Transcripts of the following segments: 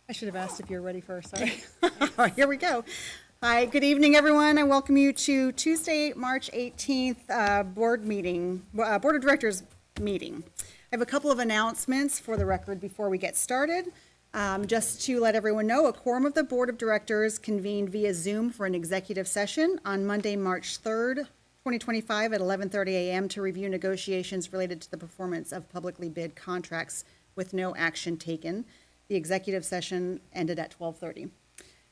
I should have asked if you were ready first, sorry. All right, here we go. Hi, good evening, everyone. I welcome you to Tuesday, March 18th, Board of Directors meeting. I have a couple of announcements for the record before we get started. Just to let everyone know, a quorum of the Board of Directors convened via Zoom for an executive session on Monday, March 3rd, 2025 at 11:30 a.m. to review negotiations related to the performance of publicly bid contracts with no action taken. The executive session ended at 12:30.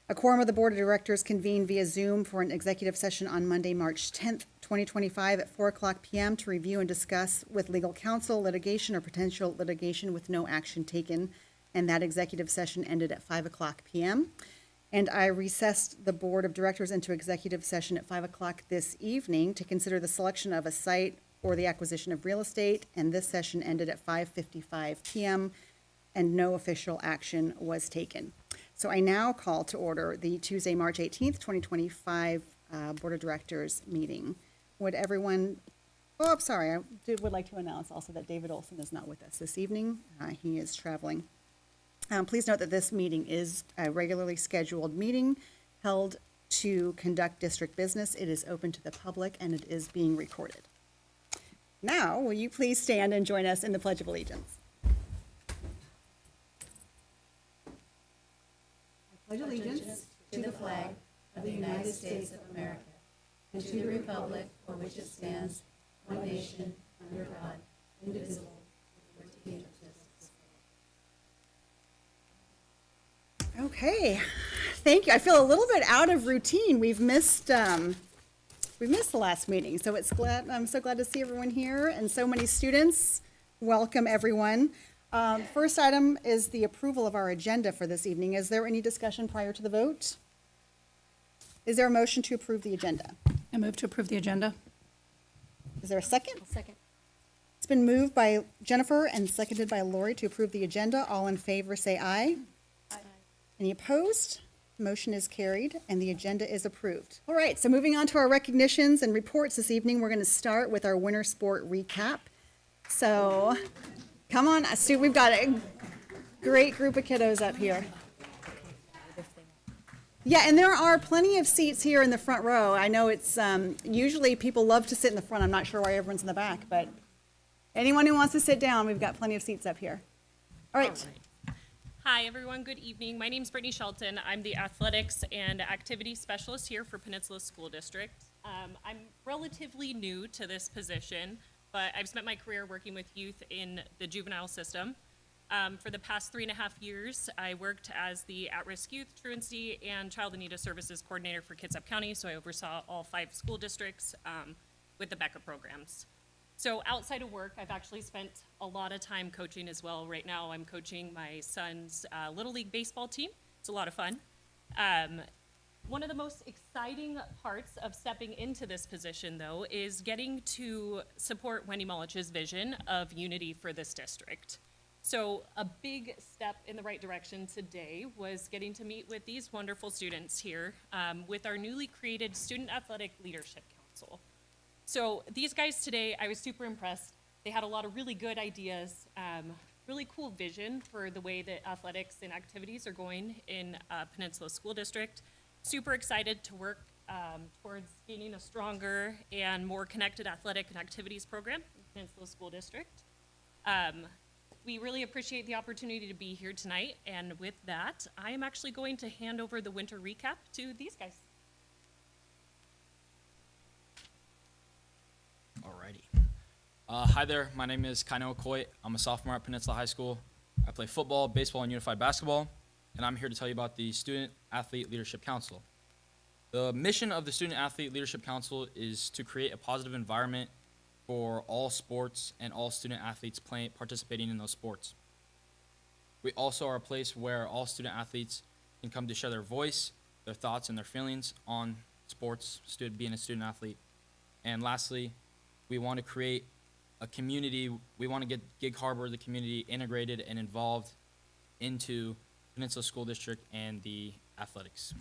A quorum of the Board of Directors convened via Zoom for an executive session on Monday, March 10th, 2025 at 4:00 p.m. to review and discuss with legal counsel litigation or potential litigation with no action taken, and that executive session ended at 5:00 p.m. And I recessed the Board of Directors into executive session at 5:00 this evening to consider the selection of a site or the acquisition of real estate, and this session ended at 5:55 p.m. and no official action was taken. So I now call to order the Tuesday, March 18th, 2025 Board of Directors meeting. Would everyone, oh, I'm sorry, would like to announce also that David Olson is not with us this evening. He is traveling. Please note that this meeting is a regularly scheduled meeting held to conduct district business. It is open to the public and it is being recorded. Now, will you please stand and join us in the Pledge of Allegiance? Pledge allegiance to the flag of the United States of America and to the republic for which it stands, one nation, under God, indivisible, with liberty and justice. Okay, thank you. I feel a little bit out of routine. We've missed the last meeting, so I'm so glad to see everyone here and so many students. Welcome, everyone. First item is the approval of our agenda for this evening. Is there any discussion prior to the vote? Is there a motion to approve the agenda? I move to approve the agenda. Is there a second? I'll second. It's been moved by Jennifer and seconded by Lori to approve the agenda. All in favor say aye. Aye. Any opposed? Motion is carried and the agenda is approved. All right, so moving on to our recognitions and reports this evening, we're going to start with our winter sport recap. So come on, Stu, we've got a great group of kiddos up here. Yeah, and there are plenty of seats here in the front row. I know it's, usually people love to sit in the front. I'm not sure why everyone's in the back, but anyone who wants to sit down, we've got plenty of seats up here. All right. Hi, everyone. Good evening. My name is Brittany Shelton. I'm the Athletics and Activity Specialist here for Peninsula School District. I'm relatively new to this position, but I've spent my career working with youth in the juvenile system. For the past 3.5 years, I worked as the at-risk youth, truancy, and child in need of services coordinator for Kitsap County, so I oversaw all 5 school districts with the BECA programs. So outside of work, I've actually spent a lot of time coaching as well. Right now, I'm coaching my son's Little League baseball team. It's a lot of fun. One of the most exciting parts of stepping into this position, though, is getting to support Wendy Mullich's vision of unity for this district. So a big step in the right direction today was getting to meet with these wonderful students here with our newly created Student Athletic Leadership Council. So these guys today, I was super impressed. They had a lot of really good ideas, really cool vision for the way that athletics and activities are going in Peninsula School District. Super excited to work towards gaining a stronger and more connected athletic and activities program in Peninsula School District. We really appreciate the opportunity to be here tonight, and with that, I am actually going to hand over the winter recap to these guys. Alrighty. Hi there, my name is Kaino Okoye. I'm a sophomore at Peninsula High School. I play football, baseball, and unified basketball, and I'm here to tell you about the Student Athlete Leadership Council. The mission of the Student Athlete Leadership Council is to create a positive environment for all sports and all student athletes participating in those sports. We also are a place where all student athletes can come to share their voice, their thoughts, and their feelings on sports, being a student athlete. And lastly, we want to create a community. We want to get Gig Harbor, the community, integrated and involved into Peninsula School District and the athletics.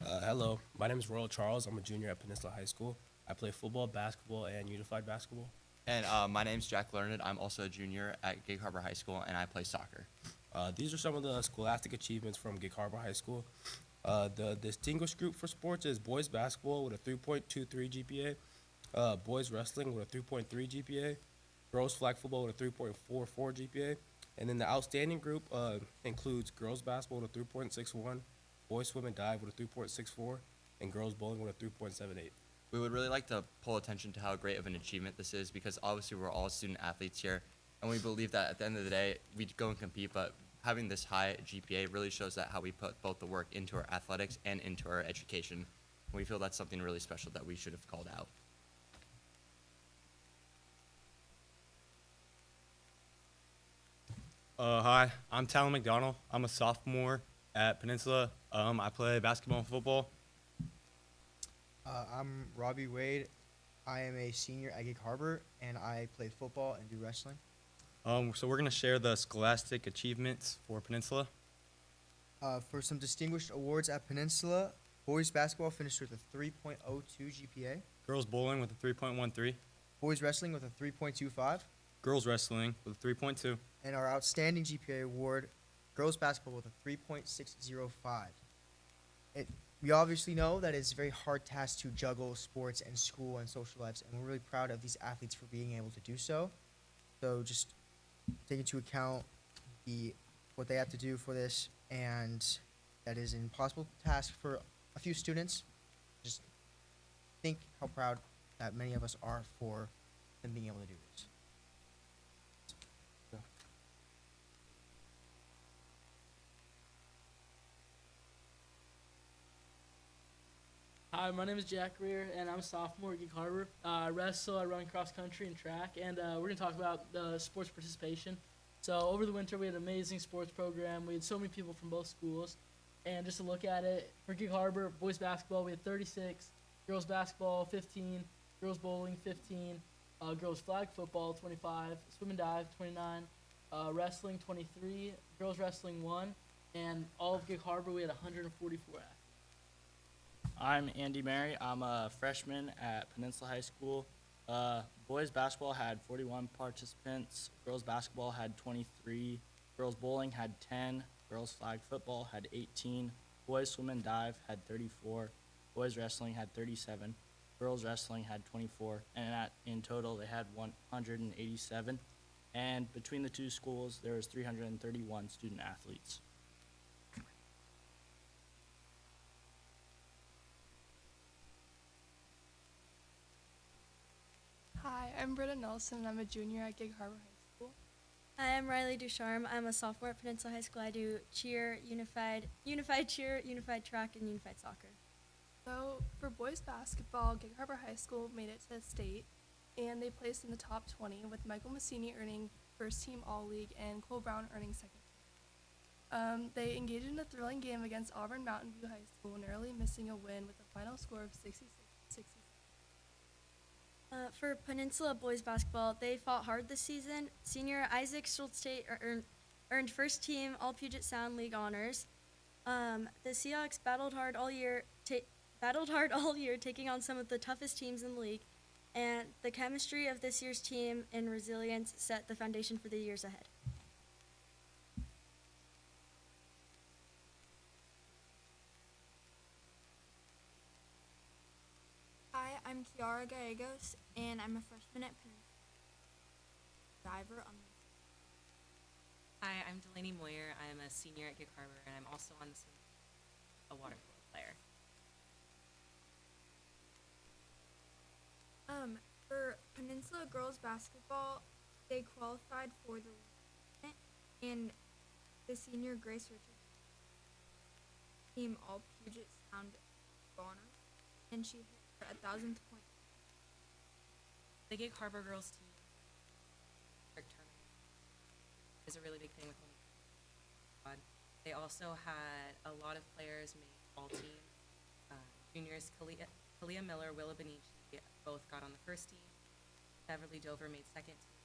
Hello, my name is Royal Charles. I'm a junior at Peninsula High School. I play football, basketball, and unified basketball. And my name's Jack Learned. I'm also a junior at Gig Harbor High School, and I play soccer. These are some of the scholastic achievements from Gig Harbor High School. The distinguished group for sports is boys basketball with a 3.23 GPA, boys wrestling with a 3.3 GPA, girls flag football with a 3.44 GPA, and then the outstanding group includes girls basketball with a 3.61, boys swim and dive with a 3.64, and girls bowling with a 3.78. We would really like to pull attention to how great of an achievement this is because obviously we're all student athletes here, and we believe that at the end of the day, we go and compete, but having this high GPA really shows that how we put both the work into our athletics and into our education. We feel that's something really special that we should have called out. Hi, I'm Talon McDonald. I'm a sophomore at Peninsula. I play basketball and football. I'm Robbie Wade. I am a senior at Gig Harbor, and I play football and do wrestling. So we're going to share the scholastic achievements for Peninsula. For some distinguished awards at Peninsula, boys basketball finished with a 3.02 GPA, Girls bowling with a 3.13. boys wrestling with a 3.25, Girls wrestling with a 3.2. and our outstanding GPA award, girls basketball with a 3.605. We obviously know that it's a very hard task to juggle sports and school and social lives, and we're really proud of these athletes for being able to do so. So just take into account what they have to do for this, and that is an impossible task for a few students. Just think how proud that many of us are for them being able to do this. Hi, my name is Jack Rear, and I'm a sophomore at Gig Harbor. I wrestle, I run cross country and track, and we're going to talk about the sports participation. So over the winter, we had an amazing sports program. We had so many people from both schools. And just to look at it, for Gig Harbor, boys basketball, we had 36, girls basketball, 15, girls bowling, 15, girls flag football, 25, swim and dive, 29, wrestling, 23, girls wrestling, 1, and all of Gig Harbor, we had 144 athletes. I'm Andy Mary. I'm a freshman at Peninsula High School. Boys basketball had 41 participants. Girls basketball had 23. Girls bowling had 10. Girls flag football had 18. Boys swim and dive had 34. Boys wrestling had 37. Girls wrestling had 24. And in total, they had 187. And between the two schools, there was 331 student athletes. Hi, I'm Britta Nelson, and I'm a junior at Gig Harbor High School. Hi, I'm Riley Ducharme. I'm a sophomore at Peninsula High School. I do cheer, unified cheer, unified track, and unified soccer. So for boys basketball, Gig Harbor High School made it to state, and they placed in the top 20, with Michael Massini earning first team All-League and Cole Brown earning second team. They engaged in a thrilling game against Auburn Mountain View High School, narrowly missing a win with a final score of 66-67. For Peninsula boys basketball, they fought hard this season. Senior Isaac Schultz earned first team All Puget Sound League honors. The Seahawks battled hard all year, taking on some of the toughest teams in the league, and the chemistry of this year's team and resilience set the foundation for the years ahead. Hi, I'm Kiara Gallegos, and I'm a freshman at Peninsula. Diver on the. Hi, I'm Delaney Moyer. I'm a senior at Gig Harbor, and I'm also on the team, a water polo player. For Peninsula girls basketball, they qualified for the tournament, and the senior Grace Richards team All Puget Sound honor, and she hit her 1,000th point. The Gig Harbor girls team tournament is a really big thing with women. They also had a lot of players make all team. Juniors Kalia Miller, Willa Benici both got on the first team. Beverly Dover made second team.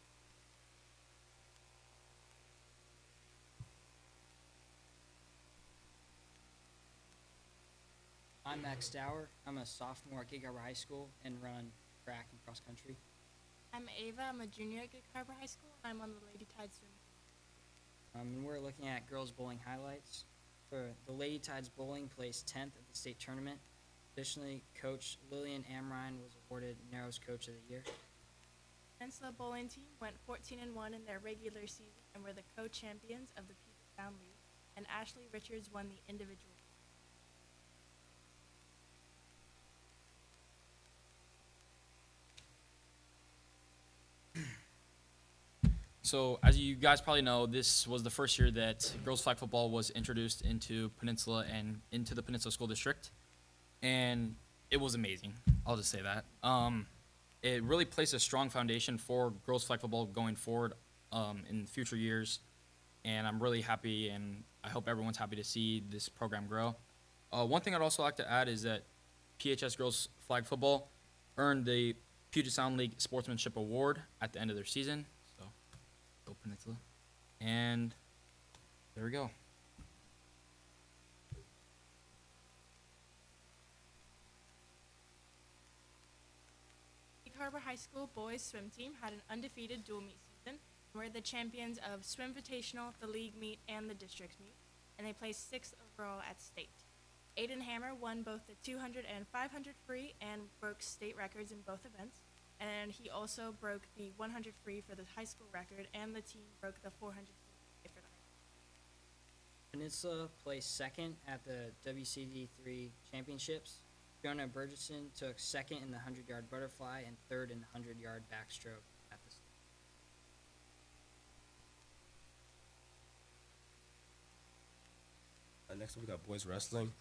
I'm Max Dower. I'm a sophomore at Gig Harbor High School and run track and cross country. I'm Ava. I'm a junior at Gig Harbor High School, and I'm on the Lady Tide swim team. And we're looking at girls bowling highlights. For the Lady Tides bowling placed 10th at the state tournament. Additionally, Coach Lillian Amrine was awarded Narrows Coach of the Year. Peninsula bowling team went 14-1 in their regular season and were the co-champions of the Puget Sound League, and Ashley Richards won the individual. So, as you guys probably know, this was the first year that girls flag football was introduced into Peninsula and into the Peninsula School District, and it was amazing. I'll just say that. It really placed a strong foundation for girls flag football going forward in future years, and I'm really happy, and I hope everyone's happy to see this program grow. One thing I'd also like to add is that PHS girls flag football earned the Puget Sound League Sportsmanship Award at the end of their season. Go Peninsula. And there we go. Gig Harbor High School boys swim team had an undefeated dual meet season and were the champions of Swim Invitational, the league meet, and the district meet, and they placed 6th overall at state. Aiden Hammer won both the 200 and 500 free and broke state records in both events. And he also broke the 100 free for the high school record, and the team broke the 400 free for the high school. Peninsula placed 2nd at the WCD3 championships. Fiona Burgesson took 2nd in the 100-yard butterfly and 3rd in the 100-yard backstroke at the Next up, we got boys wrestling.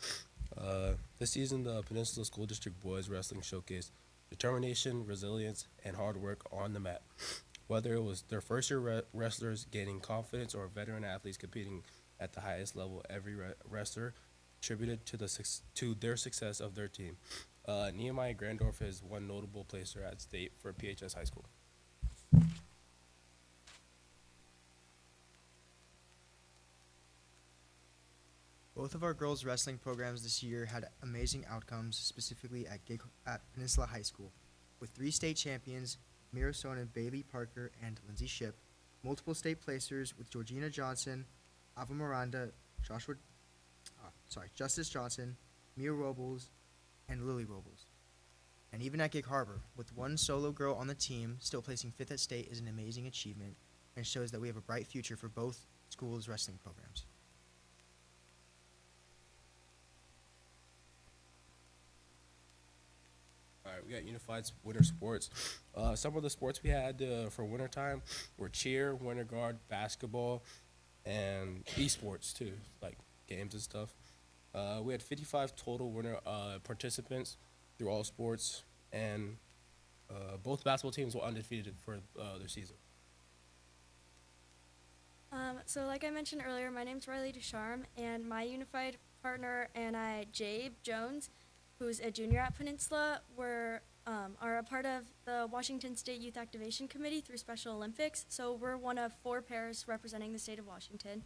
This season, the Peninsula School District boys wrestling showcased determination, resilience, and hard work on the mat. Whether it was their first-year wrestlers gaining confidence or veteran athletes competing at the highest level, every wrestler attributed to their success of their team. Nehemiah Grandorf is one notable placer at state for PHS High School. Both of our girls wrestling programs this year had amazing outcomes, specifically at Peninsula High School, with 3 state champions, Mira Sonnen, Bailey Parker, and Lindsay Ship, multiple state placers with Georgina Johnson, Ava Miranda, Justice Johnson, Mia Robles, and Lily Robles. And even at Gig Harbor, with one solo girl on the team, still placing 5th at state is an amazing achievement and shows that we have a bright future for both schools' wrestling programs. All right, we got Unified Winter Sports. Some of the sports we had for wintertime were cheer, winter guard, basketball, and esports too, like games and stuff. We had 55 total winter participants through all sports, and both basketball teams were undefeated for their season. So like I mentioned earlier, my name's Riley Ducharme, and my unified partner and I, Jabe Jones, who's a junior at Peninsula, are a part of the Washington State Youth Activation Committee through Special Olympics. So we're one of 4 pairs representing the state of Washington.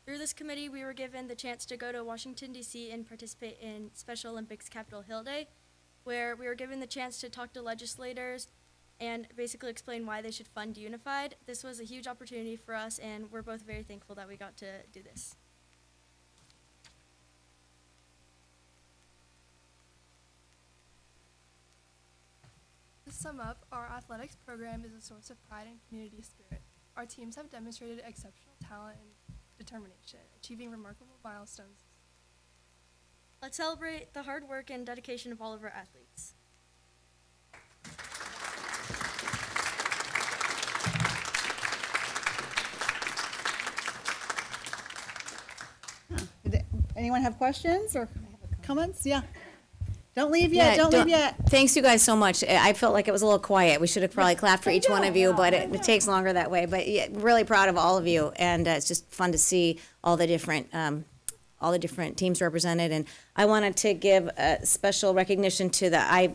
Through this committee, we were given the chance to go to Washington, D.C. and participate in Special Olympics Capitol Hill Day, where we were given the chance to talk to legislators and basically explain why they should fund Unified. This was a huge opportunity for us, and we're both very thankful that we got to do this. To sum up, our athletics program is a source of pride and community spirit. Our teams have demonstrated exceptional talent and determination, achieving remarkable milestones. Let's celebrate the hard work and dedication of all of our athletes. Did anyone have questions or comments? Yeah. Don't leave yet. Don't leave yet. Thanks you guys so much. I felt like it was a little quiet. We should have probably clapped for each one of you, but it takes longer that way. But yeah, really proud of all of you, and it's just fun to see all the different teams represented. And I wanted to give a special recognition to I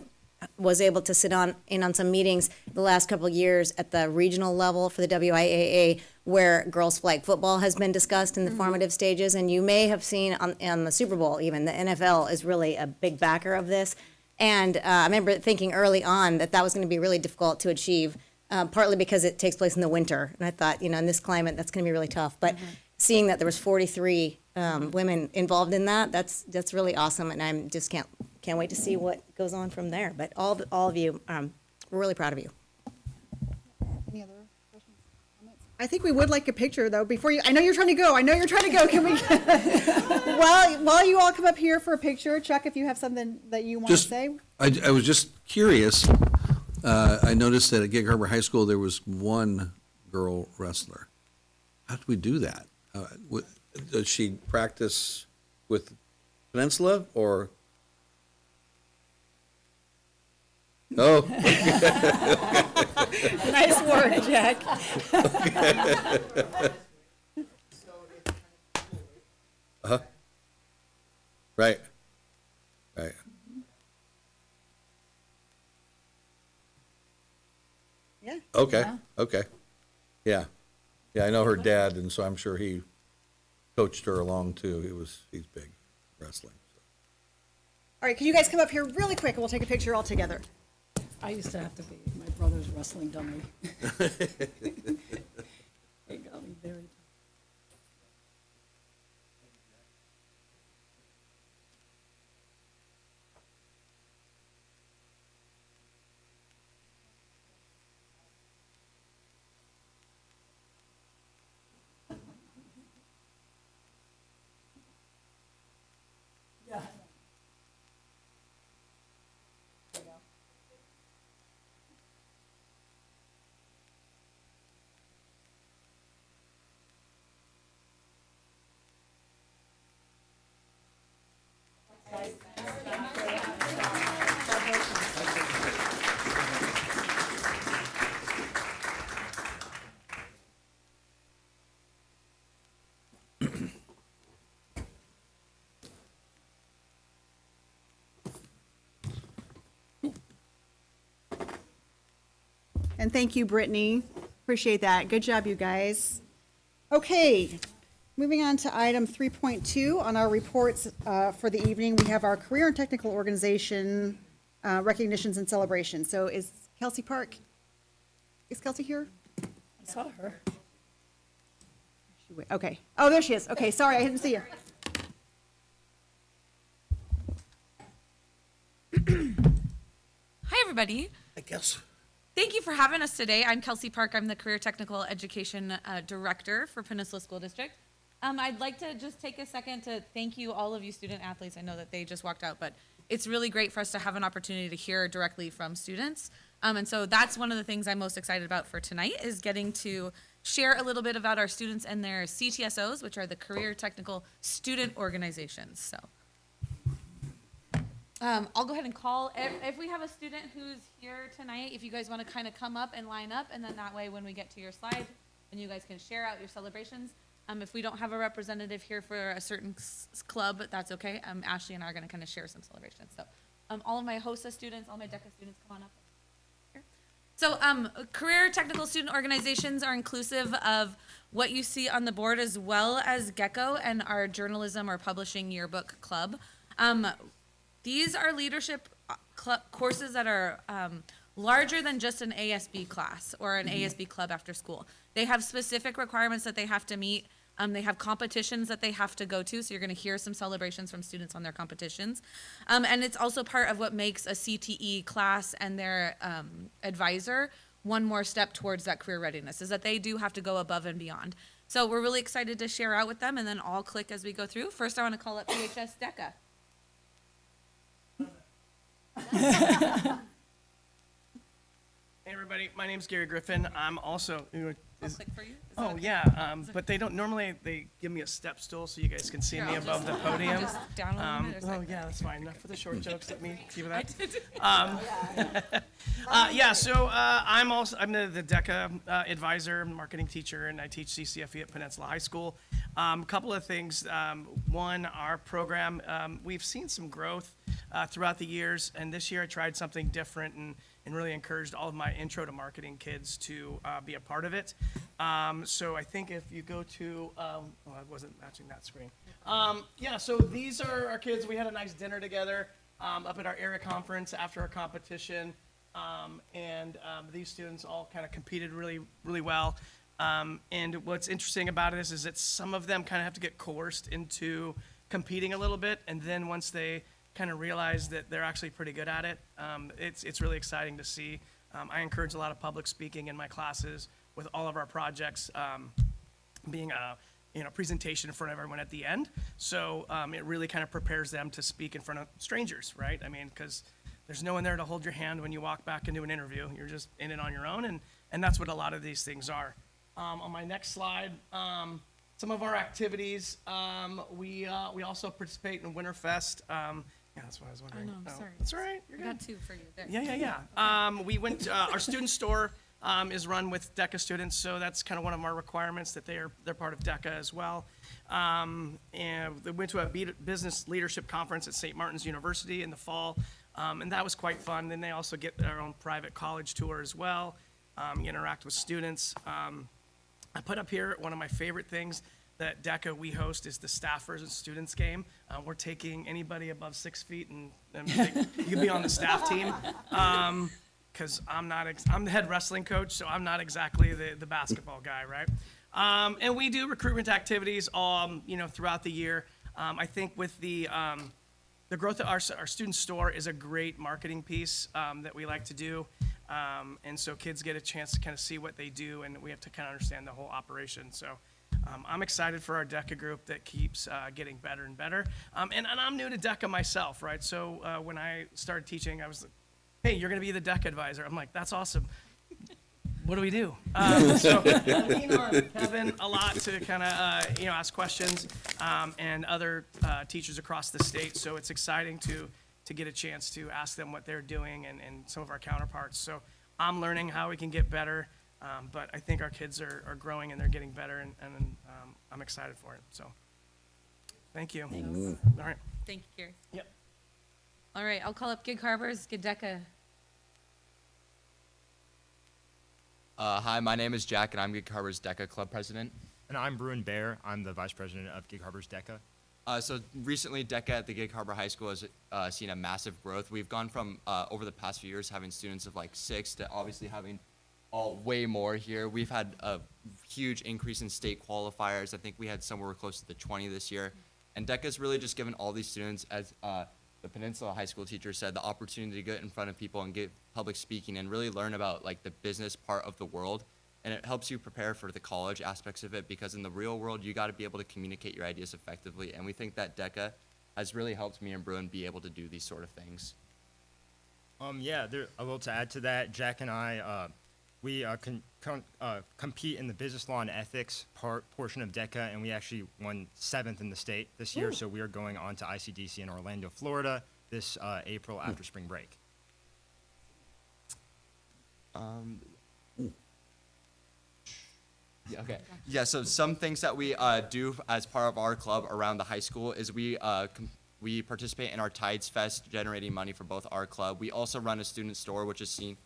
was able to sit in on some meetings the last couple of years at the regional level for the WIAA, where girls flag football has been discussed in the formative stages. And you may have seen on the Super Bowl, even the NFL is really a big backer of this. And I remember thinking early on that was going to be really difficult to achieve partly because it takes place in the winter. And I thought, you know, in this climate, that's going to be really tough. But seeing that there was 43 women involved in that, that's really awesome. And I'm just can't wait to see what goes on from there. But all of you, we're really proud of you. Any other questions, comments? I think we would like a picture though, before you, I know you're trying to go. Can we, while you all come up here for a picture, Chuck, if you have something that you want to say? I was just curious. I noticed that at Gig Harbor High School, there was one girl wrestler. How did we do that? Does she practice with Peninsula or? Oh. Nice work, Jack. Uh-huh. Right. Right. Yeah. Okay. Yeah. Okay. Yeah. Yeah, I know her dad, and so I'm sure he coached her along too. He's big wrestling. All right, can you guys come up here really quick and we'll take a picture all together. I used to have to be my brother's wrestling dummy. It got me very tough. Yeah. And thank you, Brittany. Appreciate that. Good job, you guys. Okay, moving on to item 3.2 on our reports for the evening. We have our career and technical organization recognitions and celebrations. So is Kelsey Park, is Kelsey here? I saw her. Okay. Oh, there she is. Okay, sorry, I didn't see her. Hi, everybody. I guess. Thank you for having us today. I'm Kelsey Park. I'm the Career Technical Education Director for Peninsula School District. I'd like to just take a second to thank you, all of you student athletes. I know that they just walked out, but it's really great for us to have an opportunity to hear directly from students. And so that's one of the things I'm most excited about for tonight is getting to share a little bit about our students and their CTSOs, which are the Career Technical Student Organizations. So I'll go ahead and call, if we have a student who's here tonight, if you guys want to kind of come up and line up, and then that way when we get to your slide, then you guys can share out your celebrations. If we don't have a representative here for a certain club, that's okay. Ashley and I are going to kind of share some celebrations. So all of my HOSA students, all my DECA students, come on up. Here. So career technical student organizations are inclusive of what you see on the board, as well as GECCO and our journalism or publishing yearbook club. These are leadership courses that are larger than just an ASB class or an ASB club after school. They have specific requirements that they have to meet. They have competitions that they have to go to, so you're going to hear some celebrations from students on their competitions. And it's also part of what makes a CTE class and their advisor one more step towards that career readiness, is that they do have to go above and beyond. So we're really excited to share out with them, and then all click as we go through. First, I want to call up PHS DECA. Hey everybody, my name's Gary Griffin. I'm also. I'll click for you. Is that Oh okay? yeah, but they don't normally. They give me a step stool so you guys can see Here, me I'll above just- the podium. just down a little bit or Oh something. yeah, that's fine. Enough for the short jokes. Let me give you I that. did. Yeah, so I'm the DECA advisor, marketing teacher, and I teach CCFE at Peninsula High School. Couple of things. One, our program, we've seen some growth throughout the years, and this year I tried something different and really encouraged all of my intro to marketing kids to be a part of it. So I think if you go to, I wasn't matching that screen. Yeah, so these are our kids. We had a nice dinner together up at our area conference after our competition. These students all kind of competed really, really well. And what's interesting about it is that some of them kind of have to get coerced into competing a little bit, and then once they kind of realize that they're actually pretty good at it, it's really exciting to see. I encourage a lot of public speaking in my classes with all of our projects being a presentation in front of everyone at the end. So it really kind of prepares them to speak in front of strangers, right? I mean, because there's no one there to hold your hand when you walk back into an interview. You're just in it on your own, and that's what a lot of these things are. On my next slide, some of our activities, we also participate in Winterfest. Yeah, that's what I was wondering. Oh, no, I'm sorry. That's all right. You're I good. got two for you. There. Yeah. We went, our student store is run with DECA students, so that's kind of one of our requirements that they're part of DECA as well. And they went to a business leadership conference at St. Martin's University in the fall, and that was quite fun. Then they also get their own private college tour as well, interact with students. I put up here one of my favorite things that DECA we host is the staffers and students game. We're taking anybody above 6 feet, and you can be on the staff team. Because I'm the head wrestling coach, so I'm not exactly the basketball guy, right? And we do recruitment activities all throughout the year. I think with the growth of our student store is a great marketing piece that we like to do. And so kids get a chance to kind of see what they do, and we have to kind of understand the whole operation. So I'm excited for our DECA group that keeps getting better and better. And I'm new to DECA myself, right? So when I started teaching, I was like, hey, you're going to be the DECA advisor. I'm like, that's awesome. What do we do? So I lean on Kevin a lot to kind of ask questions and other teachers across the state. So it's exciting to get a chance to ask them what they're doing and some of our counterparts. So I'm learning how we can get better, but I think our kids are growing and they're getting better, and I'm excited for it. So thank you. Thanks. All right. Thank you, Gary. Yep. All right, I'll call up Gig Harbor's DECA. Hi, my name is Jack, and I'm Gig Harbor's DECA Club President. And I'm Bruin Bear. I'm the Vice President of Gig Harbor's DECA. So recently, DECA at the Gig Harbor High School has seen a massive growth. We've gone from, over the past few years, having students of like 6 to obviously having way more here. We've had a huge increase in state qualifiers. I think we had somewhere close to the 20 this year. And DECA's really just given all these students, as the Peninsula High School teacher said, the opportunity to get in front of people and get public speaking and really learn about like the business part of the world. And it helps you prepare for the college aspects of it, because in the real world, you got to be able to communicate your ideas effectively. And we think that DECA has really helped me and Bruin be able to do these sort of things. Yeah, there a little to add to that. Jack and I, we compete in the business law and ethics portion of DECA, and we actually won 7th in the state this year. Ooh. So we are going on to ICDC in Orlando, Florida this April after spring break. Yeah, okay. Yeah, so some things that we do as part of our club around the high school is we participate in our Tides Fest, generating money for both our club. We also run a student store, which has seen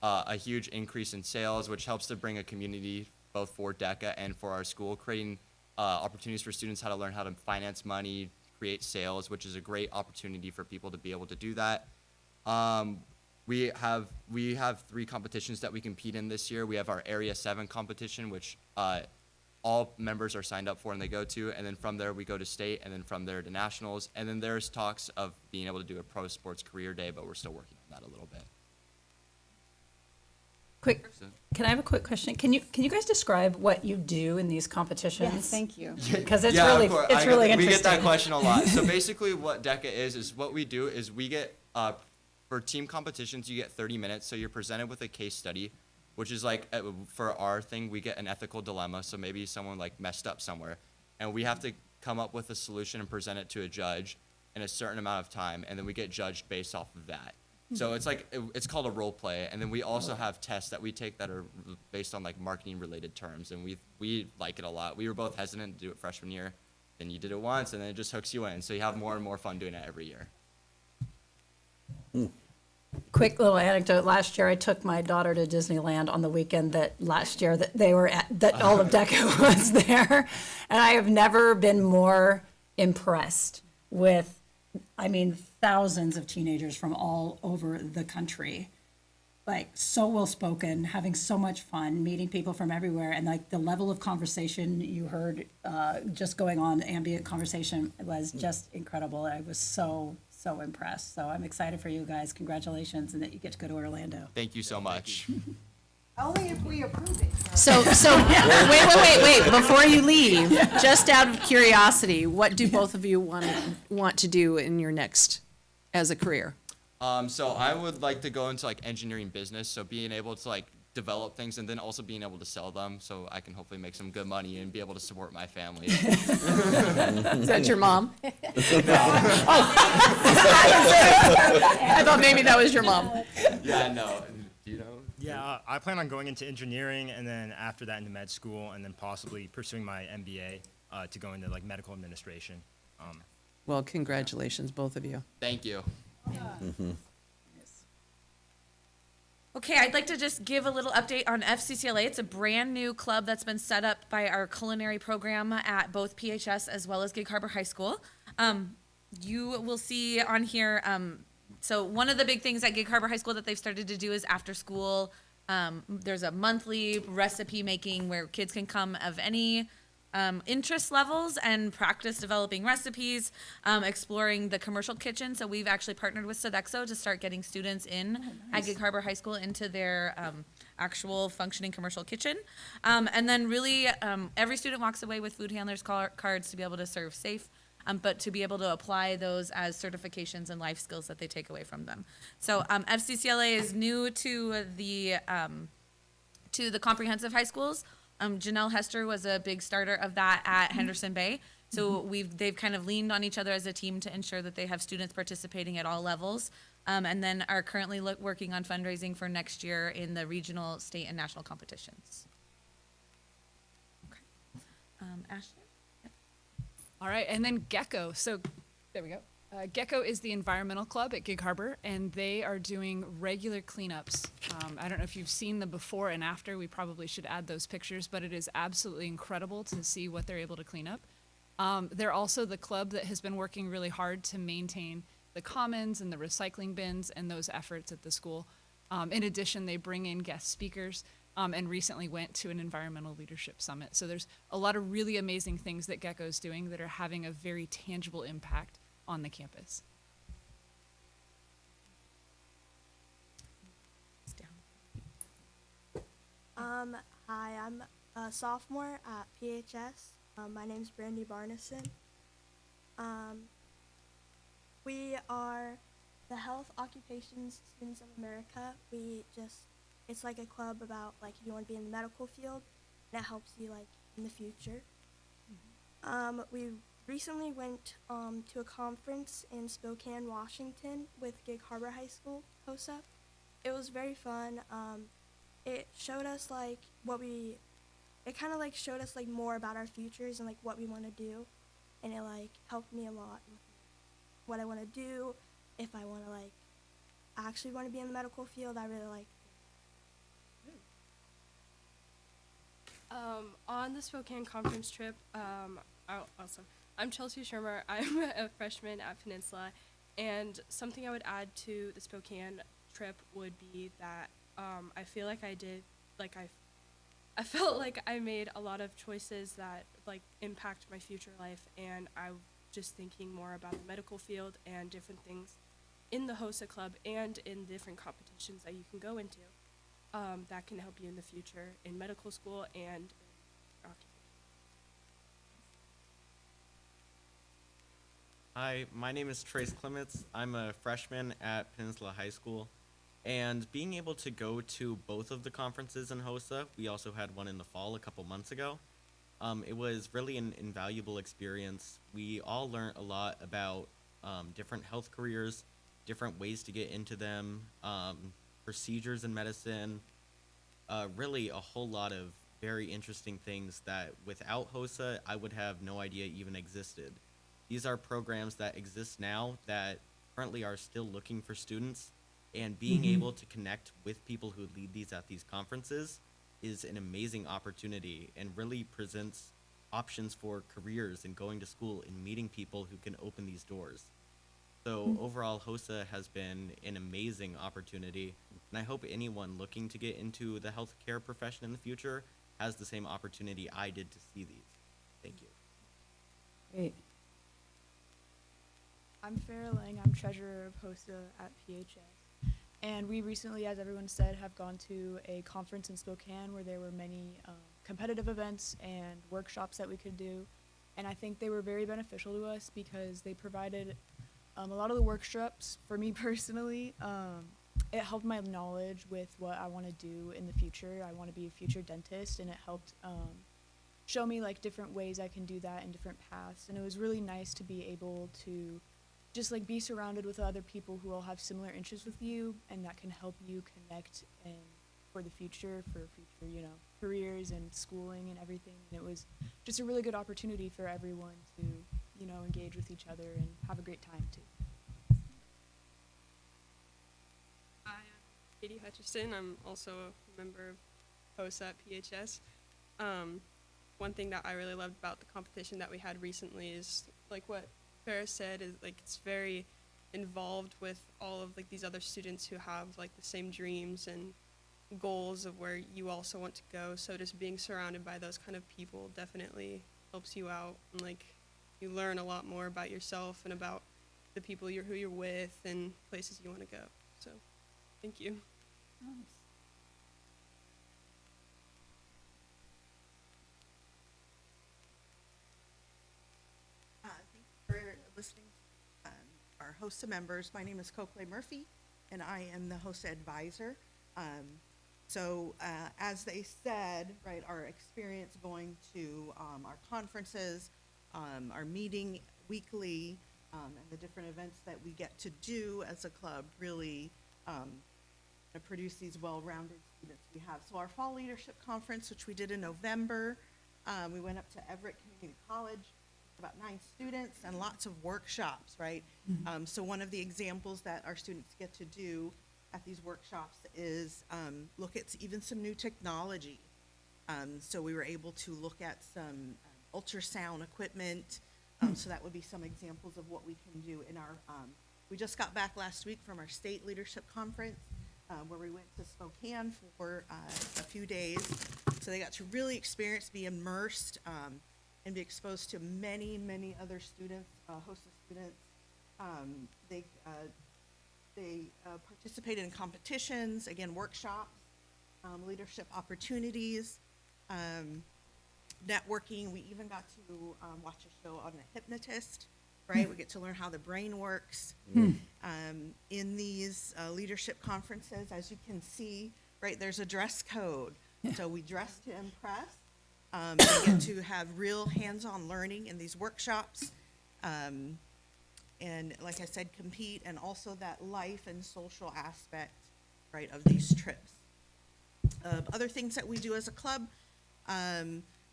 a huge increase in sales, which helps to bring a community both for DECA and for our school, creating opportunities for students how to learn how to finance money, create sales, which is a great opportunity for people to be able to do that. We have 3 competitions that we compete in this year. We have our Area 7 competition, which all members are signed up for and they go to, and then from there we go to state, and then from there to nationals, and then there's talks of being able to do a pro sports career day, but we're still working on that a little bit. Can I have a quick question? Can you guys describe what you do in these competitions? Yes, thank you. Because it's Yeah, really of course. interesting. We get that question a lot. So basically what DECA is what we do is we get, for team competitions, you get 30 minutes. So you're presented with a case study, which is like, for our thing, we get an ethical dilemma. So maybe someone like messed up somewhere, and we have to come up with a solution and present it to a judge in a certain amount of time, and then we get judged based off of that. So it's like, it's called a role play, and then we also have tests that we take that are based on like marketing related terms, and we like it a lot. We were both hesitant to do it freshman year, then you did it once, and then it just hooks you in, so you have more and more fun doing it every year. Quick little anecdote. Last year, I took my daughter to Disneyland on the weekend that last year that they were at, that all of DECA was there. And I have never been more impressed with, I mean, thousands of teenagers from all over the country like so well spoken, having so much fun, meeting people from everywhere, and like the level of conversation you heard just going on, ambient conversation was just incredible. I was so impressed. So I'm excited for you guys. Congratulations, and that you get to go to Orlando. Thank you so much. Only if we approve it. So wait. Before you leave, just out of curiosity, what do both of you want to do in your next as a career? So I would like to go into like engineering business. So being able to like develop things and then also being able to sell them so I can hopefully make some good money and be able to support my family. Is that your mom? I thought maybe that was your mom. Yeah, no. Do you know? Yeah, I plan on going into engineering and then after that into med school and then possibly pursuing my MBA to go into like medical administration. Well, congratulations, both of you. Thank you. Okay, I'd like to just give a little update on FCCLA. It's a brand new club that's been set up by our culinary program at both PHS as well as Gig Harbor High School. You will see on here, so one of the big things at Gig Harbor High School that they've started to do is after school, there's a monthly recipe making where kids can come of any interest levels and practice developing recipes, exploring the commercial kitchen. So we've actually partnered with CTSO to start getting students in at Gig Harbor High School into their actual functioning commercial kitchen. And then really every student walks away with food handlers cards to be able to serve safe, but to be able to apply those as certifications and life skills that they take away from them. So FCCLA is new to the comprehensive high schools. Janelle Hester was a big starter of that at Henderson Bay. So they've kind of leaned on each other as a team to ensure that they have students participating at all levels, and then are currently working on fundraising for next year in the regional, state, and national competitions. Okay. Ashley? Yep. All right, and then Gecko. So there we go. Gecko is the environmental club at Gig Harbor, and they are doing regular cleanups. I don't know if you've seen the before and after. We probably should add those pictures, but it is absolutely incredible to see what they're able to clean up. They're also the club that has been working really hard to maintain the commons and the recycling bins and those efforts at the school. In addition, they bring in guest speakers and recently went to an environmental leadership summit. So there's a lot of really amazing things that Gecko is doing that are having a very tangible impact on the campus. Hi, I'm a sophomore at PHS. My name's Brandy Barneson. We are the Health Occupations Students of America. It's like a club about like if you want to be in the medical field, and it helps you like in the future. We recently went to a conference in Spokane, Washington with Gig Harbor High School, HOSA. It was very fun. It showed us like it kind of like showed us like more about our futures and like what we want to do. And it like helped me a lot with what I want to do. If I want to like actually want to be in the medical field, I really like On the Spokane conference trip, awesome. I'm Chelsea Shermer. I'm a freshman at Peninsula, and something I would add to the Spokane trip would be that I feel like I felt like I made a lot of choices that like impact my future life, and I'm just thinking more about the medical field and different things in the HOSA club and in different competitions that you can go into that can help you in the future in medical school and in Hi, my name is Trace Clements. I'm a freshman at Peninsula High School. And being able to go to both of the conferences in HOSA, we also had one in the fall a couple months ago. It was really an invaluable experience. We all learned a lot about different health careers, different ways to get into them, procedures in medicine, really a whole lot of very interesting things that without HOSA, I would have no idea even existed. These are programs that exist now that currently are still looking for students, and being able to connect with people who lead these at these conferences is an amazing opportunity and really presents options for careers and going to school and meeting people who can open these doors. So overall, HOSA has been an amazing opportunity, and I hope anyone looking to get into the healthcare profession in the future has the same opportunity I did to see these. Thank you. Great. I'm Farrah Lang. I'm treasurer of HOSA at PHS. And we recently, as everyone said, have gone to a conference in Spokane where there were many competitive events and workshops that we could do. And I think they were very beneficial to us because they provided a lot of the workshops, for me personally, it helped my knowledge with what I want to do in the future. I want to be a future dentist, and it helped show me like different ways I can do that in different paths. And it was really nice to be able to just like be surrounded with other people who all have similar interests with you, and that can help you connect and for the future, you know, careers and schooling and everything. And it was just a really good opportunity for everyone to, you know, engage with each other and have a great time too. Hi, I'm Katie Hutchison. I'm also a member of HOSA at PHS. One thing that I really loved about the competition that we had recently is like what Farrah said, is like it's very involved with all of like these other students who have like the same dreams and goals of where you also want to go. So just being surrounded by those kind of people definitely helps you out, and like you learn a lot more about yourself and about the people who you're with and places you want to go. So thank you. Thank you for listening to our HOSA members. My name is Coakley Murphy, and I am the HOSA advisor. As they said, right, our experience going to our conferences, our meeting weekly, and the different events that we get to do as a club really produce these well-rounded students we have. So our fall leadership conference, which we did in November, we went up to Everett Community College, about 9 students and lots of workshops, right? So one of the examples that our students get to do at these workshops is look at even some new technology. So we were able to look at some ultrasound equipment. So that would be some examples of what we can do in our, we just got back last week from our state leadership conference where we went to Spokane for a few days. So they got to really experience, be immersed, and be exposed to many, many other students, HOSA students. They participated in competitions, again, workshops, leadership opportunities, networking. We even got to watch a show on a hypnotist, right? We get to learn how the brain works. In these leadership conferences, as you can see, right, there's a dress code. So we dress to impress. We get to have real hands-on learning in these workshops. And like I said, compete, and also that life and social aspect, right, of these trips. Other things that we do as a club,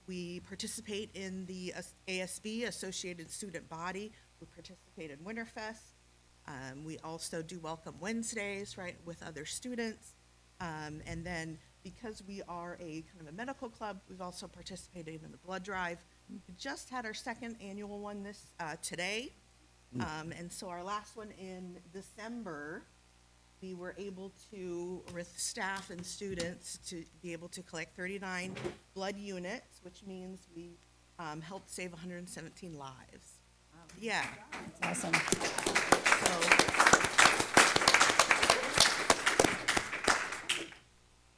we participate in the ASB, Associated Student Body. We participate in Winterfest. We also do Welcome Wednesdays, right, with other students. And then because we are a kind of a medical club, we've also participated in the blood drive. We just had our 2nd annual one today. And so our last one in December, we were able to, with staff and students, to be able to collect 39 blood units, which means we helped save 117 lives. Wow. Yeah. That's awesome.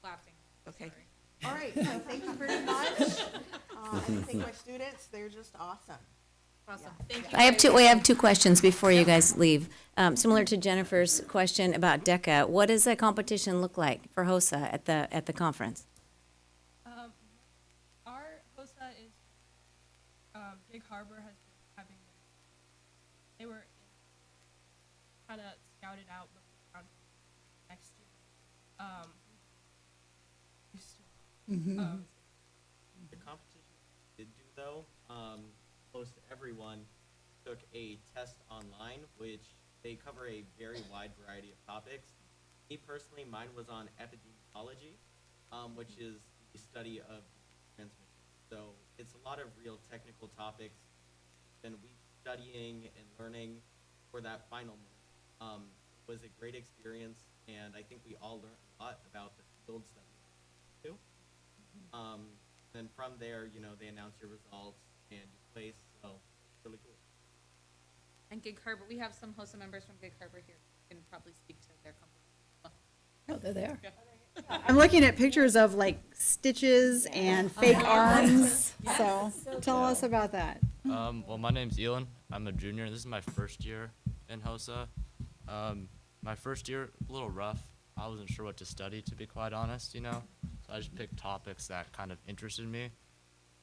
Laughing. Okay. All right, so thank you very much. And thank my students, they're just awesome. Awesome. Thank you. We have 2 questions before you guys leave. Similar to Jennifer's question about DECA, what does the competition look like for HOSA at the conference? Our HOSA is Gig Harbor has been having. They were kind of scouted out around next year. The competition we did do though, close to everyone took a test online, which they cover a very wide variety of topics. Me personally, mine was on epidemiology, which is the study of transmission. So it's a lot of real technical topics. And we studying and learning for that final moment. It was a great experience, and I think we all learned a lot about the fields that we do. Then from there, they announce your results and you place, so it's really cool. And Gig Harbor, we have some HOSA members from Gig Harbor here who can probably speak to their company. Oh, they're there. I'm looking at pictures of like stitches and fake arms, so tell us about that. Well, my name's Elon. I'm a junior. This is my first year in HOSA. My first year, a little rough. I wasn't sure what to study, to be quite honest, So I just picked topics that kind of interested me.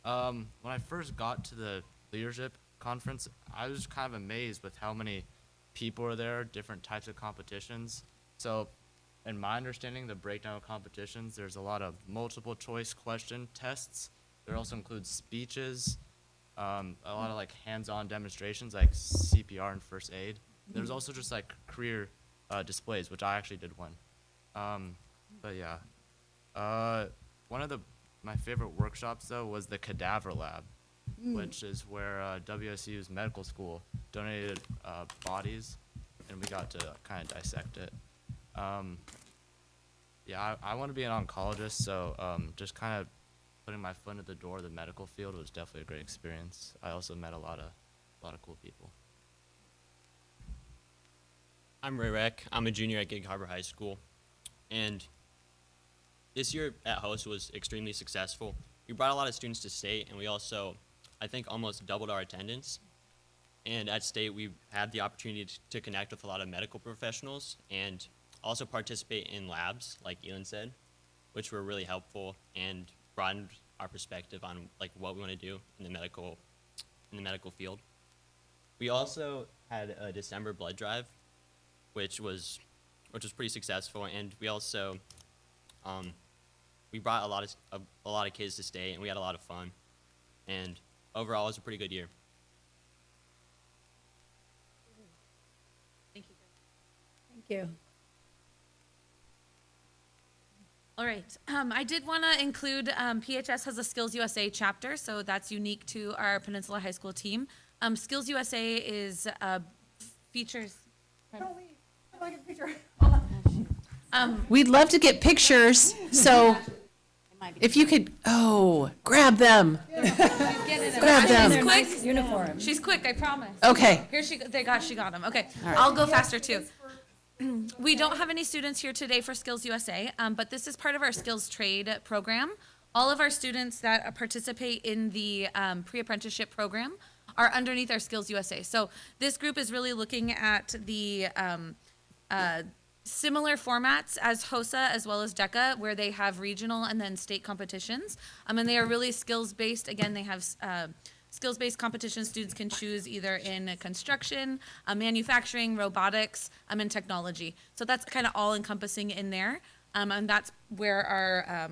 When I first got to the leadership conference, I was kind of amazed with how many people are there, different types of competitions. So in my understanding, the breakdown of competitions, there's a lot of multiple choice question tests. There also includes speeches, a lot of like hands-on demonstrations like CPR and first aid. There's also just like career displays, which I actually did one. But yeah, one of my favorite workshops though was the cadaver lab, which is where WSU's medical school donated bodies, and we got to kind of dissect it. Yeah, I want to be an oncologist, so just kind of putting my foot in the door of the medical field was definitely a great experience. I also met a lot of cool people. I'm Ray Reck. I'm a junior at Gig Harbor High School, and this year at HOSA was extremely successful. We brought a lot of students to state, and we also, I think, almost doubled our attendance. And at state, we had the opportunity to connect with a lot of medical professionals and also participate in labs, like Elon said, which were really helpful and broadened our perspective on like what we want to do in the medical field. We also had a December blood drive, which was pretty successful, and we also we brought a lot of kids to state, and we had a lot of fun, and overall it was a pretty good year. Thank you. Thank you. All right. I did want to include PHS has a Skills USA chapter, so that's unique to our Peninsula High School team. Skills USA is features. We'd love to get pictures, so if you could, grab them. Grab them. She's quick. Nice uniform. She's quick, I promise. Okay. Here she got them. Okay. All right. I'll go faster too. We don't have any students here today for Skills USA, but this is part of our Skills Trade program. All of our students that participate in the pre-apprenticeship program are underneath our Skills USA. So this group is really looking at the similar formats as HOSA as well as DECA, where they have regional and then state competitions. And they are really skills-based. Again, they have skills-based competitions students can choose either in construction, manufacturing, robotics, and technology. So that's kind of all encompassing in there. And that's where our,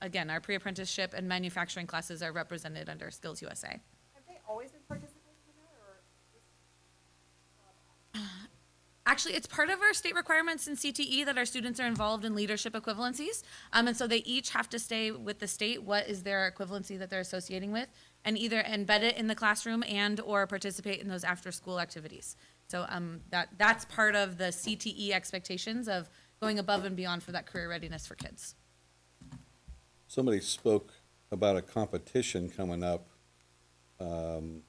again, our pre-apprenticeship and manufacturing classes are represented under Skills USA. Have they always been participating in that, or? Actually, it's part of our state requirements in CTE that our students are involved in leadership equivalencies. And so they each have to stay with the state, what is their equivalency that they're associating with, and either embed it in the classroom and or participate in those after-school activities. So that's part of the CTE expectations of going above and beyond for that career readiness for kids. Somebody spoke about a competition coming up on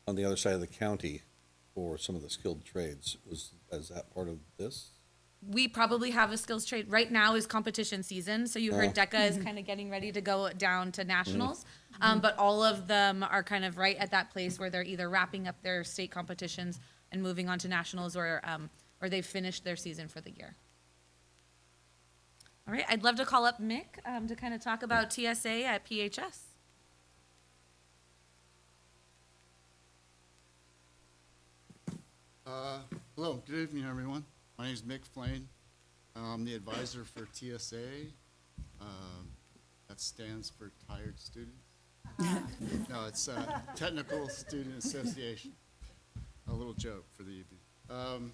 the other side of the county for some of the skilled trades. Is that part of this? We probably have a skills trade. Right now is competition season. So you heard DECA is kind of getting ready to go down to nationals. But all of them are kind of right at that place where they're either wrapping up their state competitions and moving on to nationals, or they've finished their season for the year. All right, I'd love to call up Mick to kind of talk about TSA at PHS. Hello, good evening, everyone. My name is Mick Flane. I'm the advisor for TSA. That stands for Tired Students. No, it's Technical Student Association. A little joke for the evening.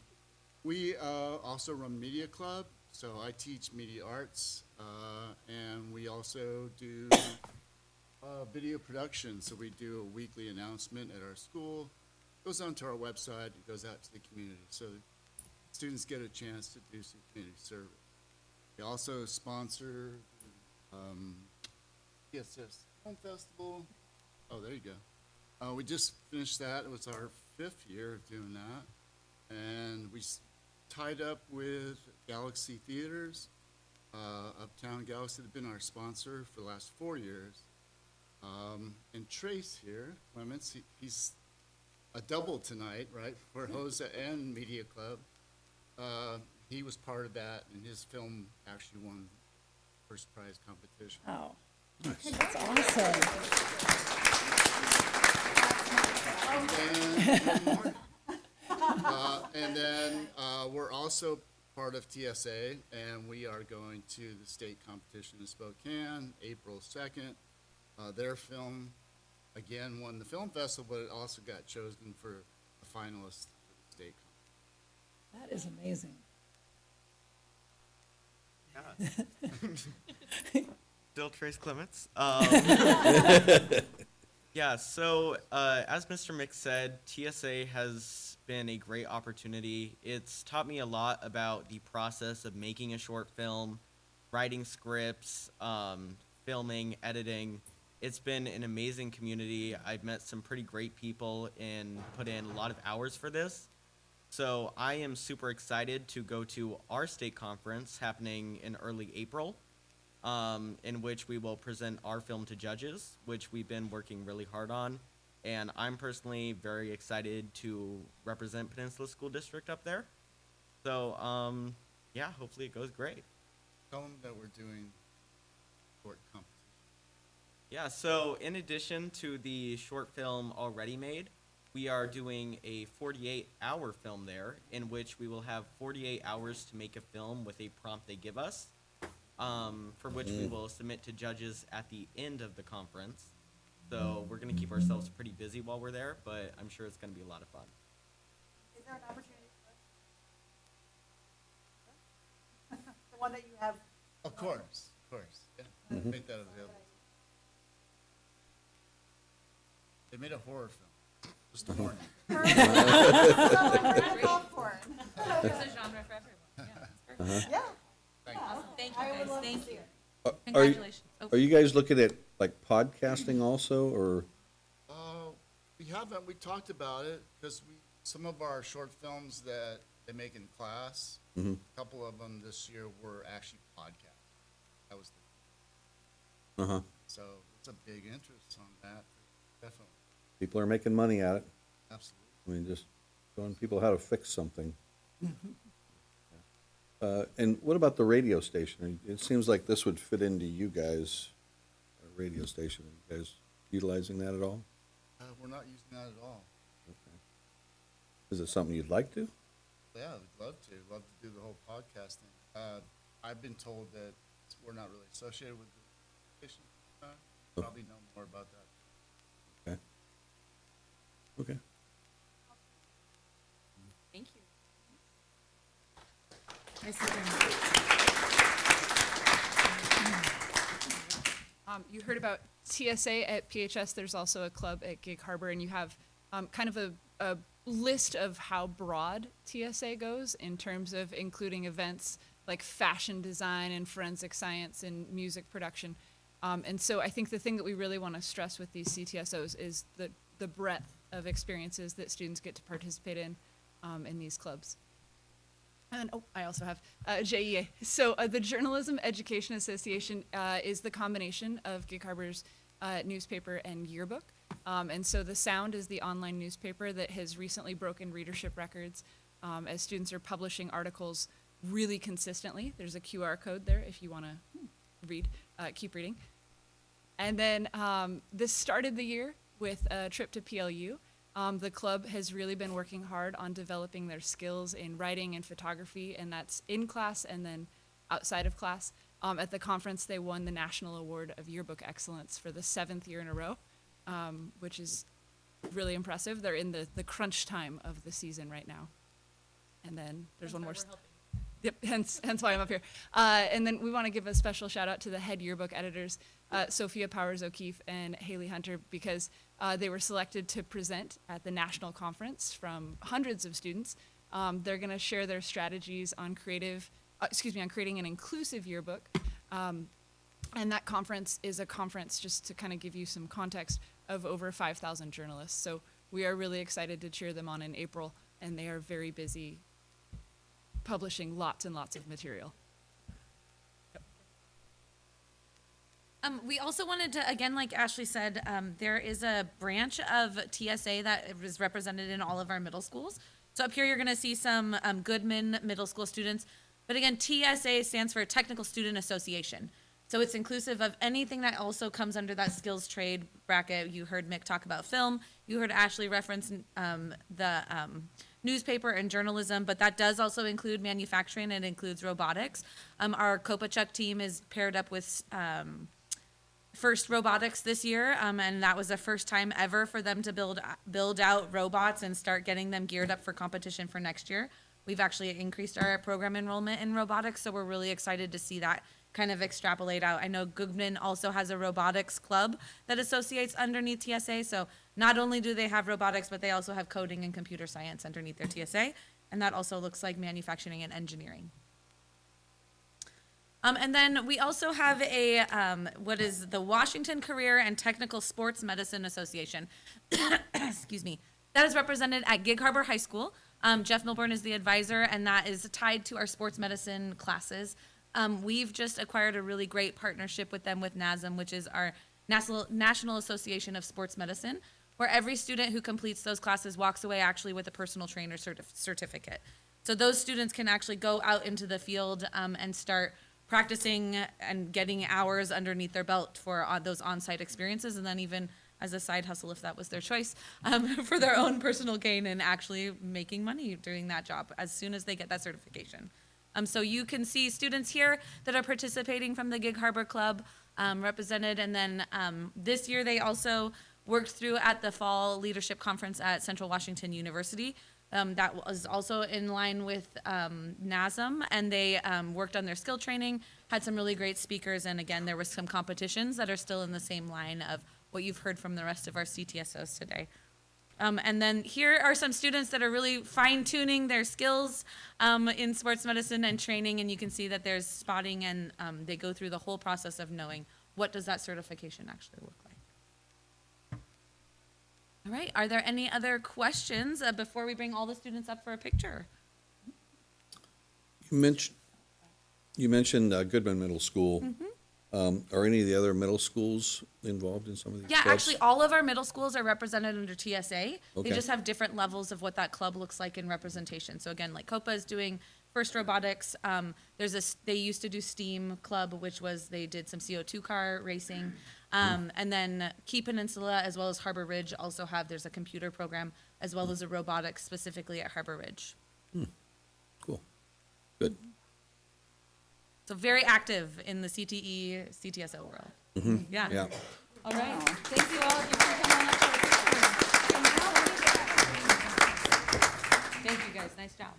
We also run Media Club, so I teach media arts, and we also do video production. So we do a weekly announcement at our school. goes onto our website, it goes out to the community, so students get a chance to do some community service. We also sponsor CTSO Film Festival. Oh, there you go. We just finished that. It was our 5th year of doing that. And we tied up with Galaxy Theaters, Uptown Galaxy. They've been our sponsor for the last 4 years. And Trace here, Clements, he's a double tonight, right, for HOSA and Media Club. He was part of that, and his film actually won first prize competition. Oh, that's awesome. And then we're also part of TSA, and we are going to the state competition in Spokane, April 2nd. Their film, again, won the film festival, but it also got chosen for a finalist for the state competition. That is amazing. Still Trace Clements. Yeah, so as Mr. Mick said, TSA has been a great opportunity. It's taught me a lot about the process of making a short film, writing scripts, filming, editing. It's been an amazing community. I've met some pretty great people and put in a lot of hours for this. So I am super excited to go to our state conference happening in early April, in which we will present our film to judges, which we've been working really hard on. And I'm personally very excited to represent Peninsula School District up there. So, yeah, hopefully it goes great. Tell them that we're doing short competition. Yeah, so in addition to the short film already made, we are doing a 48-hour film there, in which we will have 48 hours to make a film with a prompt they give us, for which we will submit to judges at the end of the conference. So we're going to keep ourselves pretty busy while we're there, but I'm sure it's going to be a lot of fun. Is there an opportunity for us? The one that you have? Of course, yeah. Make that available. They made a horror film, just a warning. It's a genre for everyone. Yeah, that's perfect. Yeah. Awesome. Thank you, guys. Thank you. Are Congratulations. are you guys looking at like podcasting also, or? We haven't, we talked about it, because some of our short films that they make in class, a couple of them this year were actually podcasts. That was the, so it's a big interest on that, definitely, People are making money at it. absolutely. I mean, just showing people how to fix something. And what about the radio station? It seems like this would fit into you guys, a radio station. Are you guys utilizing that at all? We're not using that at all. Okay. Is it something you'd like to? Yeah, we'd love to do the whole podcast thing. I've been told that we're not really associated with the station. Probably know more about that. Okay. Thank you. You heard about TSA at PHS. There's also a club at Gig Harbor, and you have kind of a list of how broad TSA goes in terms of including events like fashion design and forensic science and music production. And so I think the thing that we really want to stress with these CTSOs is the breadth of experiences that students get to participate in these clubs. And I also have JEA. So the Journalism Education Association is the combination of Gig Harbor's newspaper and yearbook. And so The Sound is the online newspaper that has recently broken readership records as students are publishing articles really consistently. There's a QR code there if you want to keep reading. And then this started the year with a trip to PLU. The club has really been working hard on developing their skills in writing and photography, and that's in class and then outside of class. At the conference, they won the National Award of Yearbook Excellence for the 7th year in a row, which is really impressive. They're in the crunch time of the season right now. And then there's one more. Yep, hence why I'm up here. And then we want to give a special shout out to the head yearbook editors, Sophia Powers O'Keefe and Haley Hunter, because they were selected to present at the national conference from hundreds of students. They're going to share their strategies on on creating an inclusive yearbook. And that conference is a conference, just to kind of give you some context, of over 5,000 journalists. So we are really excited to cheer them on in April, and they are very busy publishing lots and lots of material. We also wanted to, again, like Ashley said, there is a branch of TSA that is represented in all of our middle schools. So up here, you're going to see some Goodman Middle School students. But again, TSA stands for Technical Student Association. So it's inclusive of anything that also comes under that skills trade bracket. You heard Mick talk about film. You heard Ashley reference the newspaper and journalism, but that does also include manufacturing. It includes robotics. Our Kopachuk team is paired up with First Robotics this year, and that was the first time ever for them to build out robots and start getting them geared up for competition for next year. We've actually increased our program enrollment in robotics, so we're really excited to see that kind of extrapolate out. I know Goodman also has a robotics club that associates underneath TSA, so not only do they have robotics, but they also have coding and computer science underneath their TSA, and that also looks like manufacturing and engineering. And then we also have a, what is the Washington Career and Technical Sports Medicine Association. Excuse me. That is represented at Gig Harbor High School. Jeff Milburn is the advisor, and that is tied to our sports medicine classes. We've just acquired a really great partnership with them with NASM, which is our National Association of Sports Medicine, where every student who completes those classes walks away actually with a personal trainer certificate. So those students can actually go out into the field and start practicing and getting hours underneath their belt for those on-site experiences, and then even as a side hustle, if that was their choice, for their own personal gain and actually making money doing that job as soon as they get that certification. So you can see students here that are participating from the Gig Harbor Club represented, and then this year they also worked through at the Fall Leadership Conference at Central Washington University. That was also in line with NASM, and they worked on their skill training, had some really great speakers, and again, there were some competitions that are still in the same line of what you've heard from the rest of our CTSOs today. And then here are some students that are really fine-tuning their skills in sports medicine and training, and you can see that there's spotting, and they go through the whole process of knowing what does that certification actually look like. All right, are there any other questions before we bring all the students up for a picture? You mentioned Goodman Middle School. Mm-hmm. Are any of the other middle schools involved in some of these Yeah, clubs? actually, all of our middle schools are represented under TSA. They Okay. just have different levels of what that club looks like in representation. So again, like COPA is doing First Robotics. They used to do STEAM Club, which was they did some CO2 car racing. And then Key Peninsula, as well as Harbor Ridge, also there's a computer program, as well as a robotics specifically at Harbor Ridge. Cool. Good. So very active in the CTE, CTSO world. Mhm. Yeah. Yeah. All right. Thank you all. If you can come on up to the picture. Thank you guys. Nice job.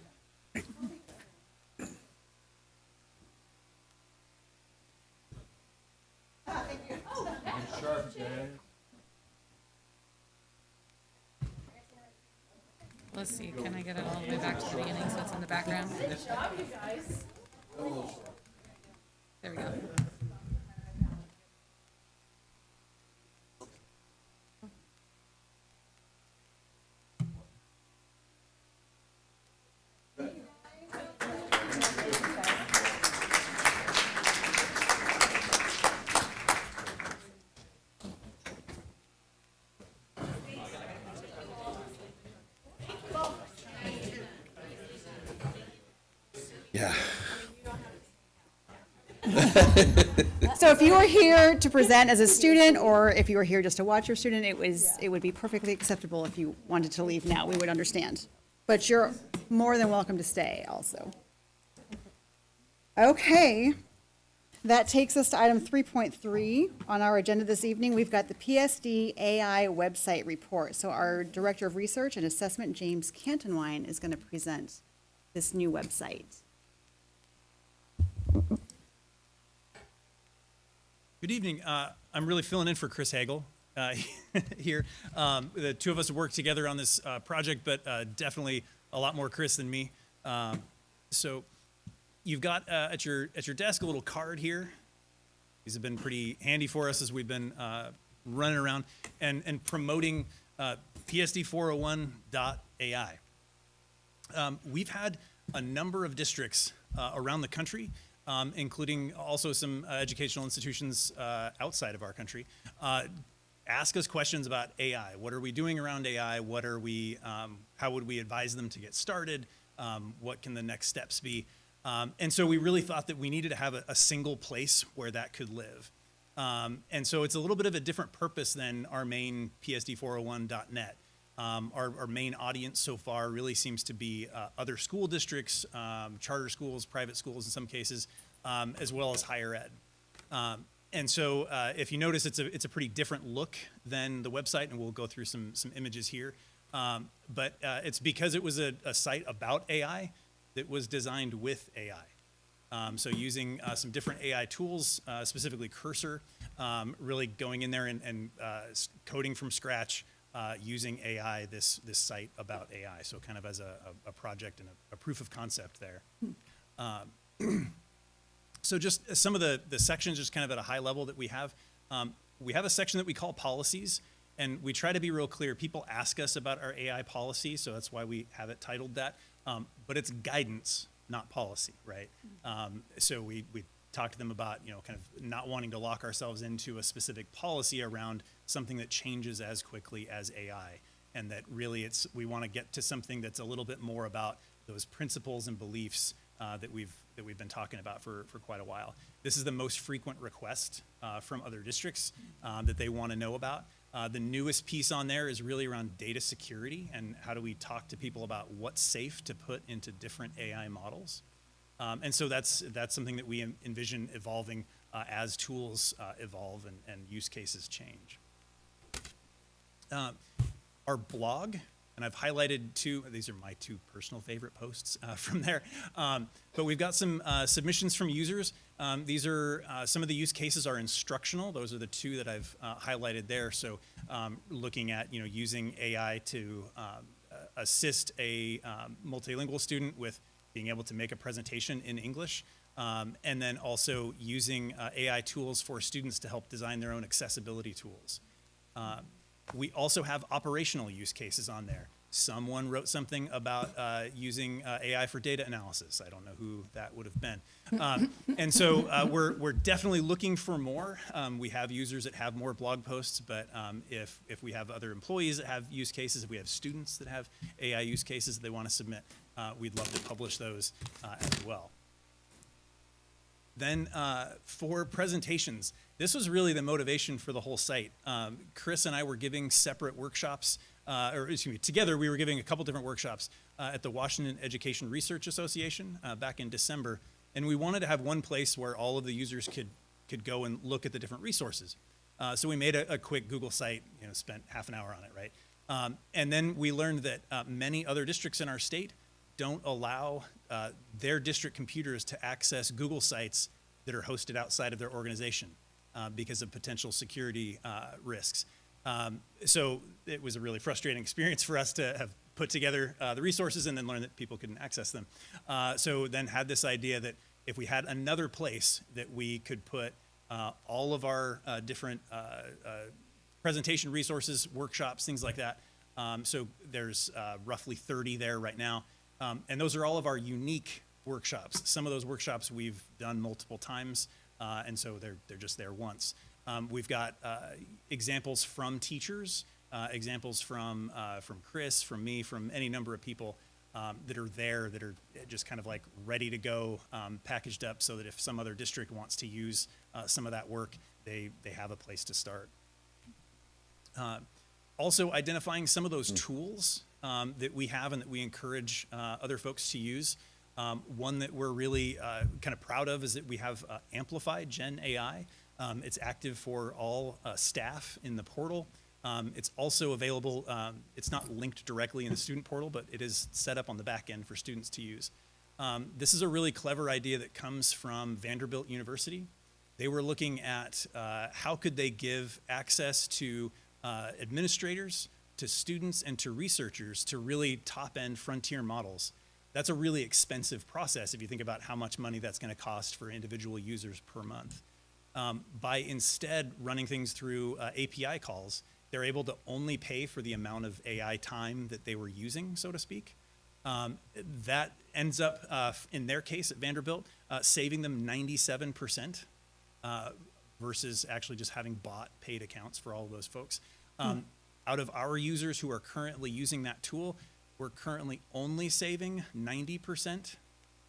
Let's see. Can I get it all the way back to the beginning so it's in the background? Good job, you guys. There we go. Yeah. So if you were here to present as a student, or if you were here just to watch your student, it would be perfectly acceptable if you wanted to leave now. We would understand. But you're more than welcome to stay also. Okay. That takes us to item 3.3 on our agenda this evening. We've got the PSD AI website report. So our Director of Research and Assessment, James Cantonwine, is going to present this new website. Good evening. I'm really filling in for Chris Hagel here. The two of us have worked together on this project, but definitely a lot more Chris than me. So you've got at your desk a little card here. These have been pretty handy for us as we've been running around and promoting PSD401.ai. We've had a number of districts around the country, including also some educational institutions outside of our country, ask us questions about AI. What are we doing around AI? What are we, how would we advise them to get started? What can the next steps be? And so we really thought that we needed to have a single place where that could live. And so it's a little bit of a different purpose than our main PSD401.net. Our main audience so far really seems to be other school districts, charter schools, private schools in some cases, as well as higher ed. And so if you notice, it's a pretty different look than the website, and we'll go through some images here. But it's because it was a site about AI that was designed with AI. So using some different AI tools, specifically Cursor, really going in there and coding from scratch, using AI, this site about AI. So kind of as a project and a proof of concept there. So just some of the sections, just kind of at a high level that we have. We have a section that we call policies, and we try to be real clear. People ask us about our AI policy, so that's why we have it titled that. But it's guidance, not policy, right? So we talk to them about, kind of not wanting to lock ourselves into a specific policy around something that changes as quickly as AI, and that really we want to get to something that's a little bit more about those principles and beliefs that we've been talking about for quite a while. This is the most frequent request from other districts that they want to know about. The newest piece on there is really around data security and how do we talk to people about what's safe to put into different AI models. And so that's something that we envision evolving as tools evolve and use cases change. Our blog, and I've highlighted these are my two personal favorite posts from there, but we've got some submissions from users. These are, some of the use cases are instructional. Those are the two that I've highlighted there. So looking at, using AI to assist a multilingual student with being able to make a presentation in English, and then also using AI tools for students to help design their own accessibility tools. We also have operational use cases on there. Someone wrote something about using AI for data analysis. I don't know who that would have been. And so we're definitely looking for more. We have users that have more blog posts, but if we have other employees that have use cases, if we have students that have AI use cases that they want to submit, we'd love to publish those as well. Then for presentations, this was really the motivation for the whole site. Chris and I were giving separate workshops, together we were giving a couple different workshops at the Washington Education Research Association back in December. And we wanted to have one place where all of the users could go and look at the different resources. So we made a quick Google site, spent half an hour on it, right? And then we learned that many other districts in our state don't allow their district computers to access Google sites that are hosted outside of their organization because of potential security risks. So it was a really frustrating experience for us to have put together the resources and then learn that people couldn't access them. So then had this idea that if we had another place that we could put all of our different presentation resources, workshops, things like that. So there's roughly 30 there right now. And those are all of our unique workshops. Some of those workshops we've done multiple times, and so they're just there once. We've got examples from teachers, examples from Chris, from me, from any number of people that are there that are just kind of like ready to go, packaged up so that if some other district wants to use some of that work, they have a place to start. Also identifying some of those tools that we have and that we encourage other folks to use. One that we're really kind of proud of is that we have Amplify Gen AI. It's active for all staff in the portal. It's also available, it's not linked directly in the student portal, but it is set up on the back end for students to use. This is a really clever idea that comes from Vanderbilt University. They were looking at how could they give access to administrators, to students, and to researchers to really top-end frontier models. That's a really expensive process if you think about how much money that's going to cost for individual users per month. By instead running things through API calls, they're able to only pay for the amount of AI time that they were using, so to speak. That ends up, in their case at Vanderbilt, saving them 97% versus actually just having bought paid accounts for all of those folks. Out of our users who are currently using that tool, we're currently only saving 90%.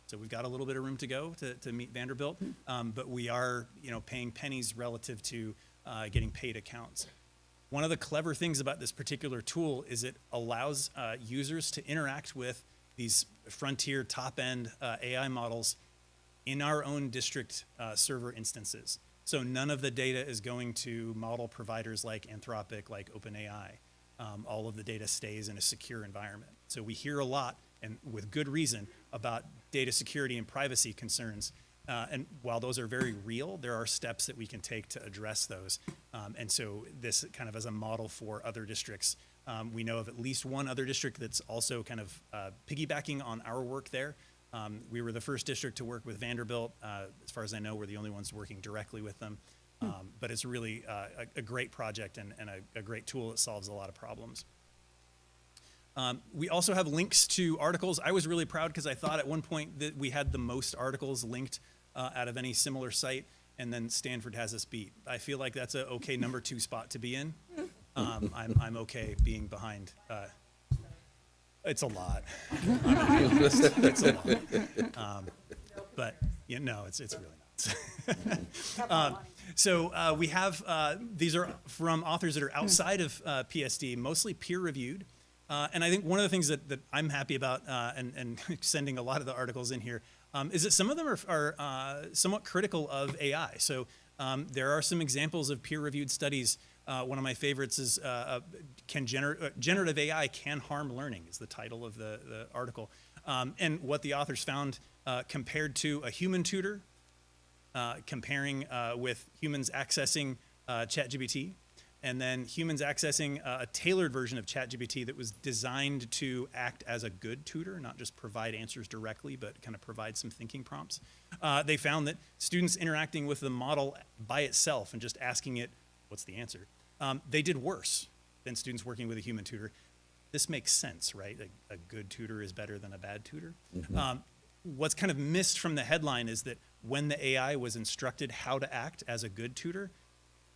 So we've got a little bit of room to go to meet Vanderbilt, but we are, paying pennies relative to getting paid accounts. One of the clever things about this particular tool is it allows users to interact with these frontier top-end AI models in our own district server instances. So none of the data is going to model providers like Anthropic, like OpenAI. All of the data stays in a secure environment. So we hear a lot, and with good reason, about data security and privacy concerns. And while those are very real, there are steps that we can take to address those. And so this kind of as a model for other districts. We know of at least one other district that's also kind of piggybacking on our work there. We were the first district to work with Vanderbilt. As far as I know, we're the only ones working directly with them. But it's really a great project and a great tool that solves a lot of problems. We also have links to articles. I was really proud because I thought at one point that we had the most articles linked out of any similar site, and then Stanford has us beat. I feel like that's a okay number 2 spot to be in. I'm okay being behind. It's a lot. It's a lot. But it's really not. So we have, these are from authors that are outside of PSD, mostly peer-reviewed. And I think one of the things that I'm happy about and sending a lot of the articles in here is that some of them are somewhat critical of AI. So there are some examples of peer-reviewed studies. One of my favorites is Generative AI Can Harm Learning is the title of the article. And what the authors found compared to a human tutor, comparing with humans accessing ChatGPT, and then humans accessing a tailored version of ChatGPT that was designed to act as a good tutor, not just provide answers directly, but kind of provide some thinking prompts. They found that students interacting with the model by itself and just asking it, what's the answer? They did worse than students working with a human tutor. This makes sense, right? A good tutor is better than a bad tutor. Mm-hmm. What's kind of missed from the headline is that when the AI was instructed how to act as a good tutor,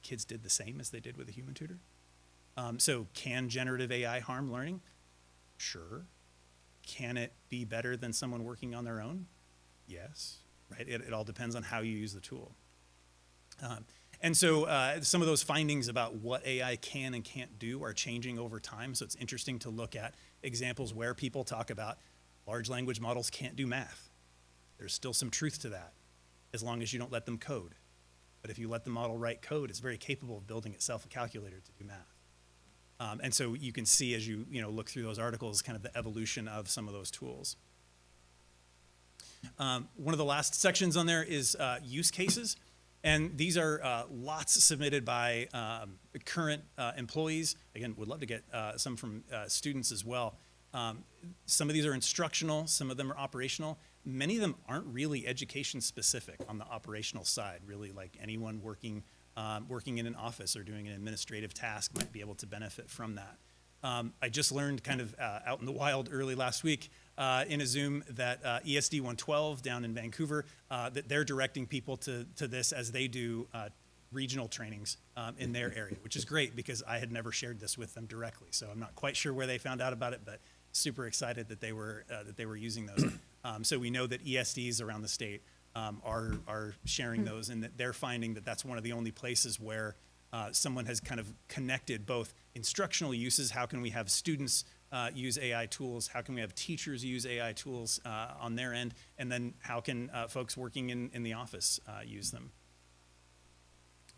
kids did the same as they did with a human tutor. So can generative AI harm learning? Sure. Can it be better than someone working on their own? Yes, right? It all depends on how you use the tool. And so some of those findings about what AI can and can't do are changing over time. So it's interesting to look at examples where people talk about large language models can't do math. There's still some truth to that, as long as you don't let them code. But if you let the model write code, it's very capable of building itself a calculator to do math. And so you can see as you look through those articles kind of the evolution of some of those tools. One of the last sections on there is use cases. And these are lots submitted by current employees. Again, would love to get some from students as well. Some of these are instructional, some of them are operational. Many of them aren't really education specific on the operational side, really like anyone working in an office or doing an administrative task might be able to benefit from that. I just learned kind of out in the wild early last week in a Zoom that ESD 112 down in Vancouver, that they're directing people to this as they do regional trainings in their area, which is great because I had never shared this with them directly. So I'm not quite sure where they found out about it, but super excited that they were using those. So we know that ESDs around the state are sharing those, and that they're finding that that's one of the only places where someone has kind of connected both instructional uses, how can we have students use AI tools, how can we have teachers use AI tools on their end, and then how can folks working in the office use them.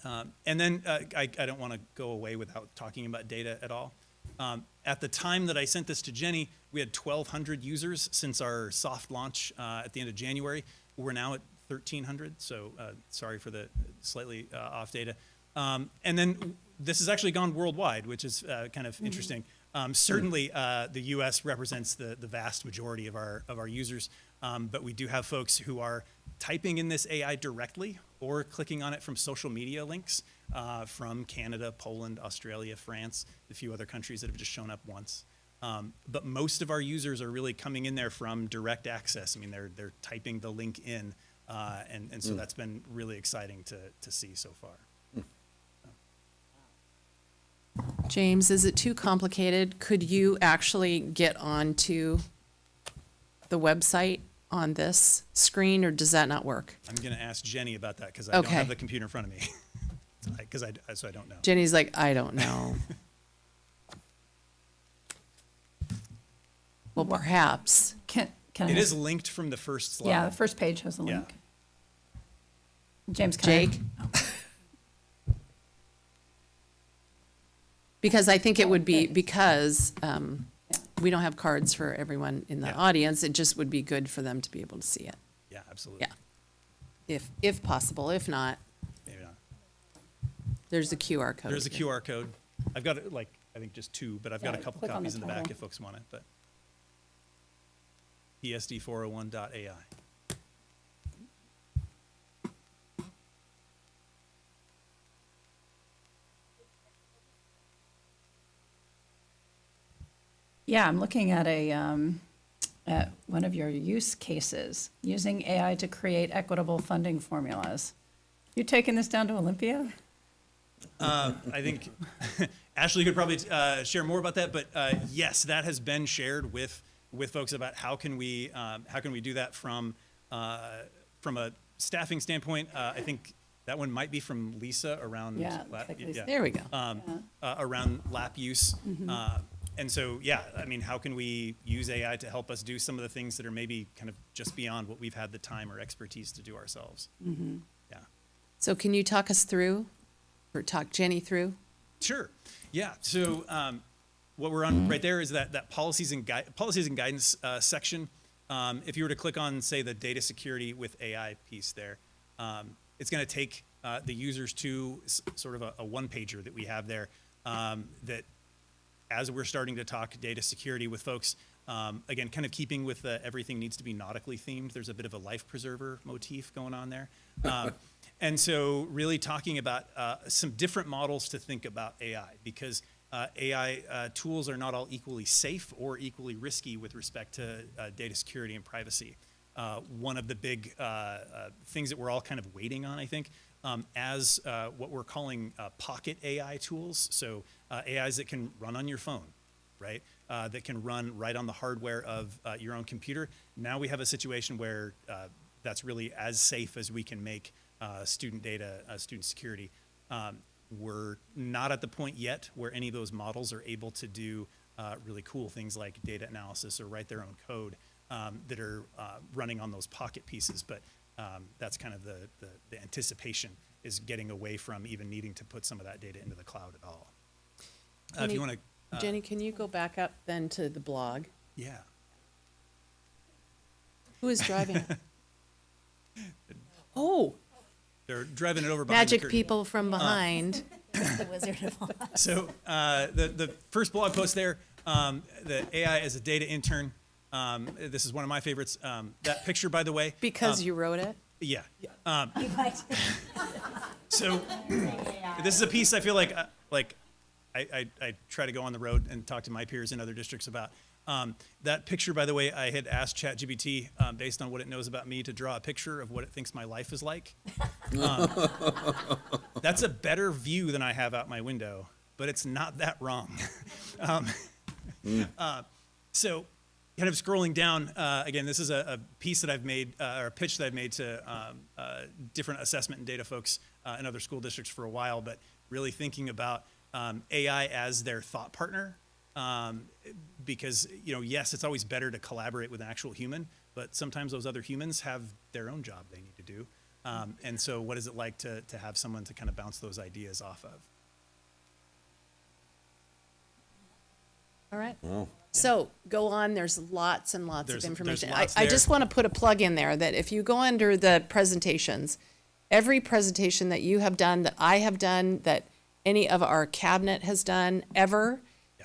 And then I don't want to go away without talking about data at all. At the time that I sent this to Jenny, we had 1,200 users since our soft launch at the end of January. We're now at 1,300. So sorry for the slightly off data. And then this has actually gone worldwide, which is kind of interesting. Certainly, the U.S. represents the vast majority of our users, but we do have folks who are typing in this AI directly or clicking on it from social media links from Canada, Poland, Australia, France, a few other countries that have just shown up once. But most of our users are really coming in there from direct access. I mean, they're typing the link in, and so that's been really exciting to see so far. James, is it too complicated? Could you actually get onto the website on this screen, or does that not work? I'm going to ask Jenny about that because I don't Okay. have the computer in front of me. So I don't know. Jenny's like, I don't know. Well, perhaps. Can It is linked from the first slide. Yeah, the first page has a Yeah. link. James, can I- Jake? Because I think it would be, because we don't have cards for everyone in the audience, it just would be good for them to be able to see it. Yeah, absolutely. Yeah. If possible. If not, Maybe not. there's a QR code. There's a QR code. I've got I think just two, but I've got a couple click on copies the in the back title. if folks want it. But PSD401.ai. Yeah, I'm looking at at one of your use cases, using AI to create equitable funding formulas. You taking this down to Olympia? I think Ashley could probably share more about that, but yes, that has been shared with folks about how can we do that from a staffing standpoint. I think that one might be from Lisa around like Lisa. There we go. Around lap use. And so, yeah, I mean, how can we use AI to help us do some of the things that are maybe kind of just beyond what we've had the time or expertise to do ourselves? Yeah. So can you talk us through, or talk Jenny through? Sure. Yeah. So what we're on right there is that policies and guidance section. If you were to click on, say, the data security with AI piece there, it's going to take the users to sort of a one-pager that we have there that, as we're starting to talk data security with folks, again, kind of keeping with everything needs to be nautically themed. There's a bit of a life preserver motif going on there. And so really talking about some different models to think about AI, because AI tools are not all equally safe or equally risky with respect to data security and privacy. One of the big things that we're all kind of waiting on, I think, as what we're calling pocket AI tools. So AIs that can run on your phone, right? That can run right on the hardware of your own computer. Now we have a situation where that's really as safe as we can make student data, student security. We're not at the point yet where any of those models are able to do really cool things like data analysis or write their own code that are running on those pocket pieces. But that's kind of the anticipation, is getting away from even needing to put some of that data into the cloud at all. If you want to, Jenny, can you go back up then to the blog? yeah. Who is driving it? Oh, They're driving it over behind the magic curtain. people from behind. The Wizard of Oz. So the first blog post there, the AI as a data intern. This is one of my favorites. That picture, by the way. Because you wrote it? Yeah. So this is a piece I feel like I try to go on the road and talk to my peers in other districts about. That picture, by the way, I had asked ChatGPT, based on what it knows about me, to draw a picture of what it thinks my life is like. That's a better view than I have out my window, but it's not that wrong. So kind of scrolling down, again, this is a piece that I've made, or a pitch that I've made to different assessment and data folks in other school districts for a while, but really thinking about AI as their thought partner. Because, yes, it's always better to collaborate with an actual human, but sometimes those other humans have their own job they need to do. And so what is it like to have someone to kind of bounce those ideas off of? All right. Wow. So go on, there's lots and lots There's of information. lots I there. just want to put a plug in there that if you go under the presentations, every presentation that you have done, that I have done, that any of our cabinet has done ever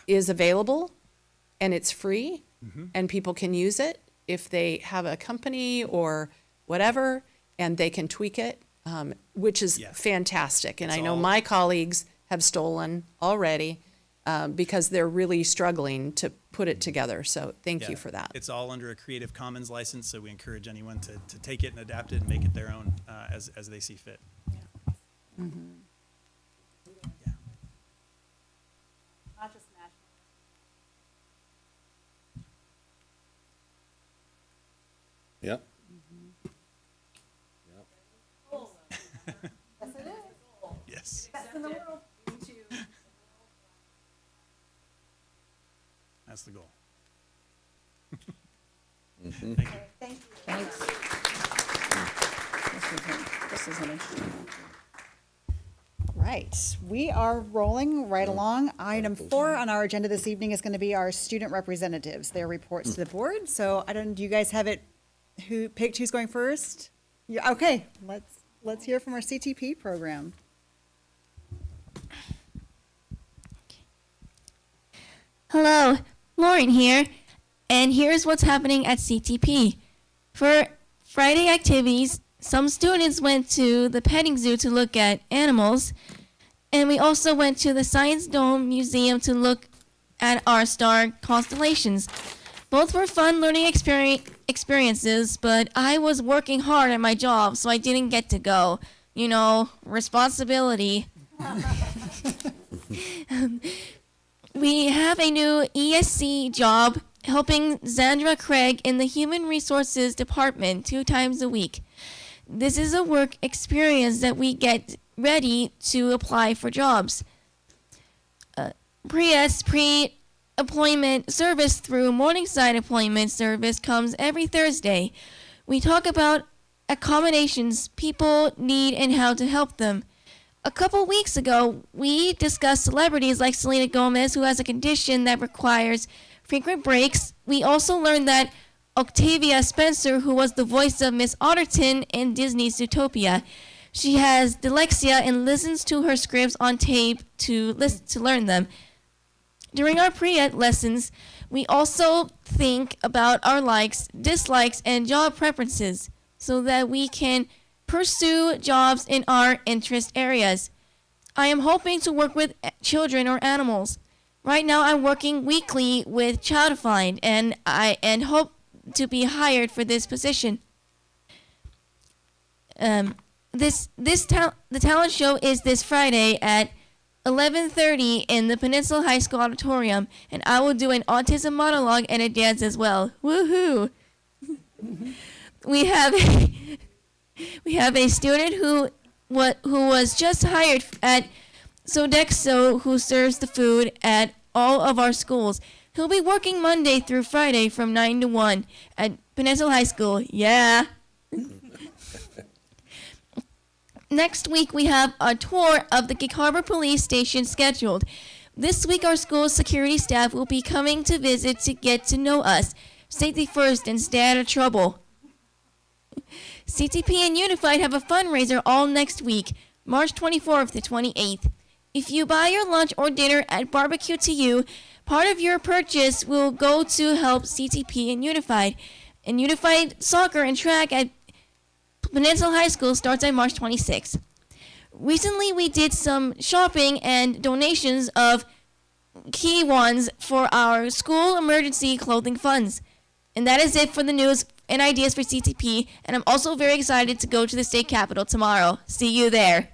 is available, and it's free, and people can use it if they have a company or whatever, and they can tweak it, which is fantastic. And I know my colleagues have stolen already because they're really struggling to put it together. So thank you for that. It's all under a Creative Commons license, so we encourage anyone to take it and adapt it and make it their own as they see fit. Yep. Yes. That's the goal. Thank you. Thanks. This is an interesting one. Right, we are rolling right along. Item 4 on our agenda this evening is going to be our student representatives, their reports to the board. So do you guys have it, who picked who's going first? Yeah, okay, let's hear from our CTP program. Hello, Lauren here, and here's what's happening at CTP. For Friday activities, some students went to the petting zoo to look at animals, and we also went to the Science Dome Museum to look at our star constellations. Both were fun learning experiences, but I was working hard at my job, so I didn't get to go. You know, responsibility. We have a new ESC job helping Zandra Craig in the Human Resources Department 2 times a week. This is a work experience that we get ready to apply for jobs. Pre-employment service through Morningside Employment Service comes every Thursday. We talk about accommodations people need and how to help them. A couple weeks ago, we discussed celebrities like Selena Gomez, who has a condition that requires frequent breaks. We also learned that Octavia Spencer, who was the voice of Miss Otterton in Disney's Zootopia, she has dyslexia and listens to her scripts on tape to learn them. During our pre-ed lessons, we also think about our likes, dislikes, and job preferences so that we can pursue jobs in our interest areas. I am hoping to work with children or animals. Right now, I'm working weekly with Childfind, and hope to be hired for this position. The talent show is this Friday at 11:30 in the Peninsula High School auditorium, and I will do an autism monologue and a dance as well. Woohoo! We have a student who was just hired at Sodexo, who serves the food at all of our schools. He'll be working Monday through Friday from 9 to 1 at Peninsula High School. Yeah. Next week, we have a tour of the Gig Harbor Police Station scheduled. This week, our school's security staff will be coming to visit to get to know us. Safety first and stay out of trouble. CTP and Unified have a fundraiser all next week, March 24th to 28th. If you buy your lunch or dinner at Barbecue to You, part of your purchase will go to help CTP and Unified. And Unified soccer and track at Peninsula High School starts on March 26th. Recently, we did some shopping and donations of key ones for our school emergency clothing funds. And that is it for the news and ideas for CTP, and I'm also very excited to go to the state capitol tomorrow. See you there.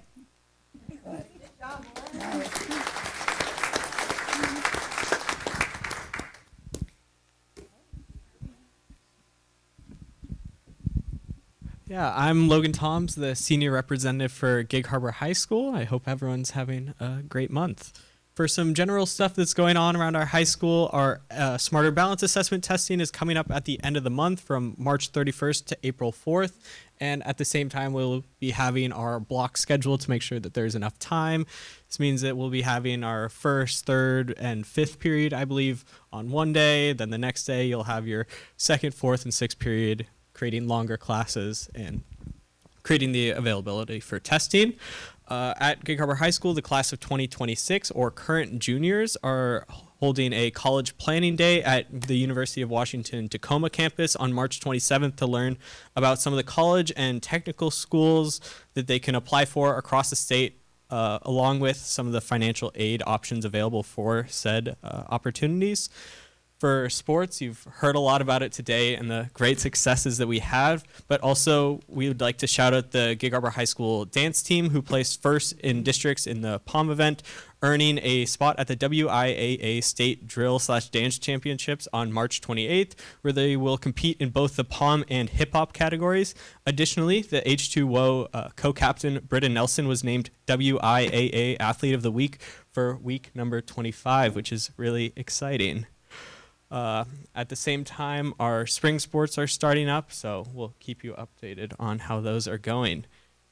Yeah, I'm Logan Toms, the senior representative for Gig Harbor High School. I hope everyone's having a great month. For some general stuff that's going on around our high school, our Smarter Balance Assessment testing is coming up at the end of the month from March 31st to April 4th. And at the same time, we'll be having our block schedule to make sure that there's enough time. This means that we'll be having our first, third, and fifth period, I believe, on one day. Then the next day, you'll have your second, fourth, and sixth period, creating longer classes and creating the availability for testing. At Gig Harbor High School, the class of 2026 or current juniors are holding a college planning day at the University of Washington Tacoma campus on March 27th to learn about some of the college and technical schools that they can apply for across the state, along with some of the financial aid options available for said opportunities. For sports, you've heard a lot about it today and the great successes that we have, but also we would like to shout out the Gig Harbor High School dance team who placed first in districts in the POM event, earning a spot at the WIAA State Drill/Dance Championships on March 28th, where they will compete in both the POM and hip hop categories. Additionally, the H2O co-captain Britta Nelson was named WIAA Athlete of the Week for week number 25, which is really exciting. At the same time, our spring sports are starting up, so we'll keep you updated on how those are going.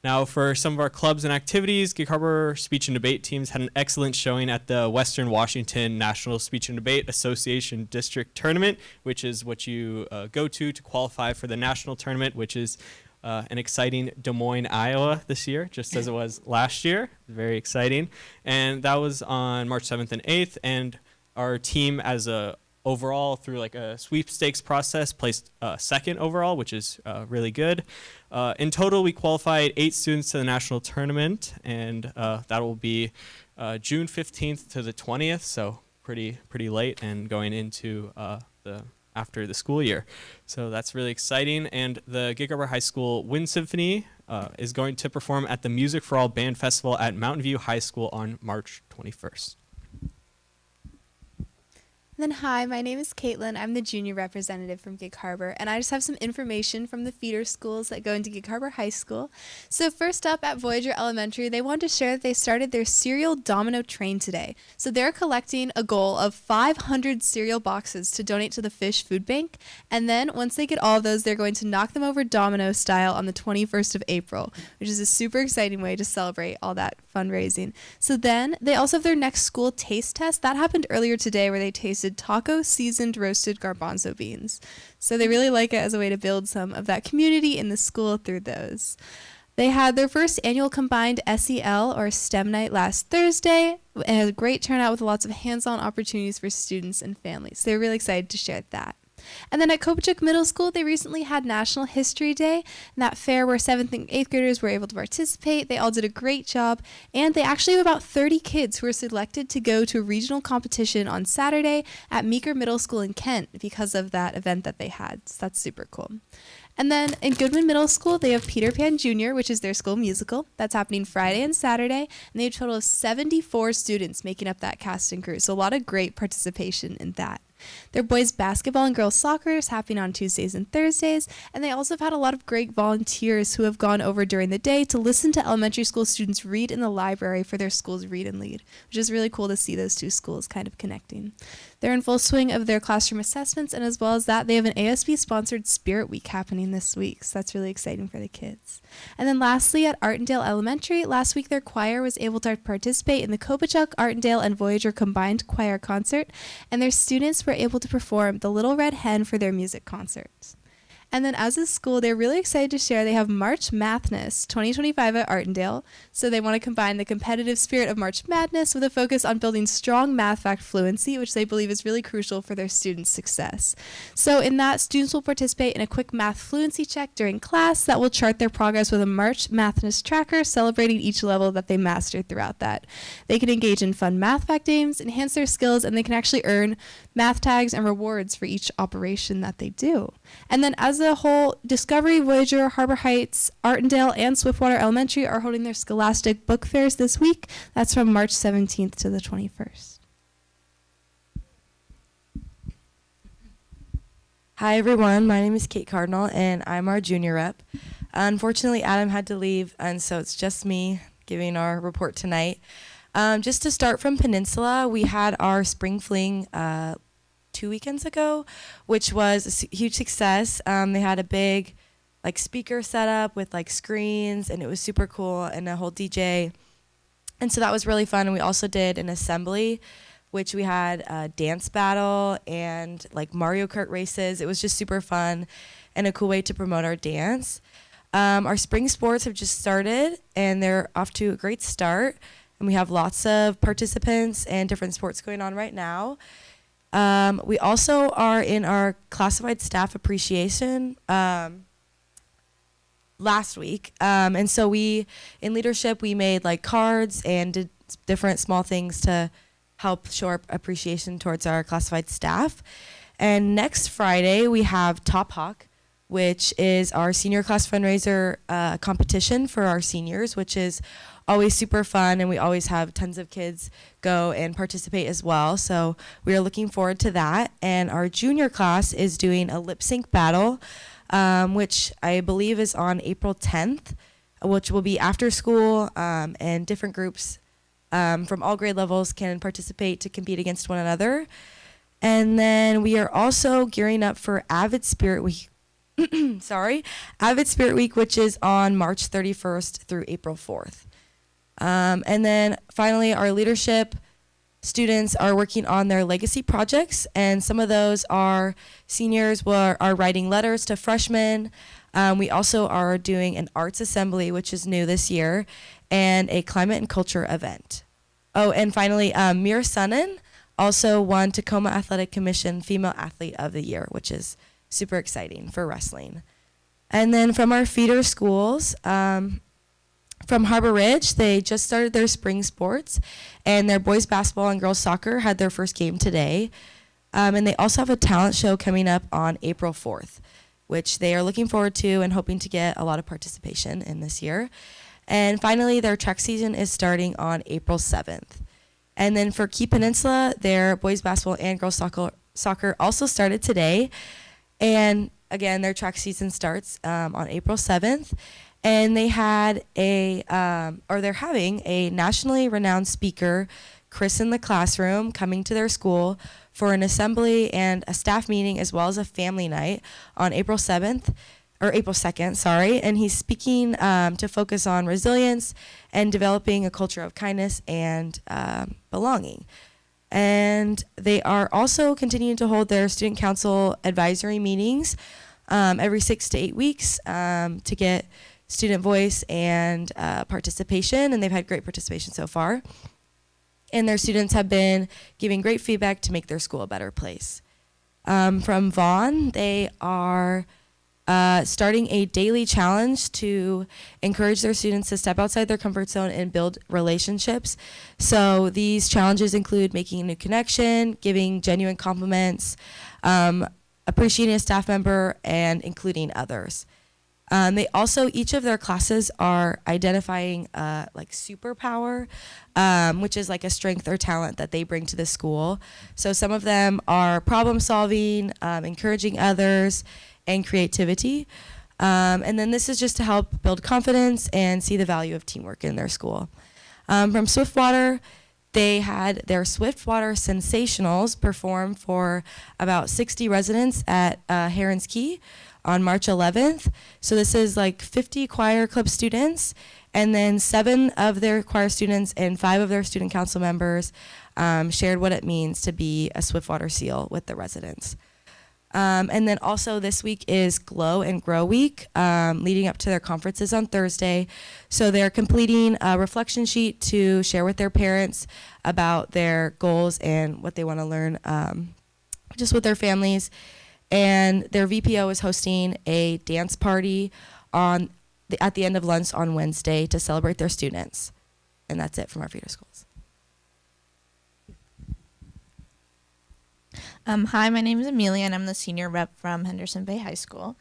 Now, for some of our clubs and activities, Gig Harbor Speech and Debate teams had an excellent showing at the Western Washington National Speech and Debate Association District Tournament, which is what you go to qualify for the national tournament, which is an exciting Des Moines, Iowa this year, just as it was last year. Very exciting. And that was on March 7th and 8th, and our team as a overall through like a sweepstakes process placed second overall, which is really good. In total, we qualified 8 students to the national tournament, and that will be June 15th to the 20th, so pretty late and going into after the school year. So that's really exciting. And the Gig Harbor High School Wind Symphony is going to perform at the Music for All Band Festival at Mountain View High School on March 21st. Then hi, my name is Caitlin. I'm the junior representative from Gig Harbor, and I just have some information from the feeder schools that go into Gig Harbor High School. So first up at Voyager Elementary, they wanted to share that they started their cereal domino train today. So they're collecting a goal of 500 cereal boxes to donate to the Fish Food Bank, and then once they get all of those, they're going to knock them over domino style on the 21st of April, which is a super exciting way to celebrate all that fundraising. So then they also have their next school taste test. That happened earlier today where they tasted taco seasoned roasted garbanzo beans. So they really like it as a way to build some of that community in the school through those. They had their first annual combined SEL or STEM night last Thursday. It had a great turnout with lots of hands-on opportunities for students and families. So they're really excited to share that. And then at Kopachuk Middle School, they recently had National History Day, and that fair where 7th and 8th graders were able to participate. They all did a great job, and they actually have about 30 kids who were selected to go to a regional competition on Saturday at Meeker Middle School in Kent because of that event that they had. So that's super cool. And then in Goodman Middle School, they have Peter Pan Jr., which is their school musical. That's happening Friday and Saturday, and they have a total of 74 students making up that cast and crew. So a lot of great participation in that. Their boys basketball and girls soccer is happening on Tuesdays and Thursdays, and they also have had a lot of great volunteers who have gone over during the day to listen to elementary school students read in the library for their school's Read and Lead, which is really cool to see those two schools kind of connecting. They're in full swing of their classroom assessments, and as well as that, they have an ASB-sponsored Spirit Week happening this week, so that's really exciting for the kids. And then lastly, at Artendale Elementary, last week their choir was able to participate in the Kopachuk, Artendale, and Voyager combined choir concert, and their students were able to perform The Little Red Hen for their music concert. And then as a school, they're really excited to share they have March Madness 2025 at Artendale. So they want to combine the competitive spirit of March Madness with a focus on building strong math fact fluency, which they believe is really crucial for their students' success. So in that, students will participate in a quick math fluency check during class that will chart their progress with a March Madness tracker, celebrating each level that they mastered throughout that. They can engage in fun math fact games, enhance their skills, and they can actually earn math tags and rewards for each operation that they do. And then as a whole, Discovery, Voyager, Harbor Heights, Artendale, and Swiftwater Elementary are holding their Scholastic book fairs this week. That's from March 17th to the 21st. Hi everyone, my name is Kate Cardinal and I'm our junior rep. Unfortunately, Adam had to leave, and so it's just me giving our report tonight. Just to start from Peninsula, we had our spring fling 2 weekends ago, which was a huge success. They had a big like speaker setup with like screens, and it was super cool, and a whole DJ. And so that was really fun. And we also did an assembly, which we had a dance battle and like Mario Kart races. It was just super fun and a cool way to promote our dance. Our spring sports have just started, and they're off to a great start. And we have lots of participants and different sports going on right now. We also are in our classified staff appreciation last week. And so in leadership, we made like cards and did different small things to help show our appreciation towards our classified staff. And next Friday, we have Top Hawk, which is our senior class fundraiser competition for our seniors, which is always super fun, and we always have tons of kids go and participate as well. So we are looking forward to that. And our junior class is doing a lip sync battle, which I believe is on April 10th, which will be after school, and different groups from all grade levels can participate to compete against one another. And then we are also gearing up for Avid Spirit Week. Avid Spirit Week, which is on March 31st through April 4th. And then finally, our leadership students are working on their legacy projects, and some of those are seniors are writing letters to freshmen. We also are doing an arts assembly, which is new this year, and a climate and culture event. Oh, and finally, Mir Sunnen also won Tacoma Athletic Commission Female Athlete of the Year, which is super exciting for wrestling. And then from our feeder schools, from Harbor Ridge, they just started their spring sports, and their boys basketball and girls soccer had their first game today. And they also have a talent show coming up on April 4th, which they are looking forward to and hoping to get a lot of participation in this year. And finally, their track season is starting on April 7th. And then for Key Peninsula, their boys basketball and girls soccer also started today. And again, their track season starts on April 7th. And they had they're having a nationally renowned speaker, Chris in the Classroom, coming to their school for an assembly and a staff meeting, as well as a family night on April 2nd, and he's speaking to focus on resilience and developing a culture of kindness and belonging. And they are also continuing to hold their student council advisory meetings every 6 to 8 weeks to get student voice and participation, and they've had great participation so far. And their students have been giving great feedback to make their school a better place. From Vaughan, they are starting a daily challenge to encourage their students to step outside their comfort zone and build relationships. So these challenges include making a new connection, giving genuine compliments, appreciating a staff member, and including others. They also, each of their classes are identifying like superpower, which is like a strength or talent that they bring to the school. So some of them are problem solving, encouraging others, and creativity. And then this is just to help build confidence and see the value of teamwork in their school. From Swiftwater, they had their Swiftwater Sensationals perform for about 60 residents at Heron's Key on March 11th. So this is like 50 choir club students, and then 7 of their choir students and 5 of their student council members shared what it means to be a Swiftwater SEAL with the residents. And then also this week is Glow and Grow Week, leading up to their conferences on Thursday. So they're completing a reflection sheet to share with their parents about their goals and what they want to learn just with their families. And their VPO is hosting a dance party at the end of lunch on Wednesday to celebrate their students. And that's it from our feeder schools. Hi, my name is Amelia, and I'm the senior rep from Henderson Bay High School.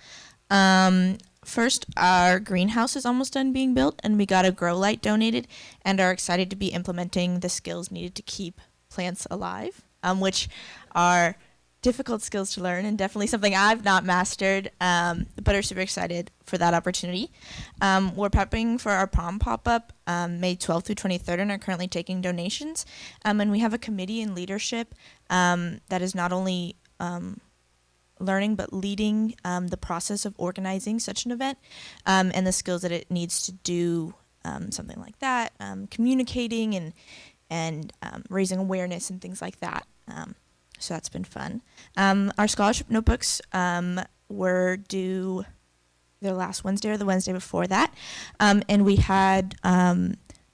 First, our greenhouse is almost done being built, and we got a grow light donated and are excited to be implementing the skills needed to keep plants alive, which are difficult skills to learn and definitely something I've not mastered, but are super excited for that opportunity. We're prepping for our prom pop-up May 12th through 23rd and are currently taking donations. And we have a committee in leadership that is not only learning but leading the process of organizing such an event and the skills that it needs to do something like that, communicating and raising awareness and things like that. So that's been fun. Our scholarship notebooks were due the last Wednesday or the Wednesday before that. And we had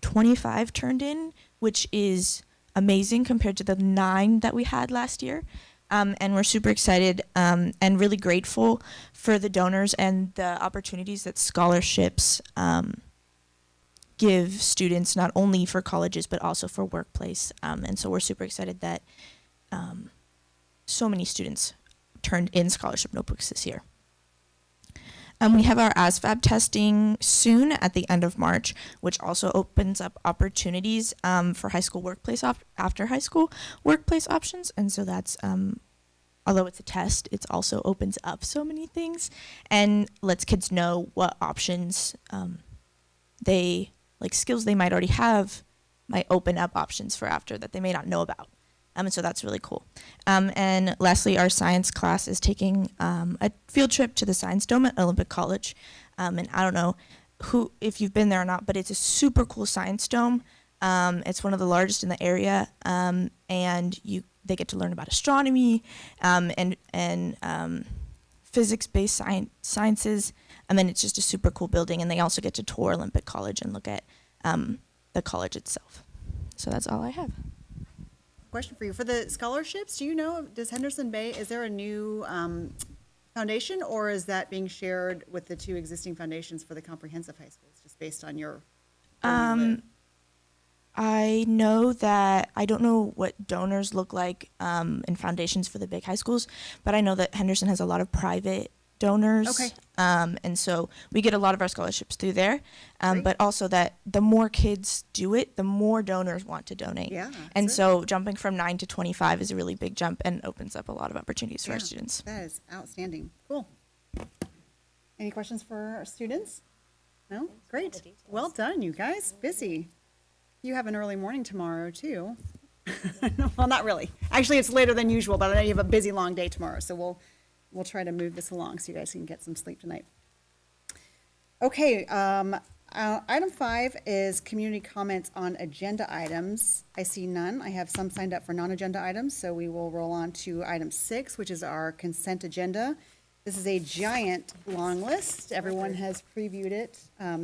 25 turned in, which is amazing compared to the 9 that we had last year. And we're super excited and really grateful for the donors and the opportunities that scholarships give students, not only for colleges, but also for workplace. And so we're super excited that so many students turned in scholarship notebooks this year. We have our ASVAB testing soon at the end of March, which also opens up opportunities for high school workplace after high school workplace options. And so that's, although it's a test, it also opens up so many things and lets kids know what options skills they might already have might open up options for after that they may not know about. And so that's really cool. And lastly, our science class is taking a field trip to the Science Dome at Olympic College. And I don't know if you've been there or not, but it's a super cool science dome. It's one of the largest in the area, and they get to learn about astronomy and physics-based sciences. And then it's just a super cool building, and they also get to tour Olympic College and look at the college itself. So that's all I have. Question for you. For the scholarships, do you know, does Henderson Bay, is there a new foundation, or is that being shared with the 2 existing foundations for the comprehensive high schools, just based on your? I know that, I don't know what donors look like in foundations for the big high schools, but I know that Henderson has a lot of private donors. Okay. And so we get a lot of our scholarships through there, but also that the more kids do it, the more donors want to donate. Yeah. And so jumping from 9 to 25 is a really big jump and opens up a lot of opportunities for our students. That is outstanding. Cool. Any questions for our students? No? Great. Well done, you guys. Busy. You have an early morning tomorrow, too. Well, not really. Actually, it's later than usual, but I know you have a busy, long day tomorrow, so we'll try to move this along so you guys can get some sleep tonight. Okay, item 5 is community comments on agenda items. I see none. I have some signed up for non-agenda items, so we will roll on to item 6, which is our consent agenda. This is a giant long list. Everyone has previewed it.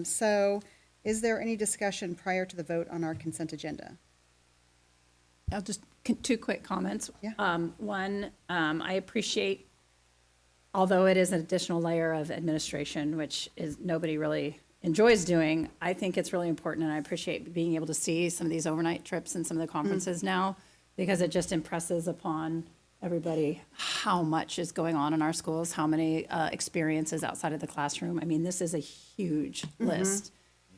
So is there any discussion prior to the vote on our consent agenda? I'll just, 2 quick comments. Yeah. One, I appreciate, although it is an additional layer of administration, which is nobody really enjoys doing, I think it's really important, and I appreciate being able to see some of these overnight trips and some of the conferences now, because it just impresses upon everybody how much is going on in our schools, how many experiences outside of the classroom. I mean, this is a huge list.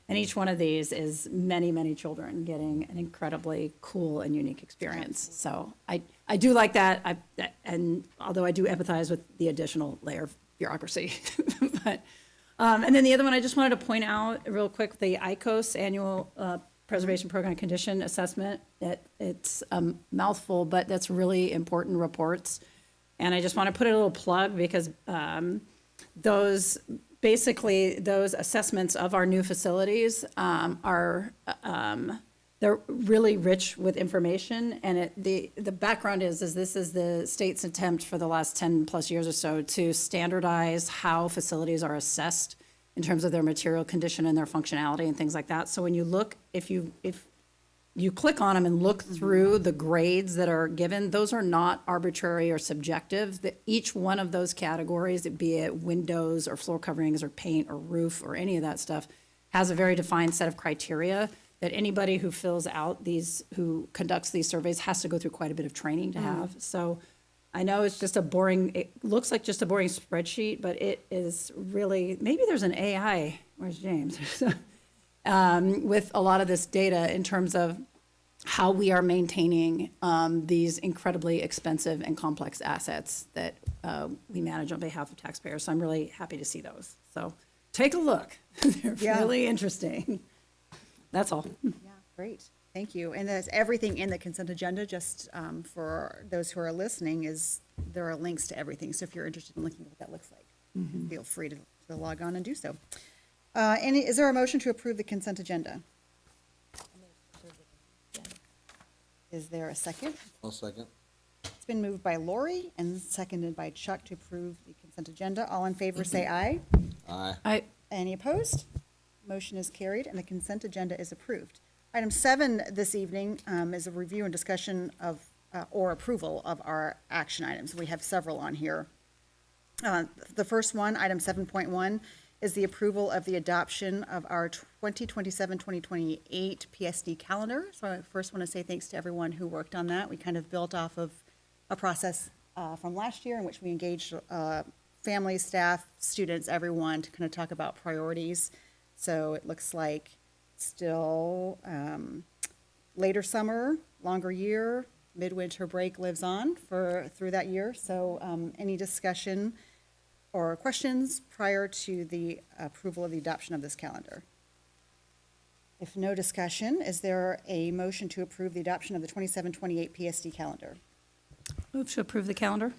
And each one of these is many, many children getting an incredibly cool and unique experience. So I do like that. And although I do empathize with the additional layer of bureaucracy. But, and then the other one I just wanted to point out real quick, the ICOS annual preservation program condition assessment. It's a mouthful, but that's really important reports. And I just want to put a little plug because those assessments of our new facilities are they're really rich with information, and the background is this is the state's attempt for the last 10 plus years or so to standardize how facilities are assessed in terms of their material condition and their functionality and things like that. So when you look, if you click on them and look through the grades that are given, those are not arbitrary or subjective. Each one of those categories, be it windows or floor coverings or paint or roof or any of that stuff, has a very defined set of criteria that anybody who fills out who conducts these surveys has to go through quite a bit of training to have. So I know it's just it looks like just a boring spreadsheet, but it is really, maybe there's an AI, where's James? With a lot of this data in terms of how we are maintaining these incredibly expensive and complex assets that we manage on behalf of taxpayers. So I'm really happy to see those. So take a look. They're really interesting. That's all. Yeah, great. Thank you. And there's everything in the consent agenda, just for those who are listening, there are links to everything. So if you're interested in looking at what that looks like, feel free to log on and do so. Is there a motion to approve the consent agenda? Is there a second? I'll second. It's been moved by Lori and seconded by Chuck to approve the consent agenda. All in favor, say aye. Aye. Any opposed? Motion is carried, and the consent agenda is approved. Item 7 this evening is a review and discussion of, or approval of our action items. We have several on here. The first one, item 7.1, is the approval of the adoption of our 2027-2028 PSD calendar. So I first want to say thanks to everyone who worked on that. We kind of built off of a process from last year in which we engaged families, staff, students, everyone to kind of talk about priorities. So it looks like still later summer, longer year, midwinter break lives on through that year. So any discussion or questions prior to the approval of the adoption of this calendar? If no discussion, is there a motion to approve the adoption of the 27-28 PSD calendar? Move to approve the calendar.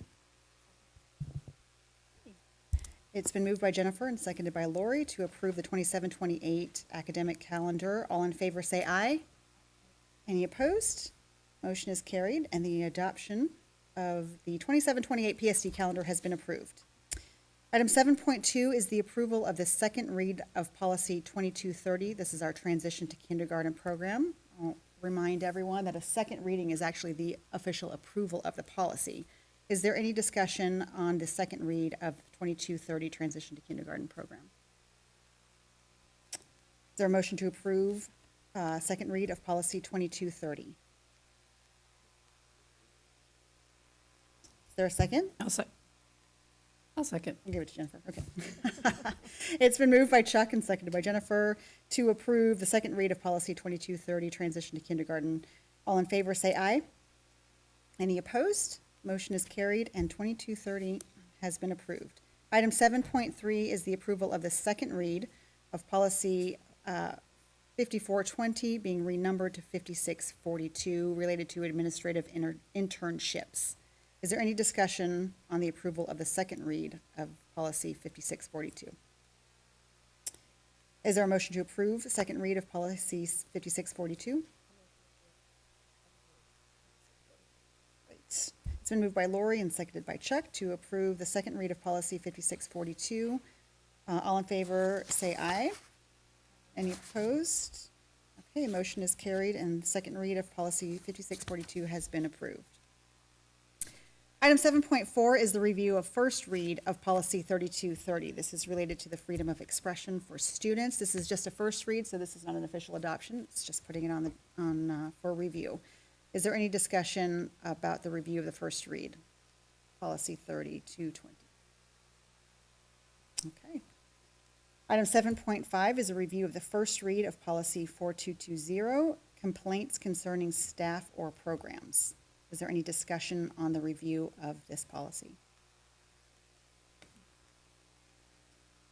It's been moved by Jennifer and seconded by Lori to approve the 27-28 academic calendar. All in favor say aye. Any opposed? Motion is carried, and the adoption of the 27-28 PSD calendar has been approved. Item 7.2 is the approval of the second read of policy 2230. This is our transition to kindergarten program. I'll remind everyone that a second reading is actually the official approval of the policy. Is there any discussion on the second read of 2230 transition to kindergarten program? Is there a motion to approve second read of policy 2230? Is there a second? I'll second. I'll give it to Jennifer. Okay. It's been moved by Chuck and seconded by Jennifer to approve the second read of policy 2230 transition to kindergarten. All in favor say aye. Any opposed? Motion is carried, and 2230 has been approved. Item 7.3 is the approval of the second read of policy 5420 being renumbered to 5642 related to administrative internships. Is there any discussion on the approval of the second read of policy 5642? Is there a motion to approve the second read of policy 5642? It's been moved by Lori and seconded by Chuck to approve the second read of policy 5642. All in favor say aye. Any opposed? Okay, motion is carried, and the second read of policy 5642 has been approved. Item 7.4 is the review of first read of policy 3230. This is related to the freedom of expression for students. This is just a first read, so this is not an official adoption. It's just putting it on for review. Is there any discussion about the review of the first read, policy 3220? Okay. Item 7.5 is a review of the first read of policy 4220, complaints concerning staff or programs. Is there any discussion on the review of this policy?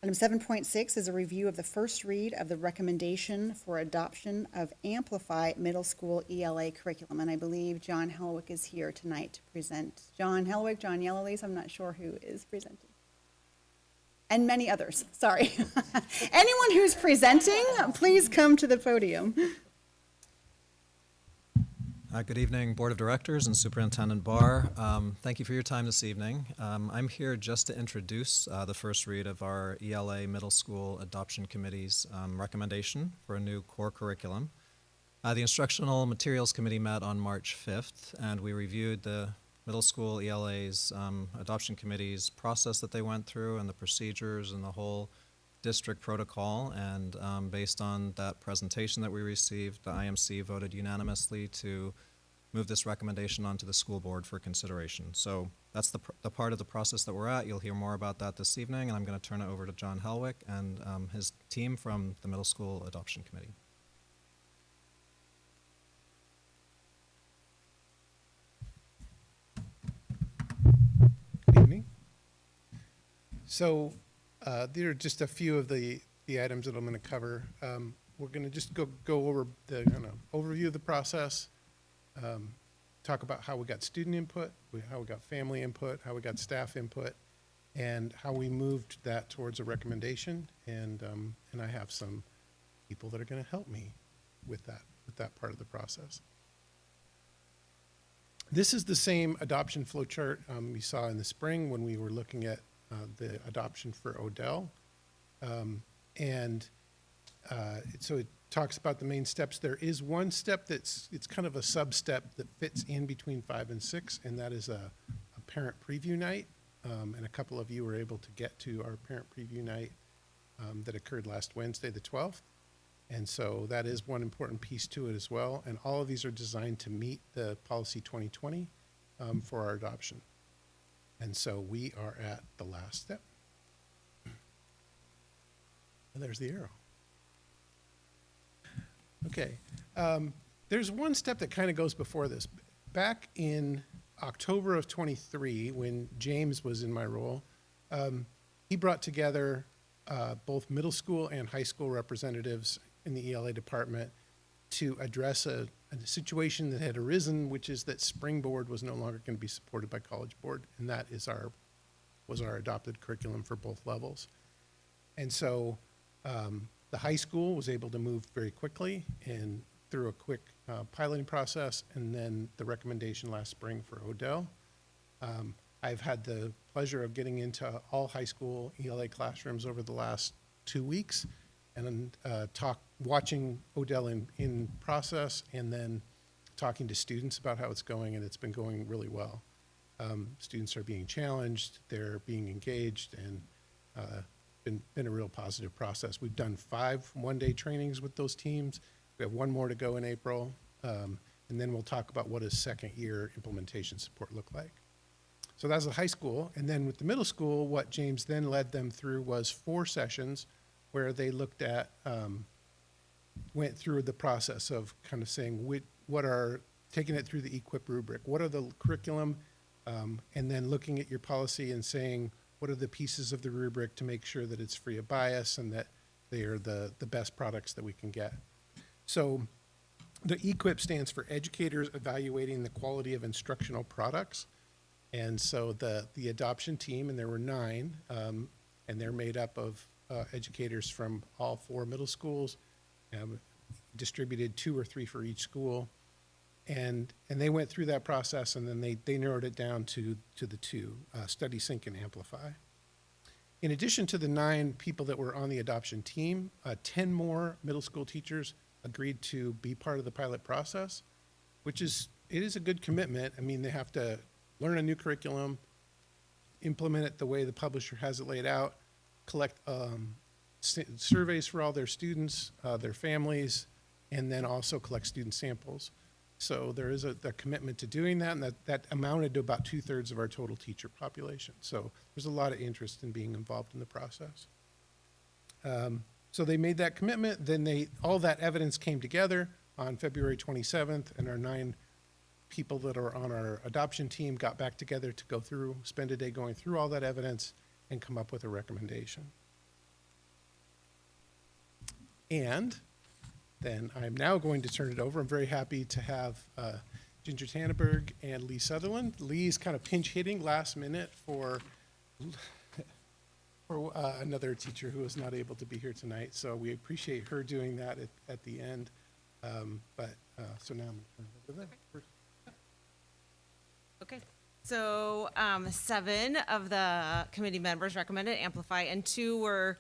Item 7.6 is a review of the first read of the recommendation for adoption of Amplify Middle School ELA curriculum. And I believe John Helwick is here tonight to present. John Helwick, John Yellowlees, I'm not sure who is presenting. And many others, sorry. Anyone who's presenting, please come to the podium. Good evening, Board of Directors and Superintendent Barr. Thank you for your time this evening. I'm here just to introduce the first read of our ELA Middle School Adoption Committee's recommendation for a new core curriculum. The Instructional Materials Committee met on March 5th, and we reviewed the Middle School ELA's Adoption Committee's process that they went through and the procedures and the whole district protocol, and based on that presentation that we received, the IMC voted unanimously to move this recommendation onto the school board for consideration. So that's the part of the process that we're at. You'll hear more about that this evening, and I'm going to turn it over to John Helwick and his team from the Middle School Adoption Committee. So there are just a few of the items that I'm going to cover. We're going to just go over the kind of overview of the process, talk about how we got student input, how we got family input, how we got staff input, and how we moved that towards a recommendation. And I have some people that are going to help me with that part of the process. This is the same adoption flow chart we saw in the spring when we were looking at the adoption for Odell. So it talks about the main steps. There is one step it's kind of a sub-step that fits in between 5 and 6, and that is a parent preview night. And a couple of you were able to get to our parent preview night that occurred last Wednesday, the 12th. And so that is one important piece to it as well. And all of these are designed to meet the policy 2020 for our adoption. And so we are at the last step. And there's the arrow. Okay. There's one step that kind of goes before this. Back in October of 23, when James was in my role, he brought together both middle school and high school representatives in the ELA department to address a situation that had arisen, which is that Springboard was no longer going to be supported by College Board, and that was our adopted curriculum for both levels. And so the high school was able to move very quickly and through a quick piloting process, and then the recommendation last spring for Odell. I've had the pleasure of getting into all high school ELA classrooms over the last 2 weeks, and watching Odell in process, and then talking to students about how it's going, and it's been going really well. Students are being challenged, they're being engaged, and been a real positive process. We've done 5 one-day trainings with those teams. We have 1 more to go in April, and then we'll talk about what does second year implementation support look like. So that's the high school, and then with the middle school, what James then led them through was 4 sessions where they looked at, went through the process of kind of saying taking it through the EQUIP rubric. What are the curriculum, and then looking at your policy and saying, what are the pieces of the rubric to make sure that it's free of bias and that they are the best products that we can get. So the EQUIP stands for Educators Evaluating the Quality of Instructional Products. And so the adoption team, and there were 9, and they're made up of educators from all 4 middle schools, distributed 2 or 3 for each school. And they went through that process, and then they narrowed it down to the 2, Study, Sync, and Amplify. In addition to the 9 people that were on the adoption team, 10 more middle school teachers agreed to be part of the pilot process, it is a good commitment. I mean, they have to learn a new curriculum, implement it the way the publisher has it laid out, collect surveys for all their students, their families, and then also collect student samples. So there is a commitment to doing that, and that amounted to about 2/3 of our total teacher population. So there's a lot of interest in being involved in the process. So they made that commitment, then all that evidence came together on February 27th, and our 9 people that are on our adoption team got back together to spend a day going through all that evidence and come up with a recommendation. And then I'm now going to turn it over. I'm very happy to have Ginger Tanneberg and Lee Sutherland. Lee's kind of pinch hitting last minute for another teacher who was not able to be here tonight. So we appreciate her doing that at the end. So now I'm going to turn it over to them. Okay. So 7 of the committee members recommended Amplify, and 2 were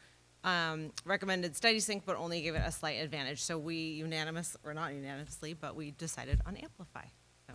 recommended Study Sync, but only gave it a slight advantage. So we not unanimously, but we decided on Amplify. So